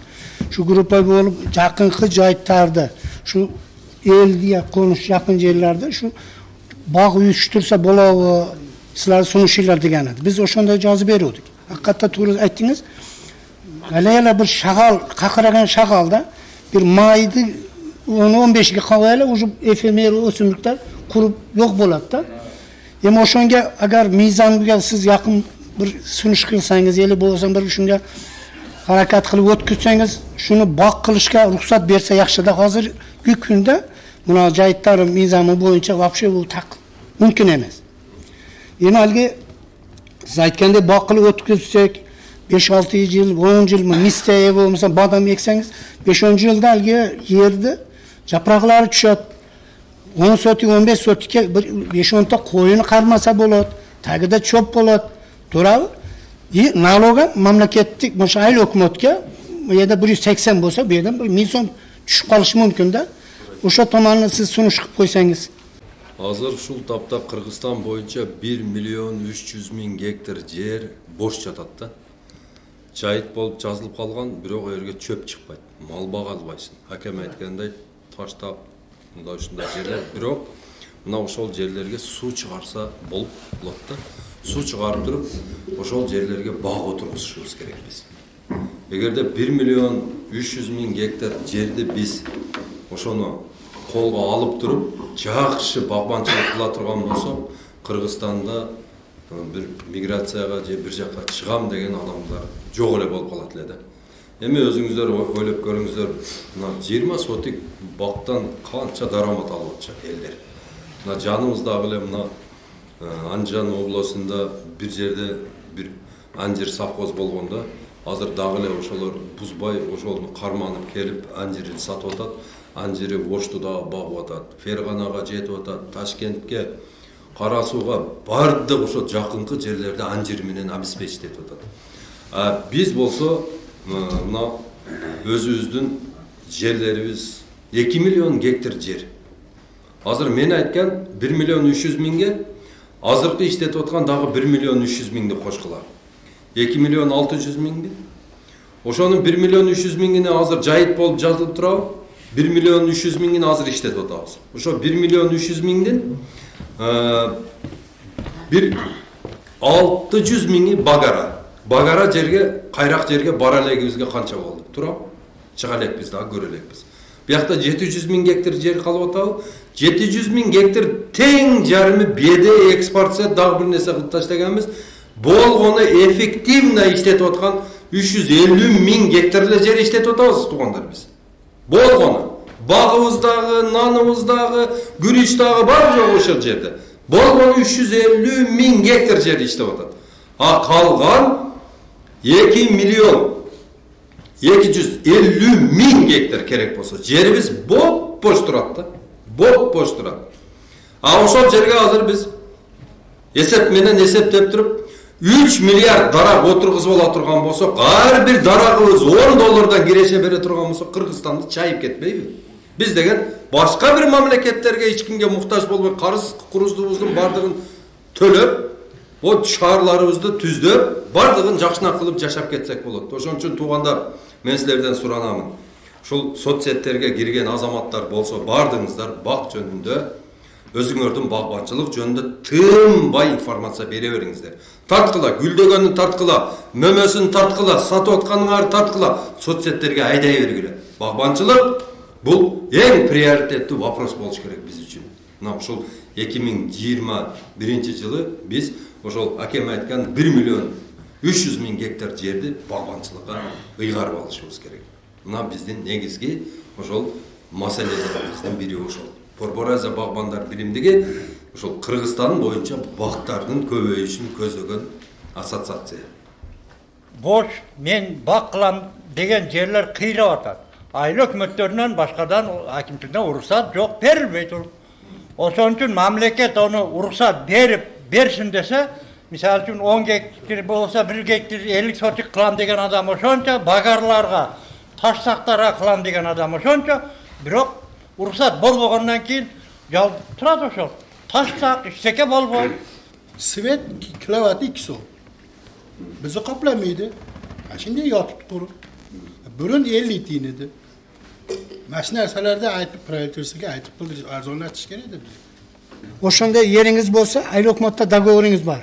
Şu grupa bolup jakınкы жайттарды, şu элге конуш жакын жерлерде şu баг uyuştursa болобу, силер сунушуйлар деген edi. Biz ошондой жазып бердик. Hakikaten туура айттыңыз. Эле бир шагал, какыраган шагал да, бир майды 10-15ге калып эле уже эфемер өсүмдүктөр куруп жок болот да. Эми ошонго агар мыйзамга сиз жакын бир сунуш кылсаңыз, эле болсо бир ушунга hareket kılıp ötküzseniz, şunu bak kılışka ruhsat berse yaxşı da hazır gükkünde buna cahitleri mizamı boyunca vapşe bu tak mümkün emez. Yine halde siz aytkende bak kılıp ötküzsek 5-6 yıl, 10 yıl mı misteye bu mesela badam yekseniz 5-10 yılda halde yerde yaprakları düşet 10 sotik 15 sotike 5-10 ta koyunu karmasa bolot, tagida çöp bolot, durabı. Naloga mamlaketlik maşayil hükümetke ya da 180 bolsa bu yerden 1000 so'm tushib qolishi mumkin da. O'sha tomonni siz sunush qilib qo'ysangiz. Hozir ушул тапта Кыргызстан боюнча 1 миллион 300 000 гектар жер бош жатат да. Жайыт болуп жазылып калган, бирок о жерге чөп чыкпайт. Мал бага албайсың. Акем айткандай таштап мындай ушундай жерлер, бирок мына ошол жерлерге суу чыгарса болуп болот да. Суу чыгарып туруп, ошол жерлерге баг отургузушубуз керек биз. Эгерде 1 миллион 300 000 гектар жерди биз ошону колго алып туруп, жакшы багбанчылык кыла турган болсок, Кыргызстанда bir migratsiyaga же bir жакка чыгам деген адамдар жок эле болуп калат эле да. Эми өзүңүздөр ойлоп көрүңүздөр, мына 20 сотик бактан канча дарамат алып атышат элдер. Мына жаныбыздагы эле мына Анжан областында bir жерде bir анжир совхоз болгондо, азыр дагы эле ошолор бузбай ошолну карманып келип анжирин сатып атат. Анжири Оштуда багып атат, Ферганага жетип атат, Ташкентке, Кара Сууга бардык ошо жакынкы жерлерде анжир менен обеспечить атат. Биз болсо мына өзүбүздүн жерлерибиз 2 миллион гектар жер. Азыр мен айткан 1 миллион 300 миңге азыркы иштетип аткан дагы 1 миллион 300 миңди кошкула. 2 миллион 600 миңди. Ошонун 1 миллион 300 миңини азыр жайыт болуп жазылып турабы? 1 миллион 300 миңин азыр иштетип атабыз. Ошо 1 миллион 300 миңдин 600 миңи багара. Багара жерге, кайрак жерге бара элегибизге канча болду? Турабы? Чыга элекпиз дагы көрө элекпиз. Биякта 700 миң гектар жер калып атабы? 700 миң гектар тең жарымы беде экспортса дагы бир нерсе кылып таштаганбыз. Болгону эффективно иштетип аткан 350 миң гектар эле жер иштетип атабыз туугандар биз. Болгону багыбыздагы, наныбыздагы, күрүчтагы бар жок ошол жерде. Болгону 350 миң гектар жер иштеп атат. Калган 2 миллион 250 миң гектар керек болсо жерибиз бош турат да. Бош турат. Ошол жерге азыр биз эсеп менен эсептеп туруп 3 миллиард дарак отургузуп ала турган болсо, ар бир дарагыбыз $10 киреше бере турган болсо, Кыргызстанды чайып кетпейби? Биз деген башка бир мамлекеттерге эч кимге муктаж болбой, карыз куруздубуздун бардыгын төлөп, о шаарларыбызды түздөп, бардыгын жакшына кылып жашап кетсек болот. Ошон үчүн туугандар, мен силерден суранамын. Ушул соцсеттерге кирген азаматтар болсо, бардыгыңыздар бак жөнүндө, өзүңөрдүн багбанчылык жөнүндө тынбай информация бере бериңиздер. Тарткыла, гүлдөгөнүн тарткыла, мөмөсүн тарткыла, сатып атканыңарды тарткыла, соцсеттерге айдай бергиле. Багбанчылык бул эң приоритеттүү вопрос болуш керек биз үчүн. Мына ушул 2021 жылы биз ошол акем айткан 1 миллион 300 миң гектар жерди багбанчылыкка ыйгарып алышыбыз керек. Мына биздин негизги ошол маселелерибиздин бири ошол. Борбор Азия багбандар биримдиги ошол Кыргызстан боюнча бактардын көбөйүшүн көздөгөн ассоциация. Бош мен бак кылам деген жерлер кыйрап атат. Айыл өкмөттөрүнөн башкадан акимчиликтен уруксат жок берилбей туруп. Ошон үчүн мамлекет оны уруксат берсин десе, мисалы үчүн 10 гектар болсо 1 гектар 50 сотик кылам деген адам ошончо, багарларга, таш сактарга кылам деген адам ошончо, бирок уруксат болбогондон кийин жал турат ошол. Таш сак иштеке болбойт. Свет kilovati 2 so'm. Bizi qoplamaydi. Shunday yotib turib. Burun 50 tiyin edi. Mana shu narsalarda aytib proyektorsiga aytib qo'ydi, arzonlatish kerak edi biz. O'shanda yeringiz bo'lsa, ayol hukumatda dogovoringiz bor.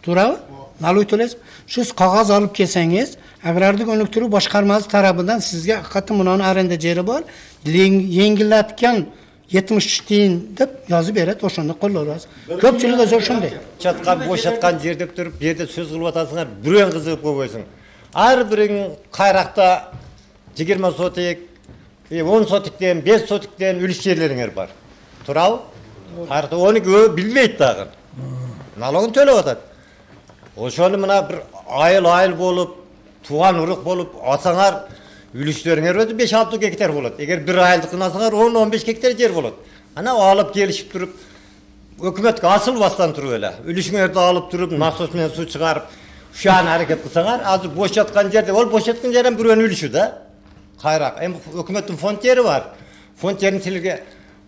Turadi? Naloy to'laysiz. Shu qog'oz olib kelsangiz, agrarlik unuttiruv boshqarmasi tarafidan sizga haqiqatan bunani arenda jeri bor. Yengillatgan 70 tiyin deb yozib beradi, o'shanda qo'llaysiz. Ko'pchilik o'zi shunday. Çatkan boşatkan yerde durup bir yerde söz kılıp atasınlar, büren kızıp koyuyorsun. Her birinin kayrakta 20 sotik, 10 sotikten, 5 sotikten ülüş yerlerin var. Tural, hayatta onu bilmeydi dağın. Nalogun töle atat. O şöyle bana bir ayıl bolup, tuğan uruk bolup atsanar, ülüşlerin var 5-6 hektar bulup. Eğer bir ayıldıkın atsanar 10-15 hektar yer bulup. Ana alıp gelişip durup, hükümet asıl bastan duruyor öyle. Ülüşünleri alıp durup, nasosmen su çıkarıp, şu an hareket kılsanar, azı boşatkan yerde, ol boşatkan yerden bir ön ülüşü de. Kayrak, hem hükümetin font yeri var. Font yerini silge,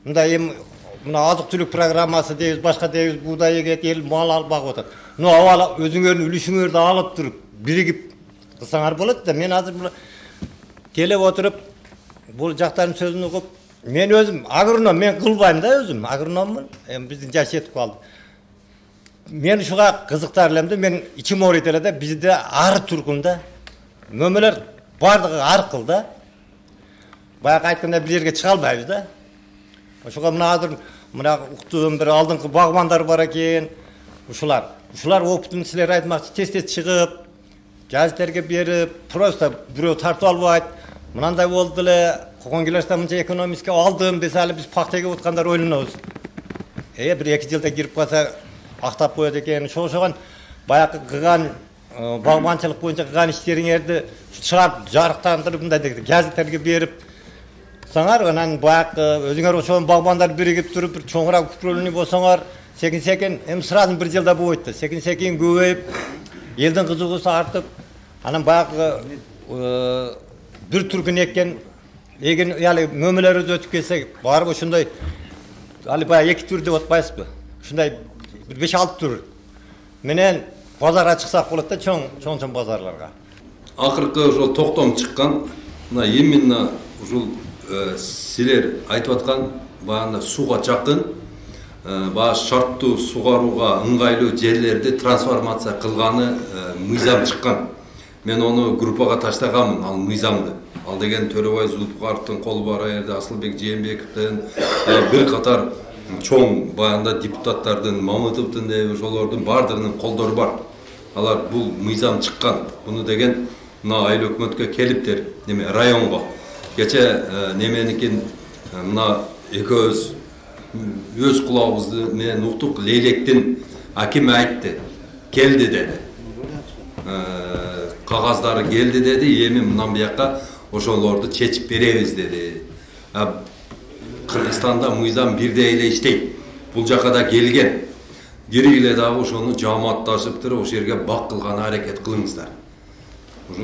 bunda azık tülük programması deyiz, başka deyiz, buğday eget, el mal alıp bakı otar. No avala özünlerin ülüşünleri de alıp durup, birigip kılsanar bulup da, men hazır gelip oturup, bu jaktarın sözünü okup, men özüm agronom, men kılbayım da özüm agronomum. Bizden yaş yetip kaldı. Men şuğa kızıktarlarımda, men içim öğretilerde bizde arı turkunda, mömeler bardığı arı kıldı. Bayağı aytkanda bir yerge çıkalmayız da. Şuğa mına hazır, mına uqtuğum bir aldыңkı bağbanlar var eken, Ушулар опытын силер айтмакчы тез чыгып, газеттерге берип, просто бирөө тартып албайт. Мынандай болду эле, кокон келеште мынча экономистке алдым десе али биз пактеге уткандар ойлонобуз. Бир 2 жылда кирип калса актап коет экен. Ошогон баягы кылган багбанчылык боюнча кылган иштериңерди чыгарып жарыктандырып мындай газеттерге берип саңар, анан баягы өзүңөр ошон багбандар биригип туруп бир чоңураак управление болсоңор, секин эми сразу бир жылда болбойт да. Секин көбөйүп, элдин кызыгуусу артып, анан баягы бир түркүн эккен, эгер али мөмөлөр өтүп келсе, барып ошондой али баягы 2 түр деп атпайсызбы? Ушундай бир 5-6 түр менен базарга чыксак болот да, чоң базарларга. Акыркы ошол токтом чыккан, мына именно ушул силер айтып аткан баягы сууга жакын, баягы шарттуу сугарууга ыңгайлуу жерлерди трансформация кылганы мыйзам чыккан. Мен onu группага таштаганмын, ал мыйзамды. Ал деген Төрөбай Зулпукаровдун колу бар жерде, Асылбек Жээнбековдун, бир катар чоң баягында депутаттардын, Мамытовдун, ошолордун бардыгынын колдору бар. Алар бул мыйзам чыккан. Буну деген мына айыл өкмөткө келиптер, неме районго. Кече неменикин мына экөөбүз өз кулагыбызды менен уктук, Лейлектин аким айтты, келди деди. Кагаздары келди деди, эми мындан бияка ошолорду чечип беребиз деди. Кыргызстанда мыйзам бирдей эле иштейт. Бул жака да келген. Киргиле дагы ошону жамаатташып туруп, ошол жерге бак кылганы аракет кылыңыздар. Ошо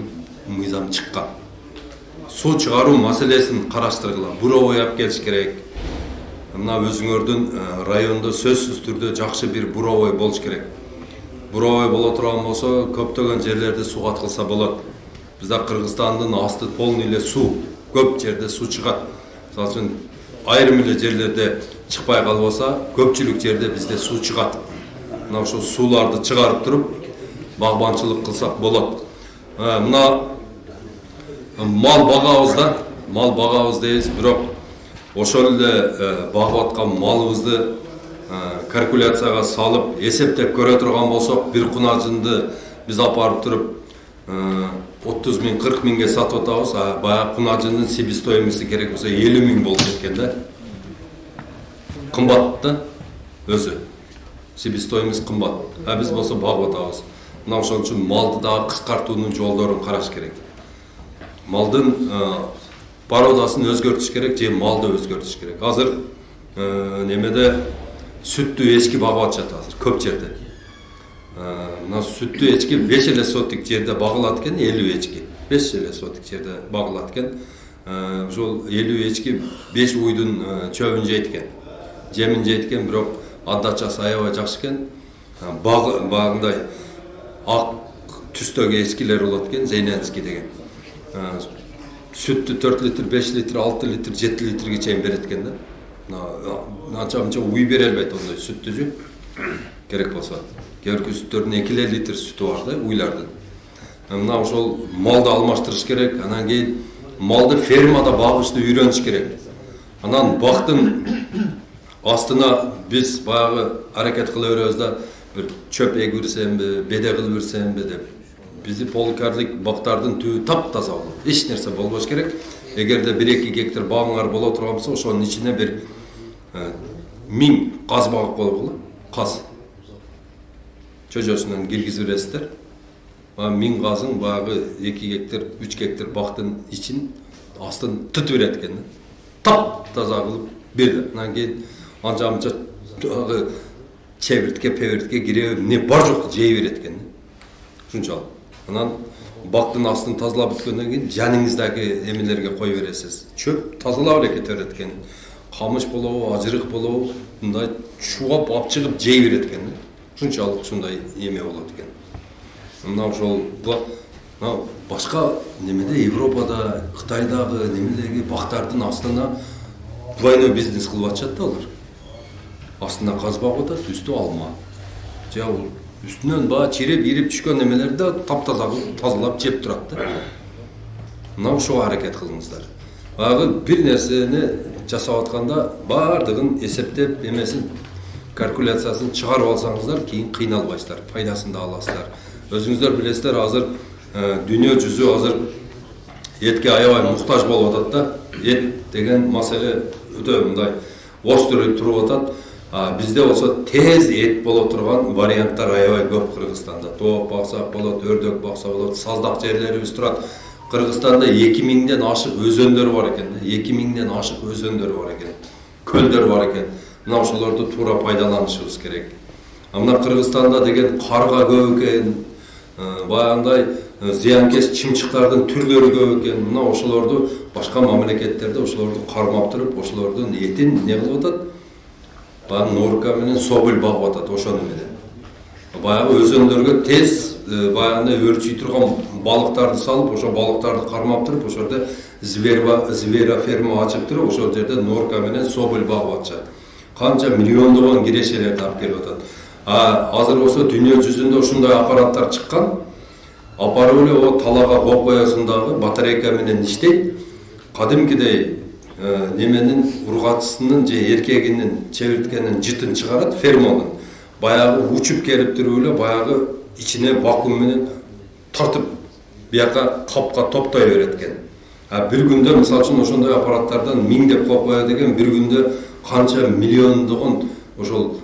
мыйзам чыккан. Суу чыгаруу маселесин караштыргыла, буровой алып келиш керек. Мына өзүңөрдүн райондо сөзсүз түрдө жакшы бир буровой болуш керек. Буровой боло турган болсо, көптөгөн жерлерде суу каткылса болот. Бизде Кыргызстандын асты полный эле суу, көп жерде суу чыгат. Мисалы үчүн айрым эле жерлерде чыкпай калбаса, көпчүлүк жерде бизде суу чыгат. Мына ошол сууларды чыгарып туруп, багбанчылык кылсак болот. Мына мал багабыз дейбиз, бирок ошол эле багып аткан малыбызды калькуляцияга салып, эсептеп көрө турган болсок, бир кунажынды биз апарып туруп 30 миң, 40 миңге сатып атабыз, баягы кунажынын себестоимости керек болсо 50 миң болуп кеткен да. Кымбат да өзү. Себестоимость кымбат. Биз болсо багып атабыз. Мына ошон үчүн малды дагы кыскартуунун жолдорун караш керек. Малдын породасын өзгөртүш керек, же малды өзгөртүш керек. Азыр немеде сүттүү эчки багып атышат азыр көп жерде. Мына сүттүү эчки 5 эле сотик жерде багылат экен, 50 эчки. 5 эле сотик жерде багылат экен. Ошол 50 эчки 5 уйдун чөбүн жейт экен. Жемин жейт экен, бирок отдачасы аябай жакшы экен. Багындай ак түстөгү эчкилер болот экен, Зейненский деген. Süttü 4 litre, 5 litre, 6 litre, 7 litrege çeyin beretken de. Ança uy berelbeyt onday süttücü. Gerek bolsa. Gerki sütlerin 2 litre sütü var da uylardan. Mına ошол малды алмаштырыш керек. Анан кийин малды фермада багышты үйрөнүш керек. Анан бактын астына биз баягы аракет кыла беребиз да, бир чөп эгип берсемби, беде кылып берсемби деп. Bizi polikarlik baktardın tüyü taptaza olur. Hiç nerse bolboş gerek. Eğer de 1-2 hektar bağınlar bola oturgan bolsa, ошонун içine bir 1000 kaz bağıp bolop, kaz. Çocuğusundan girgizip berесиздер. 1000 kazın bağı 2 hektar, 3 hektar baktın için astın tütü beret eкен. Taptaza kılıp berdi. Andan keyin anca çevirtke, pevirtke giriyor. Ne bar jok jey beret eкен. Şunçalık. Анан бактын астын тазалап бүткөндөн кийин жаныңыздагы эмелерге кой бересиз. Чөп тазалап эле кете берет экен. Камыш болобу, ажырык болобу, мындай чугап алып чыгып жей берет экен. Ушунчалык ушундай эме болот экен. Мына ошол башка немеде Европада, Кытайдагы немелерге бактардын астына двойной бизнес кылып атышат да алар. Астына каз багып атат, үстү алма. Же üstünden bağı çirip yirip düşkön nemeleri de taptaza тазалап жеп турат да. Мына ошого аракет кылыңыздар. Баягы бир нерсени жасап атканда бардыгын эсептеп эмесин kalkulasyasını çıkarıp alsаңыздар, кейін қиналбайсыздар, пайдасын да аласыздар. Өзіңіздер білесіздер, азыр дүние жүзі азыр етке аябай мұқтаж болып жатады да. Ет деген мәселе өте мындай острый тұрып жатады. Бізде болса тез ет бола тұрған варианттар аябай көп Қырғызстанда. Тоқ бақсақ болады, өрдөк бақсақ болады, саздақ жерлеріміз тұрады. Қырғызстанда 2000-ден ашық өзендер бар екен. 2000-ден ашық өзендер бар екен. Көлдер бар екен. Мына ошолорду туура пайдаланышыбыз керек. Мына Кыргызстанда деген карга көп экен, баягындай зыянкес чымчыктардын түрлөрү көп экен. Мына ошолорду башка мамлекеттерде ошолорду кармап туруп, ошолордун этин не кылып атат? Баягы норка менен соболь багып атат ошону менен. Баягы өзөндөргө тез баягындай өрчүй турган балыктарды салып, ошо балыктарды кармап туруп, ошолордо звероферма ачып туруп, ошол жерде норка менен соболь багып атышат. Kança milyonluğun gireşelerdi alып келип атат. Азыр болсо дүние жүзүндө ушундай аппараттар чыккан. Апарып эле о талага коюп коесуң дагы батарейка менен иштейт. Кадимкидей неменин ургачысынын же эркегинин чебирткенин жытын чыгарат, фермонун. Баягы учуп келип туруп эле баягы ичине вакуум менен тартып бияка капка топтой берет экен. Бир күндө мисалы үчүн ошондой аппараттардан миңдеп коюп коет экен, бир күндө kança milyonluğun ошол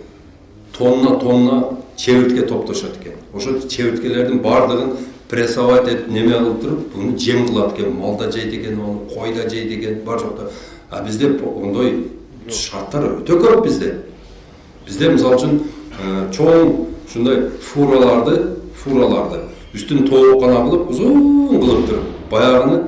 тонна чебиртке топтошот экен. Ошо чебирткелердин бардыгын прессовать этип неме кылып туруп, буну жем кылат экен, малда жейт экен, кой да жейт экен, бар жокто. Бизде ондой шарттар өтө көп бизде. Бизде мисалы үчүн чоң ушундай фураларды үстүн тоок гана кылып, узун кылып туруп, баягыны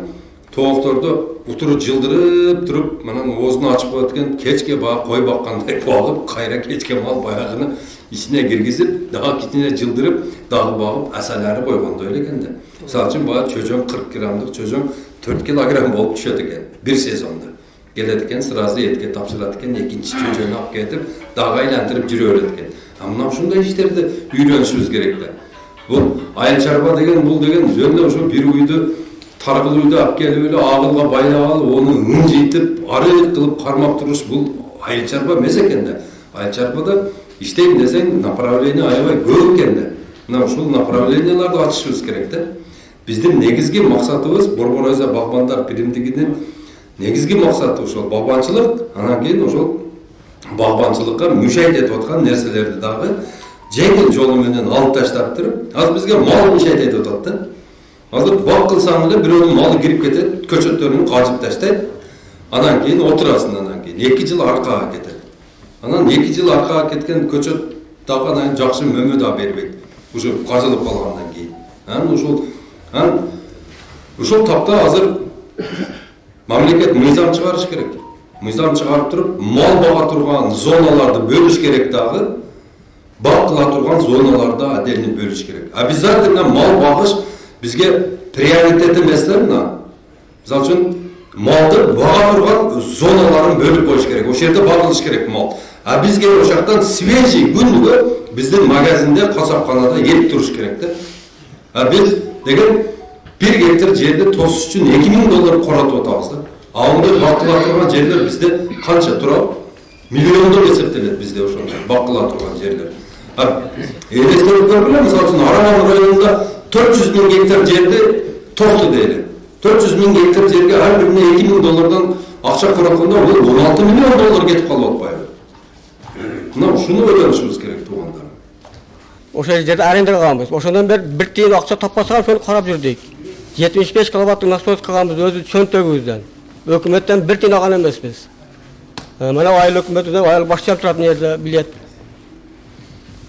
тоокторду утуру жылдырып туруп, манан оозуну ачып коет экен, кечке баягы кой баккандай багып, кайра кечке мал баягыны ичине киргизип, дагы кичине жылдырып, дагы багып, асалары койгондой эле экен да. Мисалы үчүн баягы чөжөң 40 граммдык чөжөң 4 килограмм болуп түшөт экен бир сезонда. Келет экен, сразу этке тапшырат экен, экинчи чөжөңү алып кетип, дагы айлантырып жүрө берет экен. Мына ушундай иштерди үйрөнүшүбүз керек да. Бул айыл чарба деген, бул деген жөнүндө ошо бир үйдү таргыл үйдү алып келип эле агылга байлап алып, ону ыңжыйтып, арык кылып кармап туруш, бул айыл чарба эмес экен да. Айыл чарбада иштейм десең, направление аябай көп экен да. Мына ушул направленияларды ачышыбыз керек да. Биздин негизги максатыбыз Борбор Азия багбандар биримдигинин негизги максаты ошол багбанчылык, анан кийин ошол багбанчылыкка мүшөйт этип аткан нерселерди дагы жеңил жолу менен алып таштап туруп, азыр бизге мал мүшөйт этип атат да. Азыр бак кылсаң эле бирөөнүн малы кирип кетет, көчөттөрүн кажып таштайт. Анан кийин отурасың, анан кийин 2 жыл аркага кетет. Анан 2 жыл аркага кеткен көчөт дагы анан жакшы мөмө да бербейт. Уже кажылып калгандан кийин. Ушул тапта азыр мамлекет мыйзам чыгарыш керек. Мыйзам чыгарып туруп, мал бага турган зоналарды бөлүш керек дагы, бак кыла турган зоналарды отдельно бөлүш керек. Обязательно мал багыш бизге приоритет эмес да мына. Мисалы үчүн малды бага турган зоналарын бөлүп коюш керек. Ошол жерде багылыш керек мал. Бизге ошол жактан свежий күндүгө биздин магазинде, касапканада ет туруш керек да. Биз деген 1 гектар жерди тосуш үчүн $2000 коротуп атабыз да. Ондай бакыла турган жерлер бизде канча турат? Миллиондор эсептелет бизде ошондой бакыла турган жерлер. Элестирип көргүлөр, мисалы үчүн Араман районунда 400.000 гектар жерди тосту дейли. 400.000 гектар жерге ар бирине $2000 акча короткондо бул $16 миллион кетип калып атпайбы? Мына ушуну ойлонушубуз керек туугандар. Ошол жерде арендага калганбыз. Ошондон бери бир тиын акча таппасак ошону карап жүрдүк. 75 киловаттык насос кылганбыз өзү чөнтөгүбүздөн. Өкмөттөн бир тиын алган эмеспиз. Мына айыл өкмөтү да айыл башчылар турат жерде билет.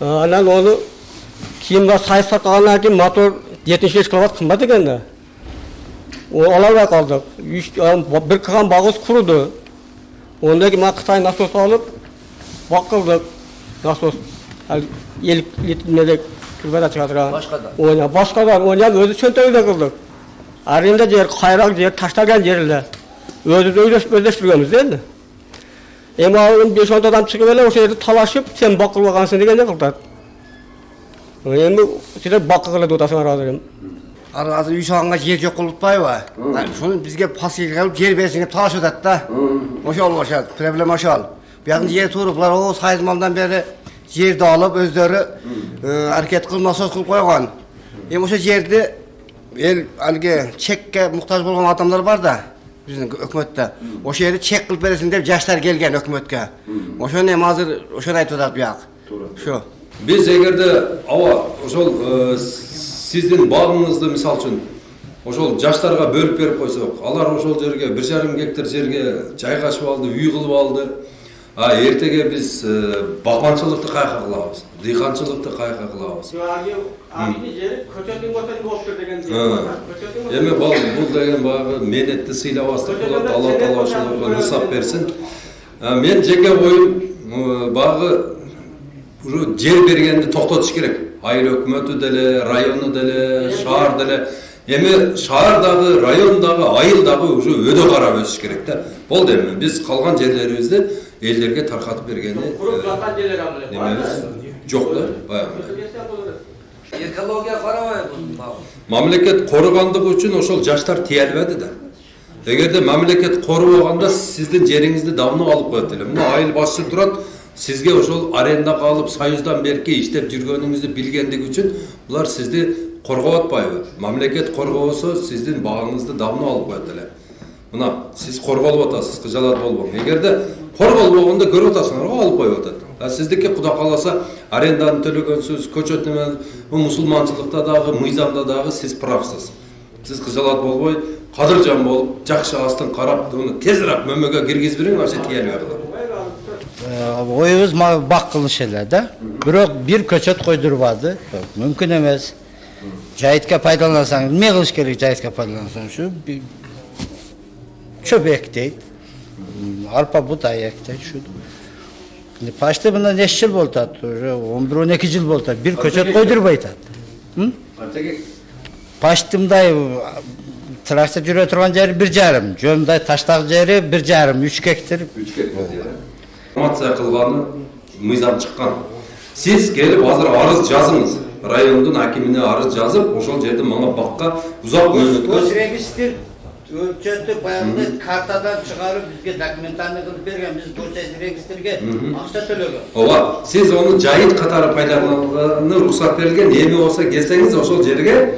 Анан ону кийин сайыстап калгандан кийин мотор 75 киловатт кымбат экен да. Ала албай калдык. Бир кылган багыз куруду. Ондан кийин Кытай насос алып бакылдык. Насос 50 литрлік киловатт чыгат. Башкадан өзү чөнтөгүдө кылдык. Аренда жер, кайрак жер, ташталган жер эле. Өздөштүргөнбүз да. Эми ал 5-10 адам чыгып эле ошол жерде талашып, сен бакылбагансың дегенде кылдат. Эми силер бакылып деп атасыңар азыр. Азыр үй салганга жер жок болуп атпайбы? Шуну бизге пассивге кылып жер берсиң деп талашып атат да. Ошол проблема ошол. Buyagın yer turuplar o sayılmaldan beri yerde alıp özleri hareket kılmasa kılıp koygan. Hem oşa yerde el alge çekke muhtaç bolgan adamlar var da bizning hökümetde. Oşa yeri çek kılıp beresin dep yaşlar gelgen hökümetke. Oşony hem hazır oşa aytып атат buyag. Şu. Biz egerde ava ошол sizdin bağыңızды misal үчүн ошол жаштарга бөлүп берип койсок, алар ошол жерге 1,5 гектар жерге жайгашып алды, үй кылып алды. Эртеге biz багбанчылыкты кайка кылабыз, дыйканчылыкты кайка кылабыз. Эми бул деген багы менетти сыйлабастык болот, Алла Таала ошолорго нысап берсин. Мен жеке оюм багы жер бергенди токтотуш керек. Айыл өкмөтү деле, району деле, шаар деле. Эми шаардагы, райондагы, айылдагы уже өдө карап өсүш керек да. Болду эми биз калган жерлерибизди элдерге таркатып бергени немебиз жок да. Экология карабай бул. Мамлекет корugandыгы үчүн ошол жаштар тиелбеди да. Эгерде мамлекет корубаганда сиздин жериңизди давно алып коет эле. Мына айыл башчы турат, sizge ошол аренда калып, союздан берки иштеп жүргөнүңүздү билгендиги үчүн булар сизди коргоп атпайбы? Мамлекет коргобосо сиздин багыңызды давно алып коет эле. Мына сиз корголуп атасыз, кыжалат болбоң. Эгерде корголбогондо көрүп атасыңар, алып коюп атат. Сиздики Куда кааласа аренданы төлөгөнсүз, көчөт неме, мусулманчылыкта дагы, мыйзамда дагы сиз правсыз. Сиз кыжалат болбой, кадыржан болуп, жакшы астын карап, уну тезирээк мөмөгө киргизип бериң, ошо тиелбей калат. Oyumuz bak kılış ele de. Bir köçet koydurmadı. Mümkün emez. Cahitke faydalansanız, ne kılış gerek cahitke faydalansanız şu bir çöp ekti. Arpa buğday ekti. Paşta bundan 5 yıl oldu. 11-12 yıl oldu. Bir köçet koydurmaydı. Paştımda traktör jüre turgan jeri 1,5, jönday taştaq jeri 1,5, 3 hektar. 3 hektar. Информация кылганы мыйзам чыккан. Сиз келип азыр арыз жазыңыз. Райондун акимине арыз жазып, ошол жерде мага бакка узак мөөнөткө регистр ölçötü bayanlı kartadan çıkarıp bizge dokumentarını kılıp bergen biz bu registrge akça төлөгөн. Ооба, siz onu jайыт катары пайдаланууга уруксат берилген, эми болсо келсеңиз ошол жерге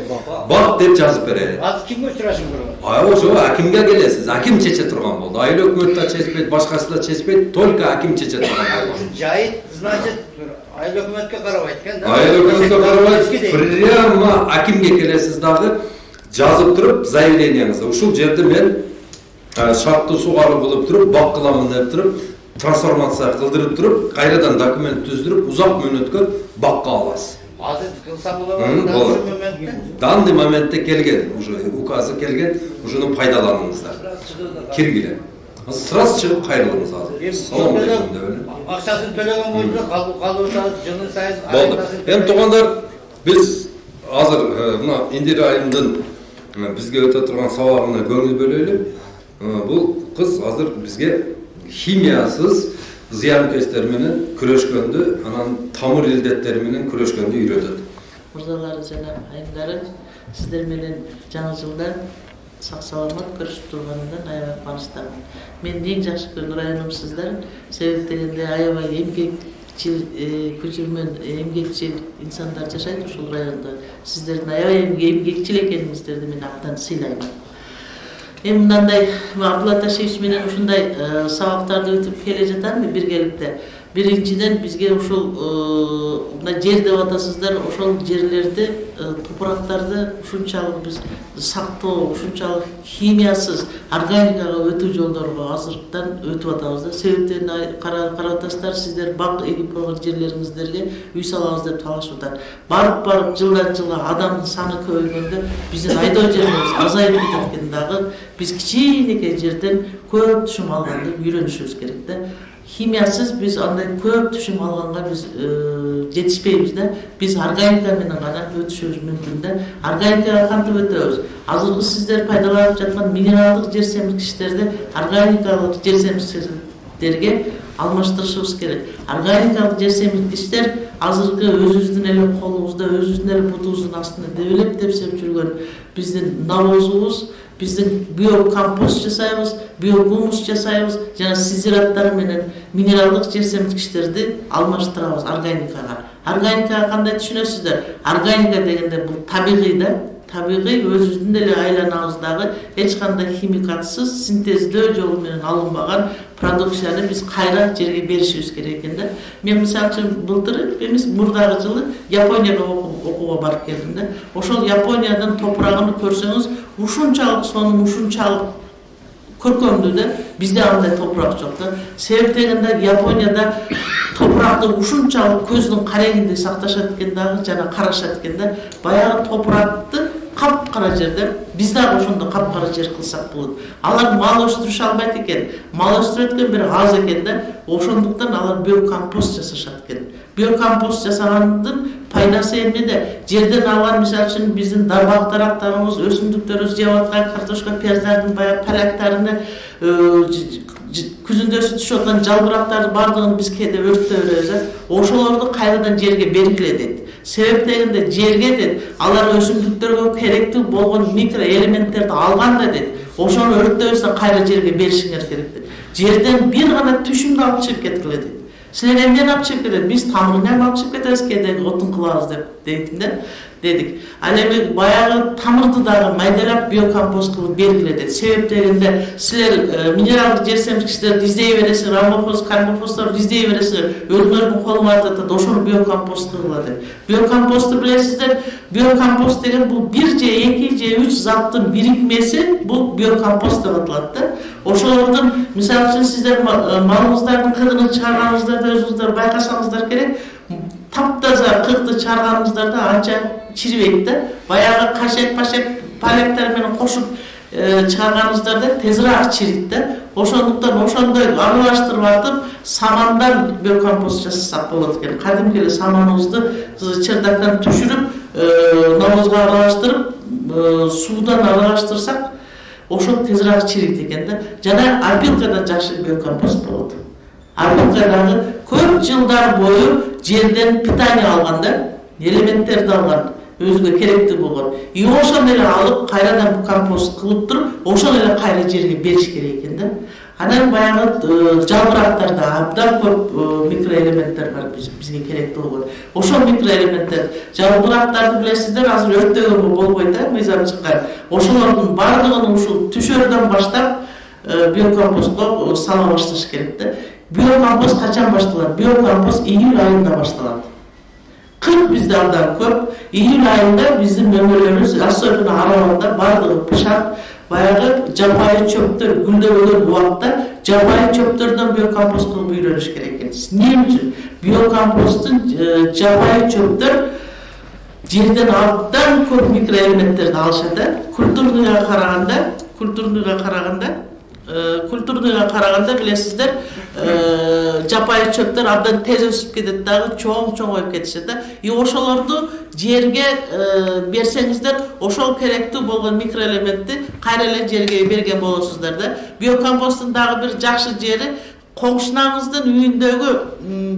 бак деп жазып берели. Азыр кимге учурашым керек? Ошо акимге келесиз. Аким чече турган болду. Айыл өкмөт да чечпейт, башкасы да чечпейт, только аким чече турган болду. Жайыт значит айыл өкмөткө карабайт экен да. Айыл өкмөткө карабайт. Прямо акимге келесиз дагы жазып туруп заявлениеңизди. Ушул жерде мен шарттуу сугаруу кылып туруп, бак кыламын деп туруп, трансформация кылдырып туруп, кайрадан документ түздүрүп, узак мөөнөткө бакка аласыз. Азыр кылсам болобу? Данный моментте келген, уже указы келген, ушуну пайдаланыңыздар. Киргиле. Сразу чыгып кайрылыңыз азыр. Салам алейкум деп эле. Акчасын төлөгөн боюнча калууда жылы сайын болду. Эми туугандар, биз азыр мына индир айымдын бизге өтө турган сабагына көңүл бөлөлү. Бул кыз азыр бизге химиясыз зыянкечтер менен күрөшкөндү, анан тамыр илдеттери менен күрөшкөндү үйрөтөт. Мырзалар жана айымдарым, сиздер менен жаңы жылда сак саламат көрүшүп турганымдан аябай кубанычтамын. Менин эң жакшы көргөн районым сиздер, себеп дегенде аябай эмгекчил, көчүрмөн, эмгекчил инсандар жашайт ушул райондо. Сиздердин аябай эмгекчил экениңиздерди мен абдан сыйлайм. Эми мындай Абдулла Ташевич менен ушундай сабактарды өтүп келе жатам биргеликте. Биринчиден бизге ушул мына жер деп атасыздар, ошол жерлерди, топурактарды ушунчалык биз сактоо, ушунчалык химиясыз органикага өтүү жолдорго азырдан өтүп атабыз да. Себептерин карап атасыздар, сиздер бак эгип койгон жерлериңиздерге үй салабыз деп талашып атат. Барып жылдан жылга адамдын саны көбөйгөндө биздин айдоо жерибиз азайып кеткен дагы биз кичинекей жерден көп түшүм алганды үйрөнүшүбүз керек да. Химиясыз biz андай көп түшүм алганга biz жетишпейбиz да. Biz органика менен гана өтүшүбүз мүмкүн да. Органикага кантип өтөбүз? Азыркы сиздер пайдаланып жаткан минералдык жер семирткичтерди органикалык жер семирткичтерге алмаштырышыбыз керек. Органикалык жер семирткичтер азыркы өзүбүздүн эле колубузда, өзүбүздүн эле бутубуздун астында дебелеп тепсеп жүргөн биздин навозубуз, биздин биокомпост жасайбыз, биогумус жасайбыз, жана сизираттар менен минералдык жер семирткичтерди алмаштырабыз органикага. Органикага кандай түшүнөсүздөр? Органика дегенде бул табигый да, табигый өзүбүздүн эле айланабыздагы эч кандай химикатсыз, синтездөө жолу менен алынбаган продукцияны биз кайра жерге беришибиз керек экен да. Мен мисалы үчүн былтыр эмес, мурдагы жылы Японияга окууга барып келдим да. Ошол Япониянын топурагын көрсөңүз, ушунчалык сонун, ушунчалык көркөмдүү да. Бизде андай топурак жок да. Себеп дегенде Японияда топуракты ушунчалык көздүн карегинде сакташат экен дагы, жана карашат экен да. Баягы топуракты капкара жердер, биз дагы ошондо капкара жер кылсак болот. Алар мал өстүрүшө албайт экен. Мал өстүрөт экен, бир аз экен да. Ошондуктан алар биокомпост жасашат экен. Биокомпост жасагандын пайдасы эмнеде? Жерден алган, мисалы үчүн биздин дарбак дарактарыбыз, өсүмдүктөрүбүз жеп аткан картошка, пияздардын баягы палактарыны, күзүндө өсүп түшүп аткан жалбырактардын бардыгын биз кээде өрттөй беребиз. Ошолорду кайрадан жерге бергиле дейт. Себеп дегенде жерге дейт, алар өсүмдүктөргө керектүү болгон микроэлементтерди алганда дейт. Ошону өрттөбөйсүң, кайра жерге беришиңер керек дейт. Жерден бир гана түшүмдү алып чыгып кеткиле дейт. Силер эмнени алып чыгып кетет? Биз тамырын алып чыгып кетебиз, кээде отун кылабыз деп дейт да. Дедик. Ал эми баягы тамырды дагы майдалап биокомпост кылып бергиле дейт. Себеп дегенде силер минералдык жер семирткичтерди издей бересиңер, аморфоз, карбофосфорду издей бересиңер, өзүңөрдүн колуңа атат, ошону биокомпост кылгыла дейт. Биокомпосту билесиздер, биокомпост деген бул 1 же 2 же 3 заттын бирикмеси, бул биокомпост деп аталат да. Ошолордун, мисалы үчүн сиздер малыңыздардын кыгынын чыгарганыңыздарда өзүңүздөр байкасаңыздар керек, таптаза кыгды чыгарганыңыздарда анча чирибейт да. Баягы кашек, пашек, палектер менен кошуп чыгарганыңыздарда тезирээк чирийт да. Ошондуктан ошондой аралаштырып атып, самандан биокомпост жасасак болот экен. Кадимки эле саманыбызды чырдактан түшүрүп, навозго аралаштырып, суудан аралаштырсак, ошол тезирээк чирийт экен да. Жана опилкадан жакшы биокомпост болот. Опилкадагы көп жылдар бою жерден питание алган да, элементтерди алган, өзүгө керектүү болгон. И ошону эле алып, кайрадан компост кылып туруп, ошону эле кайра жерге бериш керек экен да. Анан баягы жалбырактарда абдан көп микроэлементтер бар бизге керектүү болгон. Ошол микроэлементтер, жалбырактарды билесиздер, азыр өрттөгөнгө болбойт да, мыйзам чыккан. Ошолордун бардыгын ушул түшөрдөн баштап биокомпостко сала башташ керек да. Биокомпост качан башталат? Биокомпост июль айында башталат. Кырк бизде абдан көп. Июль айында биздин мөмөлөрүбүз, особенно аралыгында бардыгы пышат, баягы жапайы чөптөр гүлдөгөн убакта жапайы чөптөрдөн биокомпост кылып үйрөнүш керек экен. Эмне үчүн? Биокомposттун жапайы чөптөр жерден абдан көп микроэлементтерди алышат да. Культурныйга караганда билесиздер, жапайы чөптөр абдан тез өсүп кетет дагы, чоң-чоң өсүп кетишет да. И ошолорду жерге берсеңиздер, ошол керектүү болгон микроэлементти кайра эле жерге берген болосуздар да. Биокомposттун дагы бир жакшы жери, коңшуңуздун үйүндөгү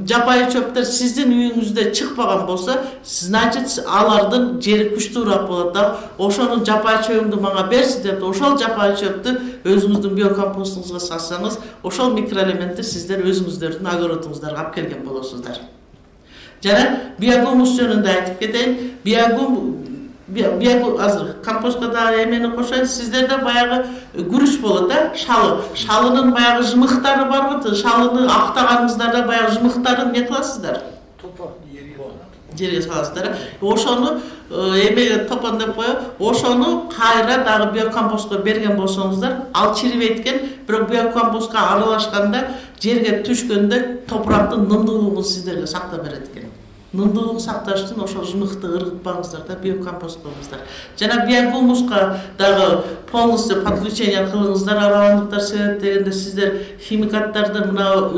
жапайы чөптөр сиздин үйүңүздө чыкпаган болсо, значит алардын жери күчтүүрөөк болот да. Ошону жапайы чөбүңдү мага берси деп, ошол жапайы чөптү өзүңүздүн биокомпостуңузга салсаңыз, ошол микроэлементти сиздер өзүңүздөрдүн огородуңуздарга алып келген болосуздар. Жана биогумус жөнүндө айтып кетейин. Биогумус азыр компостко дагы эмени кошоюн. Сиздерде баягы күрүч болот да, шалы. Шалынын баягы жымыктары барбы? Шалыны актаганыңыздарда баягы жымыктарын не кыласыздар? Жерге саласыздар. Ошону эмеге топон деп коюп, ошону кайра дагы биокомпостко берген болсоңуздар, ал чирибейт экен, бирок биокомпостко аралашканда жерге түшкөндө топурактын нымдуулугун сиздерге сактап берет экен. Нымдуулук сакташ үчүн ошол жымыкты ыргытпаңыздар да, биокомпост кылыңыздар. Жана биогумуска дагы полностью подключение кылыңыздар, араландыктар. Себеп дегенде сиздер химикаттарды, мына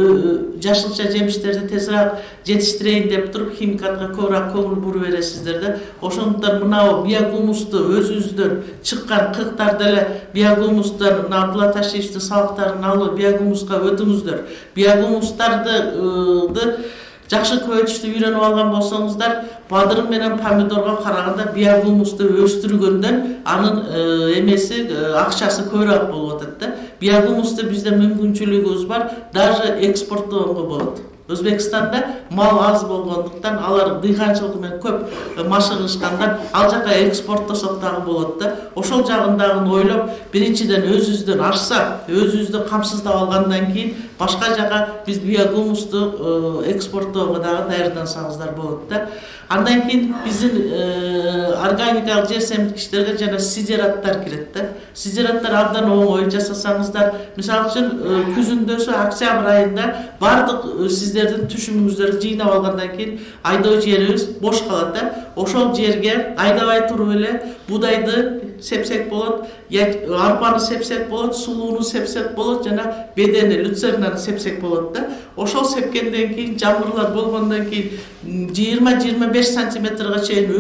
жашылча жемиштерди тезирээк жетиштирейин деп туруп, химикатка көбүрөөк көңүл буруп бересиздер да. Ошондуктан мына биогумусту өзүңүздөр чыккан кырктарды эле биогумустан, Абдулла Ташиевичтин сабактарын алып биогумуска өтүңүздөр. Биогумустарды Жакшы көчтү үйрөнүп алган болсоңуздар, бадырым менен помидорго караганда биогумусту өстүргөндөн анын эмеси акчасы көбүрөөк болуп атат да. Биогумусту бизде мүмкүнчүлүгүбүз бар, даже экспорттоого болот. Өзбекстанда мал аз болгондуктан алар дыйканчылык менен көп машыгышкандан ал жака экспорттосок дагы болот да. Ошол жагындагы ойлоп, биринчиден өзүбүздөн ашсак, өзүбүздү камсыздап алгандан кийин башка жака биз биогумусту экспорттоого дагы даярдансаңыздар болот да. Андан кийин биздин органикалык жер семирткичтерге жана сидераттар кирет да. Сидераттар абдан оңой жасасаңыздар, мисалы үчүн күзүндөсү октябрь айында бардык сиздердин түшүмүңүздөрдү жыйнап алгандан кийин айдоо жерибиз бош калат да. Ошол жерге айдабай туруп эле будайды сепсек болот, арпаны сепсек болот, сулууну сепсек болот жана бедени люцернаны сепсек болот да. Ошол сепкенден кийин жамгырлар болгондон кийин 20-25 сантиметрге чейин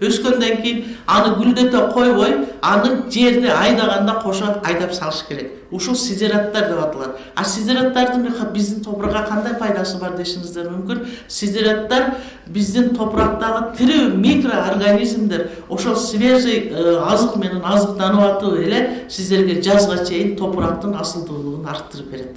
өскөндөн кийин аны гүлдөтө койбой, аны жерди айдаганда кошо айдап салыш керек. Ушул сидераттар деп аталат. А сидераттардын биздин топуракка кандай пайдасы бар дешиңиздер мүмкүн. Сидераттар биздин топурактагы тирүү микроорганизмдер ошол свежий азык менен азыктанып атып эле сиздерге жазга чейин топурактын асылдуулугун арттырып берет.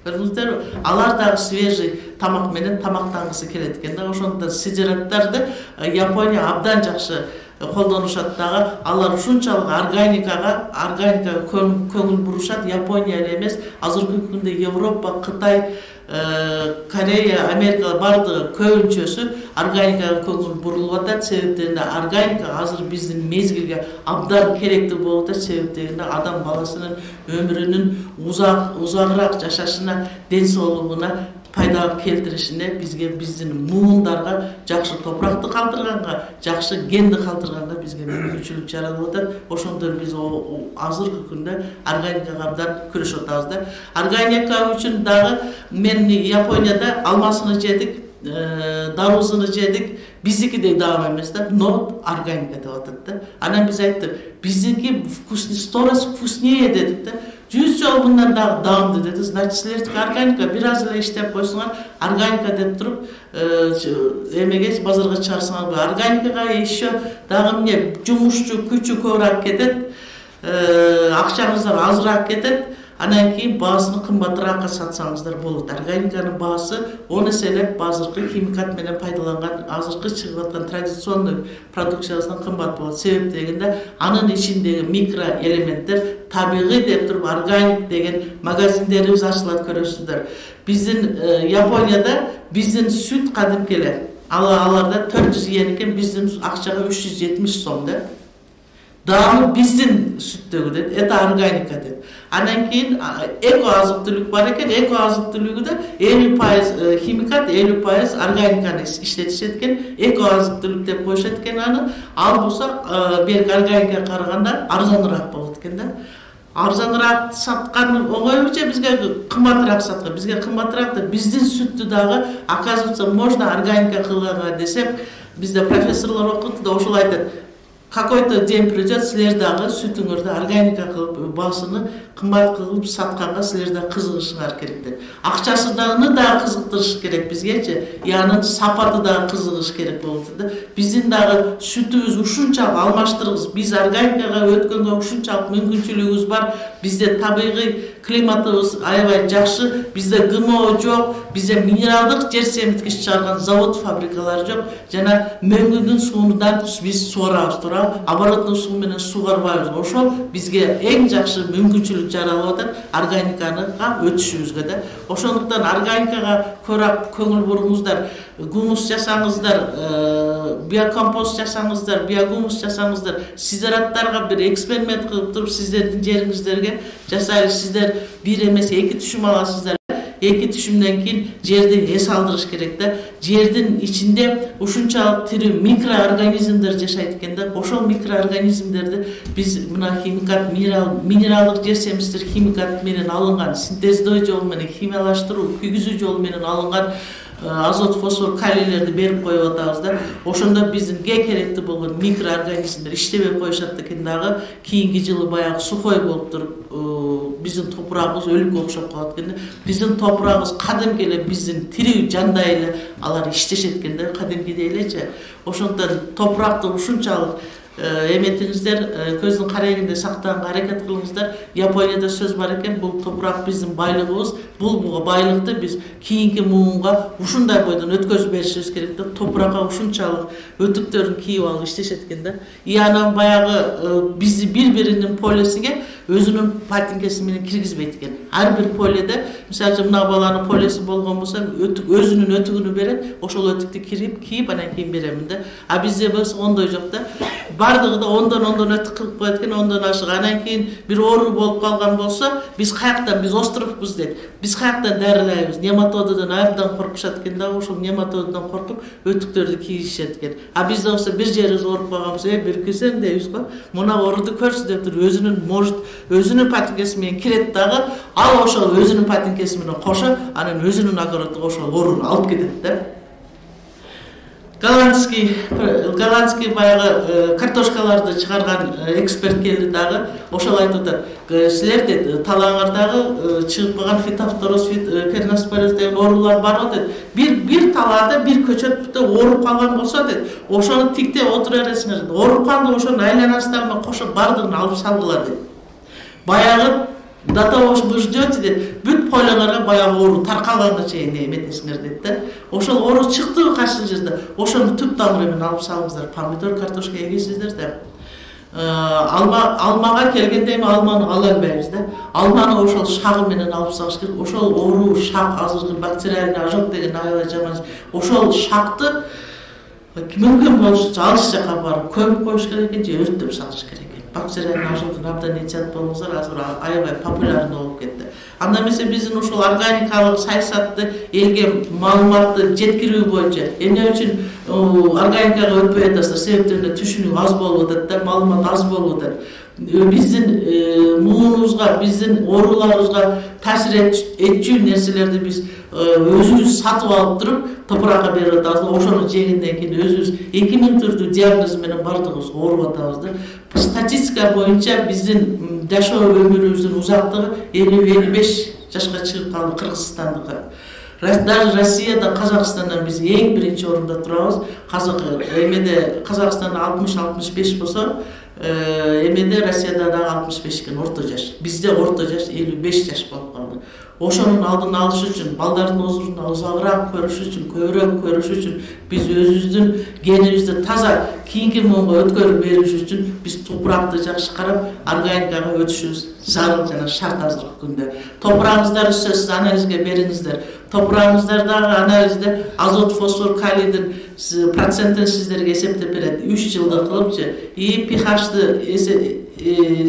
Көрдүңүздөр, алар дагы свежий тамак менен тамактангысы келет экен да. Ошондон сидераттарды Япония абдан жакшы колдонушат дагы. Алар ушунчалык органикага көңүл бурушат. Япония эле эмес, азыркы күндө Европа, Кытай, Корея, Америка бардыгы көбүнчөсү органикага көңүл бурулуп атат. Себептен органика азыр биздин мезгилге абдан керектүү болуп атат. Себептен адам баласынын өмүрүнүн узагыраак жашашына, ден соолугуна пайда келтиришине бизге биздин муундарга жакшы топуракты калтырганга, жакшы генди калтырганга бизге мүмкүнчүлүк жаралып атат. Ошондон биз азыркы күндө органикага абдан күрөшүп атабыз да. Органика үчүн дагы мен Японияда алмасыны жедик, дарусыны жедик, биздикидей даам эмес да, но органика деп атат да. Анан биз айттык, биздики вкуснее, 100 раз вкуснее дедик да. 100 жолу мындан дагы даамды деди. Значит, силердики органика бир аз эле иштеп койсоңор, органика деп туруп, эмеге базарга чыгарсаңар, органикага еще дагы эмне жумушчу күчү көбүрөөк кетет, акчаңыздар азыраак кетет. Анан кийин баасыны кымбатыраакка сатсаңыздар болот. Органиканын баасы 10 эселеп азыркы химикат менен пайдаланган, азыркы чыгып аткан традиционный продукциясынан кымбат болот. Себеп дегенде анын ичиндеги микроэлементтер табигый деп туруп органик деген магазиндерибиз ачылат, көрөсүздөр. Биздин Японияда биздин сүт кадимки эле. Аларда 400 йен экен, биздин акчага 370 сом да. Даамы биздин сүттөгү, это органика деп. Анан кийин эко азык-түлүк бар экен. Эко азык-түлүгүдө 50% химикат, 50% органиканы иштетишет экен. Эко азык-түлүк деп коюшат экен аны. Ал болсо берки органикага караганда арзаныраак болот экен да. Арзаныраак саткан оңойбу же бизге кымбатыраак саткан? Бизге кымбатыраак да биздин сүттү дагы оказывается можно органика кылганга десек, бизде профессорлор окуту да ошол айтат. Какой-то день придет, силер дагы сүтүңөрдү органика кылып, баасыны кымбат кылып сатканга силер да кызыгышыңар керек деп. Акчасыны да кызыктырыш керек бизгечи, анын сапаты да кызыгыш керек болот да. Биздин дагы сүтүбүз ушунчалык алмаштырыбыз, биз органикага өткөнгө ушунчалык мүмкүнчүлүгүбүз бар. Бизде табигый климатыбыз аябай жакшы, бизде ГМО жок, бизде минералдык жер семирткич чыгарган завод, фабрикалар жок, жана мөңгүдүн суунан биз суарабыз тура, оборотный суу менен сугарбайбыз. Ошол бизге эң жакшы мүмкүнчүлүк жаралып атат органикага өтүшүбүзгө да. Ошондуктан органикага көбүрөөк көңүл буруңуздар, гумус жасаңыздар, биокомпост жасаңыздар, биогумус жасаңыздар, сидераттарга бир эксперимент кылып туруп сиздердин жериңиздерге жасайлы. Сиздер бир эмес 2 түшүм аласыздар. 2 түшүмдөн кийин жерди эс алдырыш керек да. Жердин ичинде ушунчалык тирүү микроорганизмдер жашайт экен да. Ошол микроорганизмдерди биз мына химикат, минералдык жер семирткичтер химикат менен алынган, синтездөө жолу менен химиялаштыруу, күйгүзүү жолу менен алынган азот, фосфор, калийлерди берип коюп атабыз да. Ошондо биздин керектүү болгон микроорганизмдер иштебей коюшат экен дагы. Кийинки жылы баягы сухой болуп туруп, биздин топурагыбыз өлүккө окшоп калат экен. Биздин топурагыбыз кадимки эле биздин тирүү жандай эле алар иштешет экен да, кадимкидей элечи. Ошондон топуракты ушунчалык эметиңиздер, көздүн карайгындай сактаганга аракет кылыңыздар. Японияда сөз бар экен, бул топурак биздин байлыгыбыз, бул байлыкты биз кийинки муунга ушундай бойдон өткөзүп беришибиз керек да. Топуракка ушунчалык өтүктөрүн кийип алып иштешет экен да. Анан баягы бизди бири-биринин полесине өзүнүн патинкеси менен киргизбейт экен. Ар бир поледе, мисалы мына баланын полеси болгон болсо, өзүнүн өтүгүнү берет, ошол өтүктү кийип анан кийин беремин да. А бизде болсо ондой жок да. Бардыгы да ондон өтүк кылып коет экен, ондон ашык. Анан кийин бир оору болуп калган болсо, биз каяктан, биз островбуз дейт. Биз каяктан дарылайбыз. Нематоддон абдан коркушат экен да, ошол нематоддон коркуп өтүктөрдү кийишет экен. А бизде болсо бир жерибиз ооруп калган болсо, бир кирсең дейбиз го. Мына ооруду көрсү деп туруп өзүнүн патинкеси менен кирет дагы, ал ошол өзүнүн патинкеси менен кошо, анан өзүнүн огородуна ошол ооруну алып кетет да. Голландский баягы картошкаларды чыгарган эксперт келди дагы, ошол айтып атат. Силер дейт, талаңардагы чыгып калган фитофтороз, перноспороз деген оорулар бар дейт. Бир талаада бир көчөттө ооруп калган болсо дейт, ошону тиктеп отура бересиңер. Ооруп калды, ошонун айланасынан кошо бардыгын алып салгыла дейт. Баягы до того, что вы ждете, дейт, бүт пойларга баягы оору таркалганга чейин эметесиңер дейт да. Ошол оору чыктыбы кайсы жерде, ошону түп тамыры менен алып салыңыздар. Помидор, картошка эгесиздер да. Алмага келгенде эми алманы ала албайбыз да. Алманы ошол шагы менен алып салыш керек. Ошол оору шак, азыркы бактериальный ожог деген аябай жаман. Ошол шакты мүмкүн болушунча алыс жака барып көмүп коюш керек экен же өрттөп салыш керек. Бактериальный ожогун абдан этият болуңуздар, азыр аябай популярный болуп кетти. Анда эмесе биздин ушул органикалык саясатты элге маалыматты жеткирүү боюнча эмне үчүн органикага өтпөй атасыздар? Себептерине түшүнүү аз болуп атат да, маалымат аз болуп атат. Биздин муунубузга, биздин ооруларыбызга таасир этчү нерселерди биз өзүбүз сатып алып туруп топуракка берип атабыз. Ошону жегенден кийин өзүбүз 2000 түрдүү диагноз менен бардыгыбыз ооруп атабыз да. Статистика боюнча биздин жашоо өмүрүбүздүн узактыгы 50-55 жашка чыгып калды Кыргызстандыкы. Даже Россияда, Казакстандан биз эң биринчи орунда турабыз. Казакстанда 60-65 болсо, эмеде Россияда дагы 65 экен орто жаш. Бизде орто жаш 55 жаш болуп калды. Ошонун алдын алыш үчүн, балдардын озурун узагыраак көрүш үчүн, көбүрөөк көрүш үчүн, биз өзүбүздүн генибизди таза кийинки муунга өткөрүп бериш үчүн биз топуракты жакшы карап, органикага өтүшүбүз зарыл жана шарт азыркы күндө. Топурагыңыздарды сөзсүз анализге бериңиздер. Топурагыңыздардагы анализде азот, фосфор, калийдин процентин сиздерге эсептеп берет. 3 жылда кылыпчы, pH'ды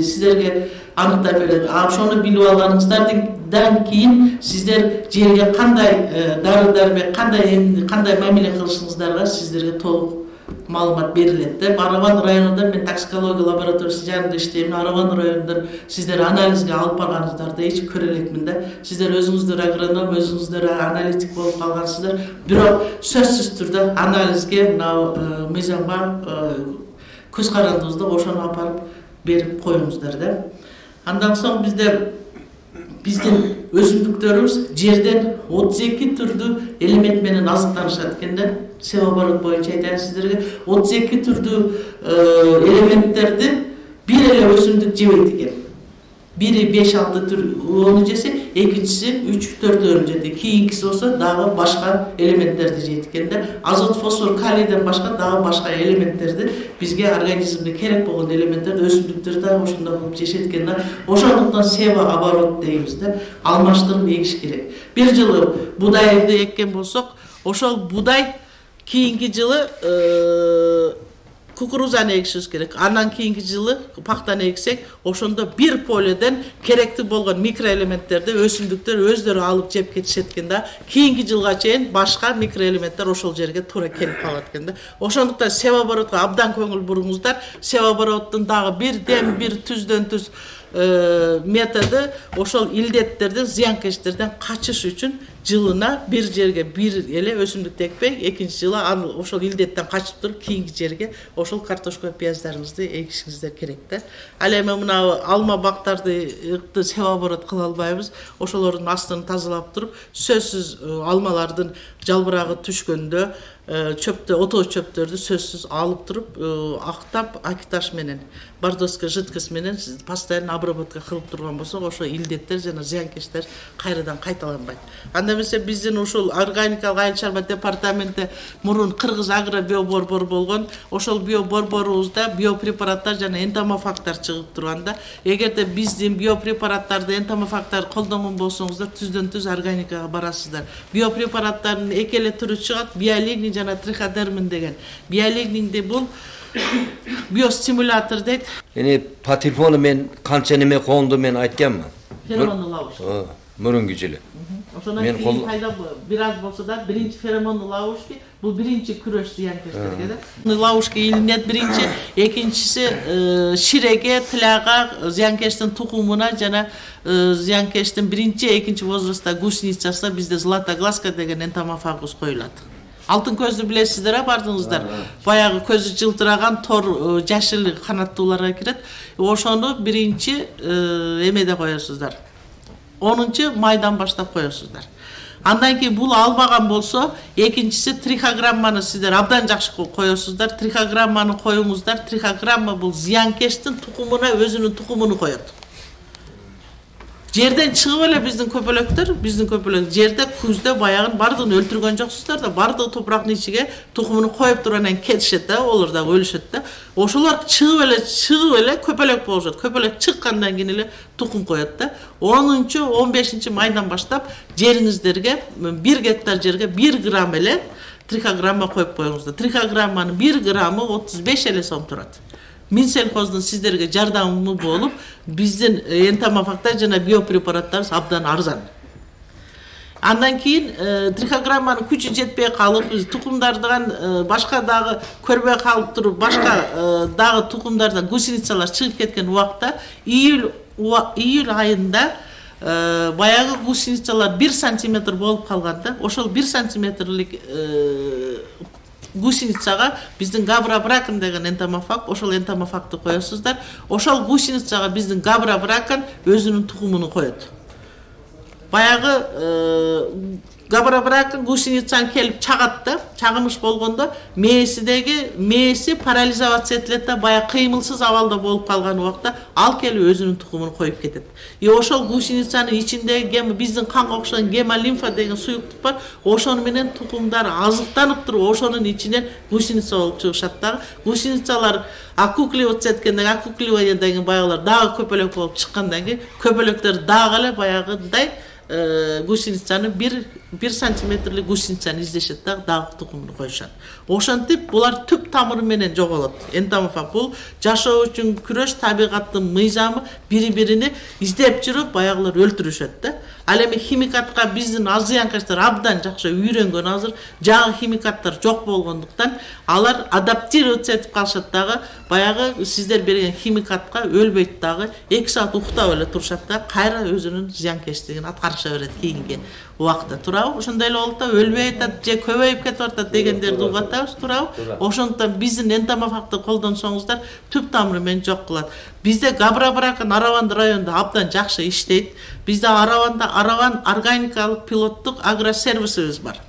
сиздерге аныктап берет. Ошону билип алганыңыздардан кийин сиздер жерге кандай дары-дармек, кандай мамиле кылышыңыздарга сиздерге толук маалымат берилет да. Араван районунда мен токсикология лабораториясы жанында иштейм. Араван районундан сиздер анализге алып барганыңыздарды эч көрө элекмин да. Сиздер өзүңүздөр агроном, өзүңүздөр аналитик болуп калгансыздар. Бирок сөзсүз түрдө анализге мына мыйзамга көз карандыңызда ошону апарып берип коюңуздар да. Андан соң биздин өсүмдүктөрүбүз жерден 32 түрдүү элемент менен азыктанышат экен да. Себоборот боюнча айтайын сиздерге, 32 түрдүү элементтерди бир эле өсүмдүк жебейт экен. Бири 5-6 түр onu жесе, экинчиси 3-4 жейт. Кийинкиси болсо дагы башка элементтерди жейт экен да. Азот, фосфор, калийден башка дагы башка элементтерди бизге организмге керек болгон элементтерди өсүмдүктөр дагы ошондой кылып жешет экен да. Ошондуктан себооборот дейбиз да. Алмаштырып эгиш керек. Бир жылы будайды эккен болсок, ошол будай кийинки жылы кукурузаны эгишибиз керек. Андан кийинки жылы пактаны эгсек, ошондо бир поледен керектүү болгон микроэлементтерди өсүмдүктөр өздөрү алып жеп кетишет экен да. Кийинки жылга чейин башка микроэлементтер ошол жерге туура келип калат экен да. Ошондуктан себооборотко абдан көңүл буруңуздар. Себообороттун дагы бир дем, бир түздөн түз методу ошол илдеттерден, зыянкечтерден качыш үчүн жылына бир жерге бир эле өсүмдүк текпей, экинчи жылы ал ошол илдеттен качып туруп кийинки жерге ошол картошка, пияздарыңызды эгишиңиздер керек да. Ал эми мына алма бактарды себа оборот кыла албайбыз. Ошолордун астын тазалап туруп, сөзсүз алмалардын жалбырагы түшкөндө чөптө, ото чөптөрдү сөзсүз алып туруп, актап, акиташ менен, бардоска жидкость менен постоянно обработка кылып турган болсок, ошо илдеттер жана зыянкечтер кайрадан кайталанбайт. Анда эмесе биздин ушул органикалык айыл чарба департаменти мурун Кыргыз агро биоборбор болгон, ошол биоборборубузда биопрепараттар жана энтомофагтар чыгып турганда, эгерде биздин биопрепараттарды, энтомофагтарды колдонгон болсоңуздар, түздөн түз органикага барасыздар. Биопрепараттардын эки эле түрү чыгат, биолигнин жана триходермин деген. Биолигнинди бул биостимулятор дейт. По телефону мен канча неме коңду мен айтканмын. Феромонду ловушка. Мурунку жылы. Ошондон кийин пайда бир аз болсо да биринчи феромонду ловушки, бул биринчи күрөш зыянкечтерге да. Ловушка илинет биринчи, экинчиси ширеге, тыляга, зыянкечтин тукумуна жана зыянкечтин биринчи, экинчи возрастта гусеницасына бизде златоглазка деген энтомофагус коюлат. Алтын көздү билесиздер, бардыңыздар. Баягы көзү жылтыраган тор жашыл канаттууларга кирет. Ошону биринчи эмеде коесуздар. 10-чы майдан баштап коесуздар. Андан кийин бул албаган болсо, экинчиси трихограмманы сиздер абдан жакшы коесуздар. Трихограмманы коюңуздар. Трихограмма бул зыянкечтин тукумуна өзүнүн тукумуну коет. Жерден чыгып эле биздин көпөлөк жерде күздө баягын бардыгын өлтүргөн жоксуздар да, бардыгы топурактын ичиге тукумуну коюп туруп анан кетишет да, олор да өлүшөт да. Ошолор чыгып эле көпөлөк болушат. Көпөлөк чыккандан кийин эле тукум коет да. 10-чы, 15-чи майдан баштап жериңиздерге 1 гектар жерге 1 грамм эле трихограмма коюп коюңуздар. Трихограмманын 1 граммы 35 эле сом турат. Минсельхоздун сиздерге жардамы болуп, биздин энтомофагтар жана биопрепараттар абдан арзан. Андан кийин трихограмманын күчү жетпей калып, тукумдардан башка дагы көрбөй калып туруп, башка дагы тукумдардан гусеницалар чыгып кеткен убакта июль айында баягы гусеницалар 1 сантиметр болуп калганда, ошол 1 сантиметрлик гусеницага биздин габрабракан деген энтомофаг, ошол энтомофагты коесуздар. Ошол гусеницага биздин габрабракан өзүнүн тукумуну коет. Баягы габрабракан гусеницаны келип чагат да, чагымыш болгондо мээси парализация этилет да, баягы кыймылсыз абалда болуп калган убакта ал келип өзүнүн тукумун коюп кетет. Ошол гусеницанын ичиндеги биздин канга окшогон гемолимфа деген суюктук бар. Ошону менен тукумдар азыктанып туруп, ошонун ичинен гусеница болуп чыгышат да. Гусеницалар акуклиоц эткенде, акуклиоя деген баягылар дагы көпөлөк болуп чыккандан кийин көпөлөктөр дагы эле баягыдай гусеницаны 1 сантиметрлик гусеницаны издешет да, дагы тукумун коюшат. Ошентип булар түп тамыры менен жоголот. Энтомофаг бул жашоо үчүн күрөш, табигаттын мыйзамы, бири-бирини издеп жүрүп баягылар өлтүрүшөт да. Ал эми химикатка биздин зыянкечтер абдан жакшы үйрөнгөн азыр, жаңы химикаттар жок болгондуктан алар адаптироваться этип калышат дагы, баягы сиздер берген химикатка өлбөйт дагы, 2 саат уктап эле турушат да, кайра өзүнүн зыянкечтигин аткарыша берет кийинки убакта. Туурабы? Ошондой эле болуп да, өлбөй атат же көбөйүп кетип атат дегендерди угатабыз, туурабы? Ошондуктан биздин энтомофагты колдонсоңуздар түп тамыры менен жок кылат. Bizde Gabra-Bırakın Aravandı rayonunda abdan жақсы işleydi. Bizde Aravan organikalık pilotluk agroservisimiz var.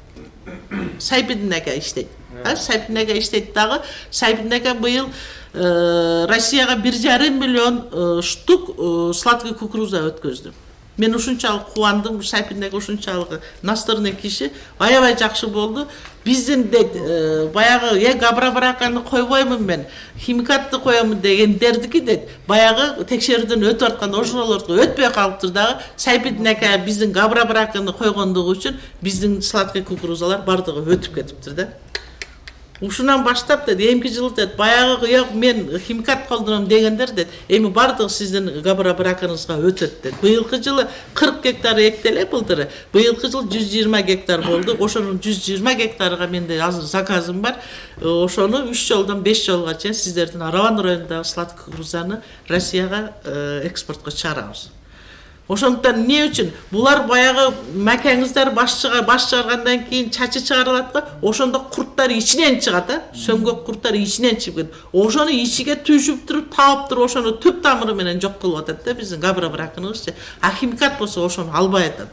Saypidinege işleydi. Saypidinege işleydi dağı. Saypidinege bu yıl Россияға 1,5 миллион штук сладкий кукуруза өткөздү. Мен ушунчалык кубандым, Сайпиндеги ушунчалык настырный киши аябай жакшы болду. Биздин баягы Gabra-Bırakанды койбоймун мен, химикатты коёмун дегендердики дейт. Баягы текшерүүдөн өтүп атканда ошолорду өтпөй калыптыр дагы. Сайпиндеги биздин Gabra-Bırakанды койгондугу үчүн биздин сладкий кукурузалар бардыгы өтүп кетиптир да. Ушунан баштап деді, эмки жылы деді, баягы yok мен химикат колдоном дегендер деді, эми бардыгы сиздин габара бракыңызга өтөт деді. Быйылкы жылы 40 гектар эктеле былтыры. Быйылкы жылы 120 гектар болду. Ошонун 120 гектарга менде азыр заказым бар. Ошону 3 жолдон 5 жолга чейин сиздердин Араван районундагы сладкий кукурузаны Россияга экспортко чыгарабыз. Ошондуктан эмне үчүн булар баягы макаңыздар баш чыгаргандан кийин чачы чыгарылат го, ошондо курттар ичинен чыгат, сөңгөк курттар ичинен чыгып кетет. Ошону ичиге түшүп туруп, таап туруп, ошону түп тамыры менен жок кылып атат да биздин габра бракыныбызчы. А химикат болсо ошону албай атат.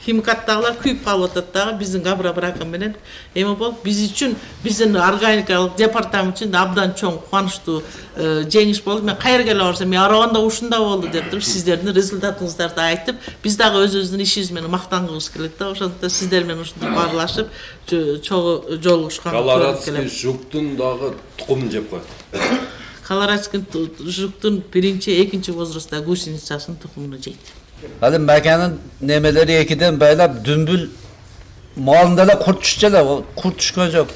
Химикаттагылар күйүп калып атат дагы биздин габра бракы менен. Эми болуп биз үчүн биздин органикалык департамент үчүн абдан чоң кубанычтуу жеңиш болду. Мен кайерге эле барсам, мен Араванда ушунда болду деп туруп сиздердин результатыңыздарды айтып, биз дагы өзүбүздүн ишибиз менен мактангыбыз келет да. Ошондуктан сиздер менен ушинтип баарлашып, чогуу жолугушкан. Колорадский жуктун дагы тукумун жеп коет. Колорадский жуктун биринчи, экинчи возрастта гусеницасынын тукумуну жейт. Hadi mekanın nemeleri ekiden böyle dümbül malında da kurt düşeceğler. Kurt düşkön yok.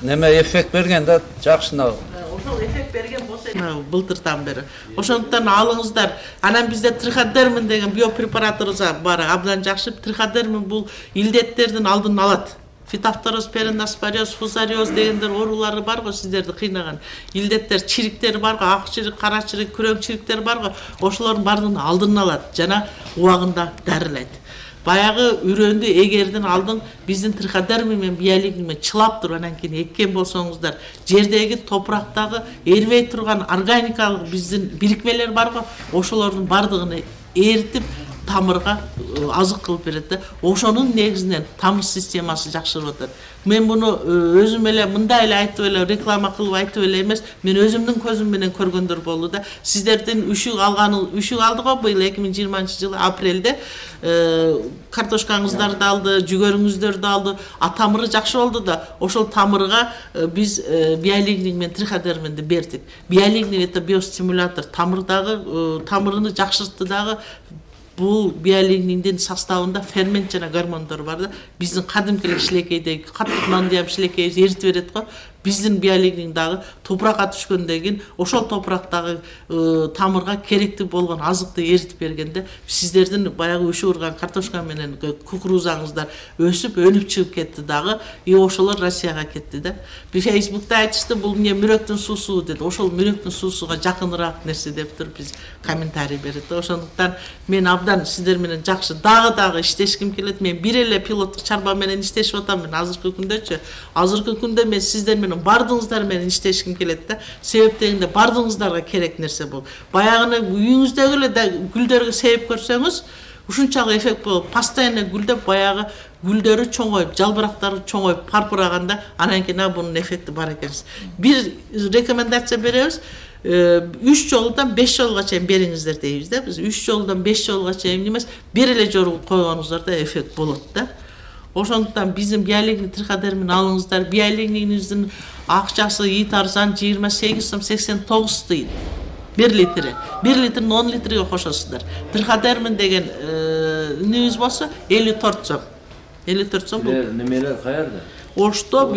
Neme efekt bergen de жақшына. Ошол эффект берген болсо былтыртан бери. Ошондуктан алыңыздар. Анан бизде трихадермин деген биопрепаратыбыз бар. Абдан жакшы. Трихадермин бул илдеттердин алдын алат. Фитофтороз, периноспориоз, фузариоз дегендер оорулары бар го сиздерди кыйнаган. Илдеттер, чириктер бар го, ак чирик, кара чирик, күрөң чириктер бар го. Ошолордун бардыгын алдын алат жана убагында дарылайт. Баягы үрөндү эгердин алдын биздин трихадермин менен биялигин менен чылап туруп анан кийин эккен болсоңуздар, жердеги топурактагы эрбей турган органикалык биздин бирикмелер бар го, ошолордун бардыгын эритип тамырга азык кылып берет да. Ошонун негизинен тамыр системасы жакшырып атат. Мен буну өзүм эле мындай эле айтып эле реклама кылып айтып эле эмес, мен өзүмдүн көзүм менен көргөндөр болду да. Сиздердин үшүк алды го быйыл 2020-жылы апрелде картошкаңыздарды алды, жүгөрүңүздөрдү алды. Тамыры жакшы болду да. Ошол тамырга биз биолигнин менен трихадерминди бердик. Биолигнин это биостимулятор, тамырыны жакшыртты дагы. Бул биолигниндин составында фермент жана гормондор бар да. Биздин кадимкилик шилекейдеги каттык нандыям шилекейибиз эритип берет го. Биздин биолигнин дагы топуракка түшкөндөн кийин ошол топурактагы тамырга керектүү болгон азыкты эритип бергенде сиздердин баягы үшү урган картошка менен кукурузаңыздар өсүп, өнүп чыгып кетти дагы. Ошолор Россияга кетти да. Биз Facebook'та айтышты, бул эмне мүрөктүн суусу деди. Ошол мүрөктүн суусуга жакыныраак нерсе деп туруп биз комментарий берет. Ошондуктан мен абдан сиздер менен жакшы дагы иштешким келет. Мен бир эле пилоттук чарба менен иштешип атам мен азыркы күндөчү. Азыркы күндө мен сиздер менен бардыгыңыздар менен иштешким келет да. Себеп дегенде бардыгыңыздарга керек нерсе бул. Баягыны үйүңүздөгү эле гүлдөргө себеп көрсөңүз, ушунчалык эффект болуп, постоянно гүлдөп баягы гүлдөрү чоңоюп, жалбырактары чоңоюп, парпыраганда анан кийин бунун эффекти бар экенсиз. Бир рекомендация беребиз. 3 жолдан 5 жолга чейин бериңиздер дейбиз да. Биз 3 жолдан 5 жолга чейин эмес, бир эле жолу койгонуңуздарда эффект болот да. Ошондуктан биздин биолигнин трихадермин алыңыздар. Биолигниңиздин акчасы итарсан 28 сом 89 тыйын. 1 литри. 1 литрин 10 литриге кошосуздар. Трихадермин деген небиз болсо 54 сом. 54 сом бул. Немелер каерде? Ошто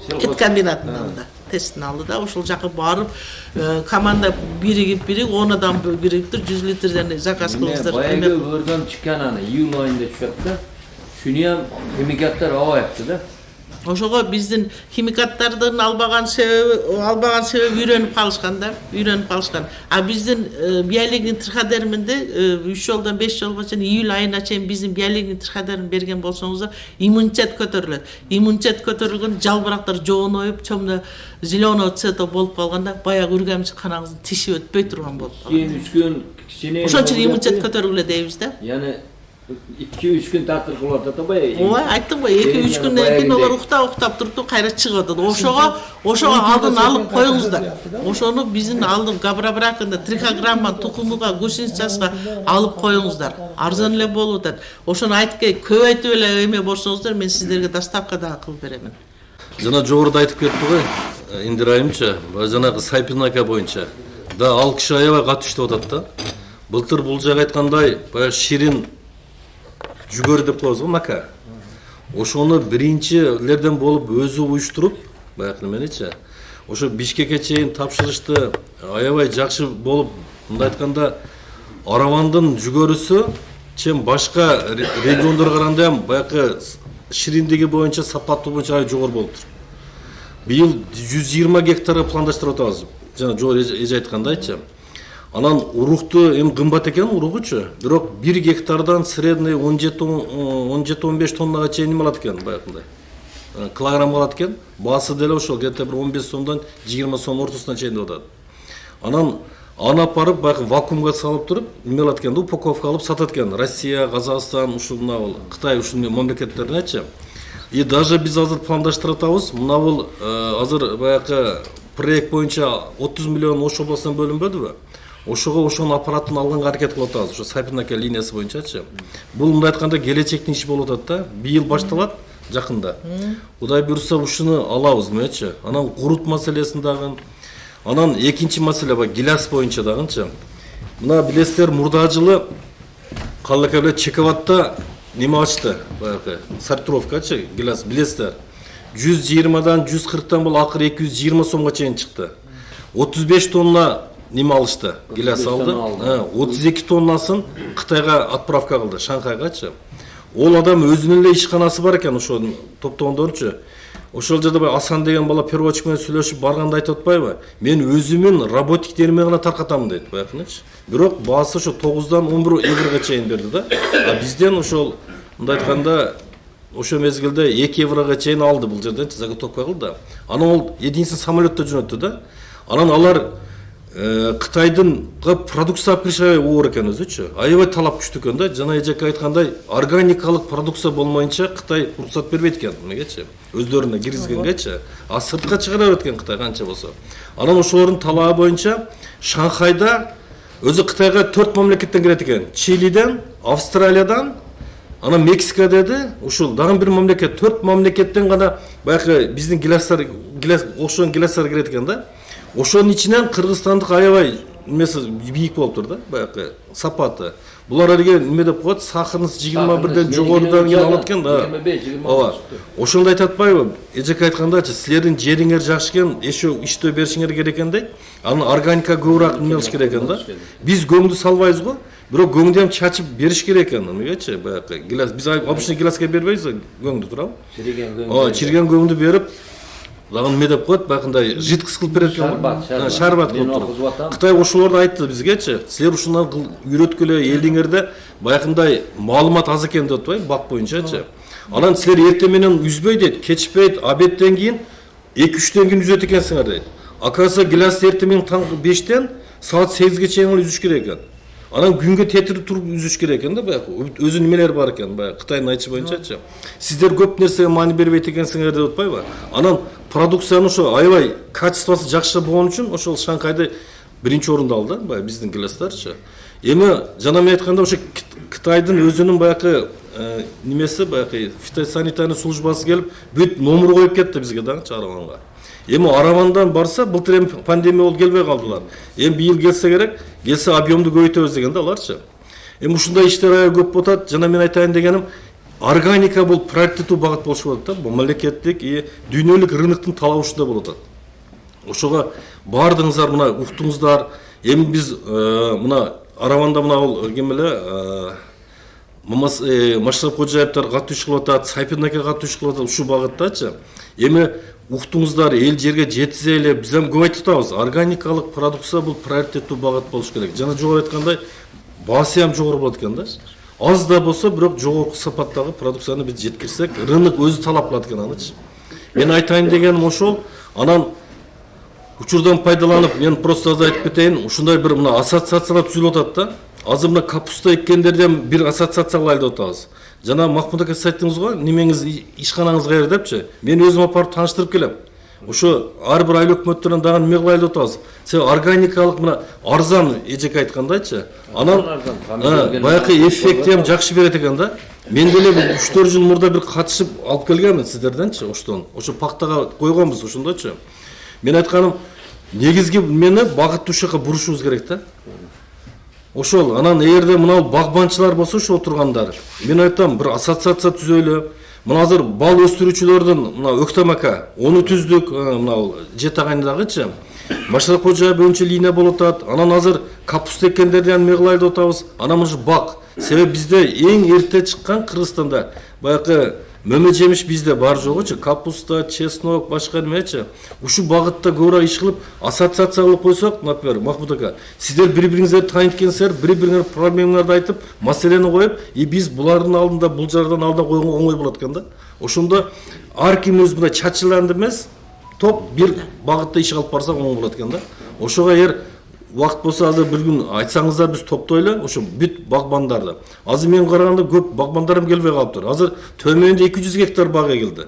Эт комбинатынын алдында тестин алды да, ошол жака барып команда биригип он адам биригиптир 100 литрден заказ кылыңыздар. Баягы өрдөн чыккан аны июль айында чыгат да. Шунуям химикаттар албайапты да. Ошого биздин химикаттардын албаган себеби үйрөнүп калышкан. А биздин биолигнин трихадерминди 3 жолдан 5 жолго чейин июль айына чейин биздин биолигнин трихадермин берген болсоңуздар, иммунитет көтөрүлөт. Иммунитет көтөрүлгөн жалбырактар жооноюп, чөмдө зеленого цвета болуп калганда баягы үргөмчү канаңыздын тиши өтпөй турган болуп калат. 2-3 күн кичине. Ошон үчүн иммунитет көтөрүлө дейбиз да. Яны 2-3 күн тартыр кылып атат бай. Ооба, айттым го, 2-3 күндөн кийин олар уктап туруп кайра чыгып атат. Ошого алдын алып коюңуздар. Ошону биздин алдын габрабракында трихограмма тукумуга, гусеницасына алып коюңуздар. Арзан эле болуп атат. Ошону айтып көбөйтүп эле эме болсоңуздар, мен сиздерге доставка да кылып беремин. Жана жогоруда айтып кетти го, Индирайымча, жанагы Сайпинака боюнча да ал киши аябай катыштып атат да. Былтыр бул жак айткандай, баягы ширин жүгөр деп коебуз го, мака. ошону биринчилерден болуп өзү уюштуруп баягы неменечи ошо Бишкекке чейин тапшырышты аябай жакшы болуп, мындай айтканда Аравандын жүгөрүсү чем башка региондорго караганда ham баягы шириндиги боюнча, сапаттуу боюнча аябай жогору болуптур. Быйыл 120 гектарга пландаштырып атабыз. Жана жогору эже айткандайчы. Анан урукту эми кымбат экен уругучу, бирок 1 гектардан средний 17-15 тоннага чейин неме алат экен баягындай. Килограмм алат экен. Баасы деле ошол где-то 15 сомдон 20 сом ортосуна чейин деп атат. Анан аны апарып баягы вакуумга салып туруп, неме алат экен, упаковка алып сатат экен. Россия, Казакстан, ушул мына Кытай ушул мамлекеттеринечи. И даже биз азыр пландаштырып атабыз. Мына бул азыр баягы проект боюнча 30 миллион Ош областынан бөлүнбөдүбү? Ошого ошонун аппаратын алганга аракет кылып атабыз. Ошо Сайпинака линиясы боюнчачы. Бул мындай айтканда келечектин иши болуп атат да. Быйыл башталат жакында. Кудай буйруса ушуну алабыз эмечи. Анан курут маселесин дагы. Анан экинчи маселе бар, гиляс боюнча дагычы. Мына билесиздер, мурда жылы Каллакабе Чековатта неме ачты, баягы сортировкачы, гиляс билесиздер. 120дан 140тан бул акыры 220 сомго чейин чыкты. 35 тонна неме алышты, гиляс алды. 32 тоннасын Кытайга отправка кылды, Шанхайгачы. Ол адам өзүнүн эле ишканасы бар экен, ошо топтогондорчу. Ошол жерде Асан деген бала переводчик менен сүйлөшүп барганда айтып атпайбы? Мен өзүмүн работниктериме гана таркатам дейт, баягынычы. Бирок баасы ошо 9дан 11 еврога чейин берди да. А бизден ошол мындай айтканда ошо мезгилде 2 еврога чейин алды бул жерден заготовка кылды. Анан ол единствен самолетте жөнөттү да. Анан алар Кытайдын продукция алып оор экен өзүчү. Аябай талап күчтүү экен да. Жана эжеке айткандай, органикалык продукция болмойнча Кытай уруксат бербейт экен эмнегечи? Өздөрүнө киргизгенгечи. А сыртка чыгара берет экен Кытай канча болсо. Анан ошолордун талабы боюнча Шанхайда өзү Кытайга 4 мамлекеттен кирет экен. Чилиден, Австралиядан, анан Мексика деди. Ушул дагы бир мамлекет, 4 мамлекеттен гана баягы биздин гилястар окшогон гилястар кирет экен да. Ошонун ичинен Кыргызстандык аябай немеси бийик болуп тур да, баягы сапаты. Булар элге неме деп коет, сахарнысы 21ден жогорудан алат экен да. Ооба. Ошондой айтып атпайбы? Эжеке айткандачы, силердин жериңер жакшы экен, эшо иштөө беришиңер керек экен дейт. Аны органика көбүрөөк неме кылыш керек экен да. Биз көңдү салбайбыз го, бирок көңдү ham чачып бериш керек экен, эмнегечи? Баягы гилас, биз обычный гиласка бербейбиз көңдү туурабы? Чирген көңдү берип дагы неме деп коет, баягындай жидкость кылып берет экен. Шарбат кылып туруп. Кытай ошолорду айтты бизгечи, силер ушундан үйрөткүлө элиңерде баягындай маалымат аз экен деп атпайбы, бак боюнчачы. Анан силер эртең менен үзбөй дейт, кечпейт, обедтен кийин 2-3төн кийин үзөт экенсиңер дейт. Акасы гилас эртең менен таңкы 5тен саат 8ге чейин үзүш керек экен. Анан күнгө тетирип туруп үзүш керек экен да, баягы өзүнүн немелери бар экен, баягы Кытайдын айтышы боюнчачы. Сиздер көп нерсеге маани бербейт экенсиңер деп атпайбы? Анан продукцияны ошо аябай качествосы жакшы болгон үчүн ошол Шанхайды биринчи орунду алды, баягы биздин гиластарчы. Эми жана мен айтканда ошо Кытайдын өзүнүн баягы немеси, баягы фитосанитарный службасы келип, бүт номер коюп кетти бизге дагы Араванга. Эми Аравандан барса, былтыр эми пандемия болуп келбей калдылар. Эми быйыл келсе керек, келсе объемду көбөйтөбүз деген да аларчы. Эми ушундай иштер аябай көп болуп атат. Жана мен айтайын дегеним, органика бул приоритеттүү багыт болуш болот да. Бул мамлекеттик и дүйнөлүк рыноктун талабы ушундай болуп атат. Ошого бардыгыңыздар мына уктуңуздар. Эми биз мына Араванда мына бул кемеле Машрап Кожаевтер катуу иш кылып атат, Сайпинака катуу иш кылып атат ушул багыттачы. Эми уктуңуздар, эл жерге жетизе эле, биз ham көп айтып атабыз. Органикалык продукция бул приоритеттүү багыт болуш керек. Жана жогору айткандай, баасы ham жогору болот экен да. Аз да болсо, бирок жогорку сапаттагы продукцияны биз жеткирсек, рынок өзү талап кылат экен анычы. Мен айтайын дегеним ошол. Анан учурдан пайдаланып, мен просто аз айтып кетейин, ушундай бир мына ассоциациялар түзүлүп атат да. Азыр мына капуста эккендерден бир ассоциация кылайлы деп атабыз. Жана Махмуд ака сиз айттыңыз го, немеңиз ишканаңыз кайер депчи. Мен өзүм апарып тааныштырып келем. Ошо ар бир айыл өкмөттөрүнөн дагы неме кылайлы деп атабыз. Себеби органикалык мына арзан эжеке айткандайчы. Анан баягы эффекти ham жакшы берет экен да. Мен деле 3-4 жыл мурда бир катышып алып келгенмин сиздерденчи, оштон. Ошо пактага койгонбуз ошондочу. Мен айтканым, негизги мени багыттуу жака бурушубуз керек да. Ошол, анан эгерде мына багбанчылар болсо ошо отургандар, мен айтам, бир ассоциация түзөлү, Мына азыр бал өстүрүүчүлөрдүн мына Өктөм ака, оны түздүк, мына же тагайындагычы. Башар кожа боюнча линия болуп атат. Анан азыр капуста эккендерди аны кылайлы деп атабыз. Анан мына бак. Себеби бизде эң эрте чыккан Кыргызстанда баягы мөмө жемиш бизде бар жогучу, капуста, чеснок, башка немечи. Ушу багытта көбүрөөк иш кылып, ассоциация кылып койсок, например, Махмут ака, сиздер бири-бириңиздерди тааниткенсиздер, бири-бириңер проблемаларды айтып, маселени коюп, биз булардын алдында, бул жардан алдына койгонго оңой болот экен да. Ошондо ар ким өз мындай чатчыланды эмес, топ бир багытта иш алып барсак оңой болот экен да. Ошого эгер вакыт болсо азыр бир күн айтсаңыздар биз топтойлу, ошо бүт багбандарды. Азыр мен караганда көп багбандарым келбей калыптыр. Азыр төмөнүндө 200 гектар бак эгилди.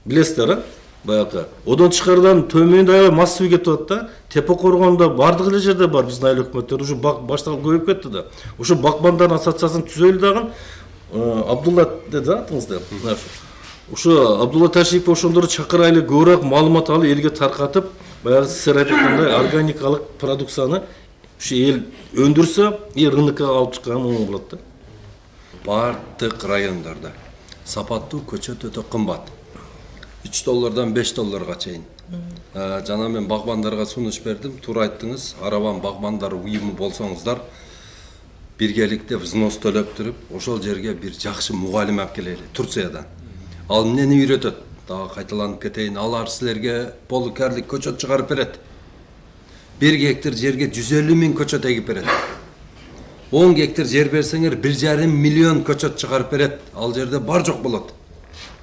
Билесиздер, а? Баягы. Одон тышкарыдан төмөнүндө аябай массив кетип атат да. Тепе коргондо бардык эле жерде бар биздин айыл өкмөттөр. Ушу бак башталып көбөйүп кетти да. Ошо багбандардын ассоциациясын түзөлү дагы. Абдулла деди атыңызды. Ошо Абдулла Ташипов ошондорду чакырайлы, көбүрөөк маалымат алып элге таркатып, баягы сиздер айткандай органикалык продукцияны ушу эл өндүрсө, рынокко алып чыккан оң болот да. Бардык райондарда сапаттуу көчөт өтө кымбат. $3 $5 чейин. Жана мен багбандарга сунуш бердим, туура айттыңыз, Араван багбандар уюму болсоңуздар, биргеликте взнос төлөп туруп, ошол жерге бир жакшы мугалим алып келели Турциядан. Ал эмнени үйрөтөт? Дагы кайталанып кетейин, алар силерге полукарлык көчөт чыгарып берет. 1 гектар жерге 150 000 көчөт эгип берет. 10 гектар жер берсеңер 1,5 миллион көчөт чыгарып берет. Ал жерде бар жок болот.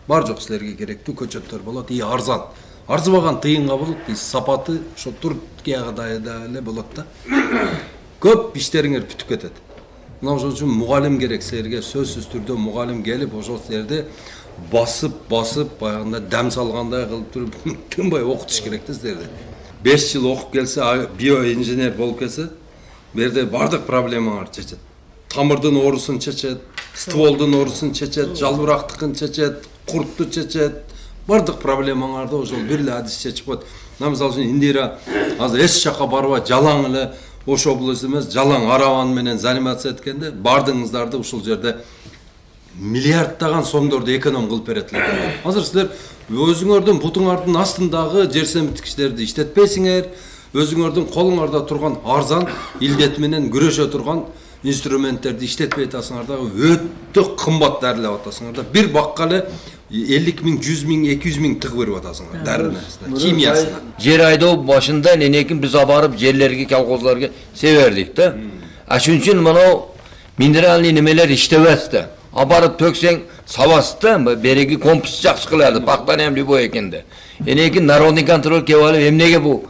Бар жок силерге керектүү көчөттөр болот, арзан. Арзыбаган тыйынга болот, сапаты ошо Туркияда эле болот да. Көп иштериңер бүтүп кетет. Мына ошол үчүн мугалим керек силерге, сөзсүз түрдө мугалим келип, ошол силерди басып баягында дам салгандай кылып туруп тынбай окутуш керек да силерди. 5 жыл окуп келсе, биоинженер болуп келсе, берде бардык проблемалар чечет. Тамырдын оорусун чечет, стволдун оорусун чечет, жалбырактыкын чечет, куртту чечет. Бардык проблемаларды ошол бир эле адис чечип коет. Мына мисалы үчүн Индира азыр эч жакка барбай жалаң эле ошо область эмес, жалаң Араван менен заниматься эткенде бардыгыңыздарды ушул жерде миллиарддаган сомдорду эконом кылып беретилер. Азыр силер өзүңөрдүн бутуңардын астындагы жер семирткичтерди иштетпейсиңер, өзүңөрдүн колуңарда турган арзан илдет менен күрөшө турган инструменттерди иштетпей атасыңар дагы өтө кымбат дарылап атасыңар да. Бир бакка эле 50 000, 100 000, 200 000 тыгып берип атасыңар дарынасына, химиясына. Жер айдоо башында энекин биз абарып жерлерге, колхозларга себердик да. Ошон үчүн мына минеральный немелер иштебес да. Абарып төксең сабасты, береги комплекс жакшы кылады, бактан эмне бой экенде. Энеки народный контроль кеп алып, эмнеге бу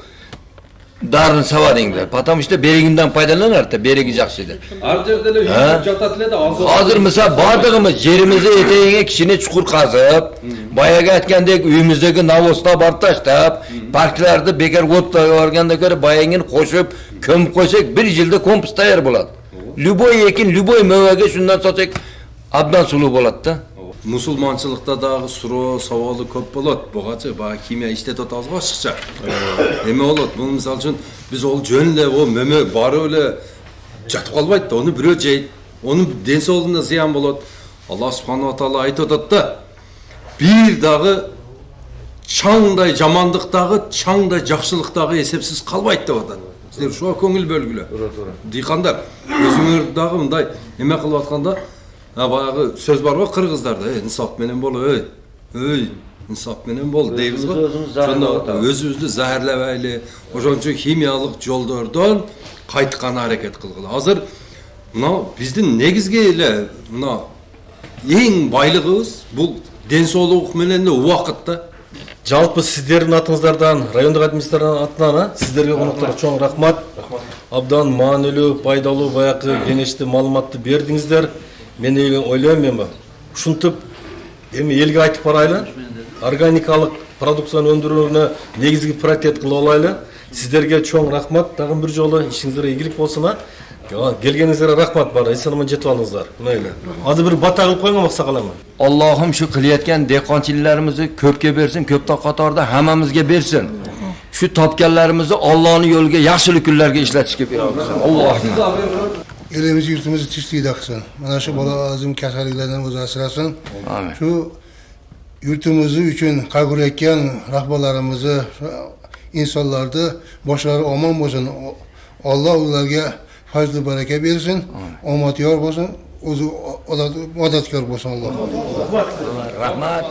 дарын сабадыңдар? Потому что берегинден пайдаланар да, береги жакшы эле. Ар жерде эле үйүп жатат эле да. Азыр мисалы бардыгымыз жеримизди этегине кичине чукур казып, баягы айткандек үйүмүздөгү навозда бар таштап, паркларды бекер оттоого барганда көрө баягын кошуп, көмүп койсок, 1 жылда комплекс даяр болот. Любой экин, любой мөбөгө шундан сатсак абдан сулуу болот да. Мусулманчылыкта дагы суроо, сабалы көп болот. Бугачы баягы химия иштетип атабыз го ашыкча. Эме болот? Бул мисалы үчүн биз ол жөн эле о мөмө барып эле жатып калбайт да, ону бирөө жейт. Онун ден соолугуна зыян болот. Алла субханала таала айтып атат да, бир дагы чаңдай жамандыктагы, чаңдай жакшылыктагы эсепсиз калбайт деп атат. Силер ушуга көңүл бөлгүлө. Дыйкандар, өзүңөр дагы мындай эме кылып атканда баягы сөз бар го кыргыздарда, инсап менен бол, инсап менен бол дейбиз го. Өзүбүздү зahirlебейли, ошон үчүн химиялык жолдордон кайткан аракет кылгыла. Азыр мына биздин негизги эле мына эң байлыгыбыз бул ден соолук менен убакыт да. Жалпы сиздердин атыңыздардан, райондук администрациянын атынан сиздерге конокторго чоң рахмат. Абдан маанилүү, пайдалуу баягы кеңешти, маалыматты бердиңиздер. Мен ойлойм мен ушинтип эми элге айтып барайлы. Органикалык продукцияны өндүрүүнө негизги приоритет кылып алайлы. Сиздерге чоң рахмат. Дагы бир жолу ишиңиздерге ийгилик болсун. Келгениңизге рахмат бар. Эсен-аман жетип алыңыздар. Мейли. Азыр бир бата кылып коюңар максакалама. Аллахым şu кылыяткан дehqonchilarimizni көпкө берсин, көптө катарда hammamizga bersin. Şu topganlarimizni Allohning yo'liga, yaxshilik kunlarga ishlatishga bersin. Allohim. elimiz yurtumuzu tinchlikda qilsin. Mana shu bola azim kasalliklardan o'zi asrasin. Amin. Shu yurtimizni uchun qayg'urayotgan rahbarlarimizni, insonlarni boshlari omon bo'lsin. Alloh ularga fazl baraka bersin. Omad yor bo'lsin. O'zi madadkor bo'lsin Alloh. Rahmat.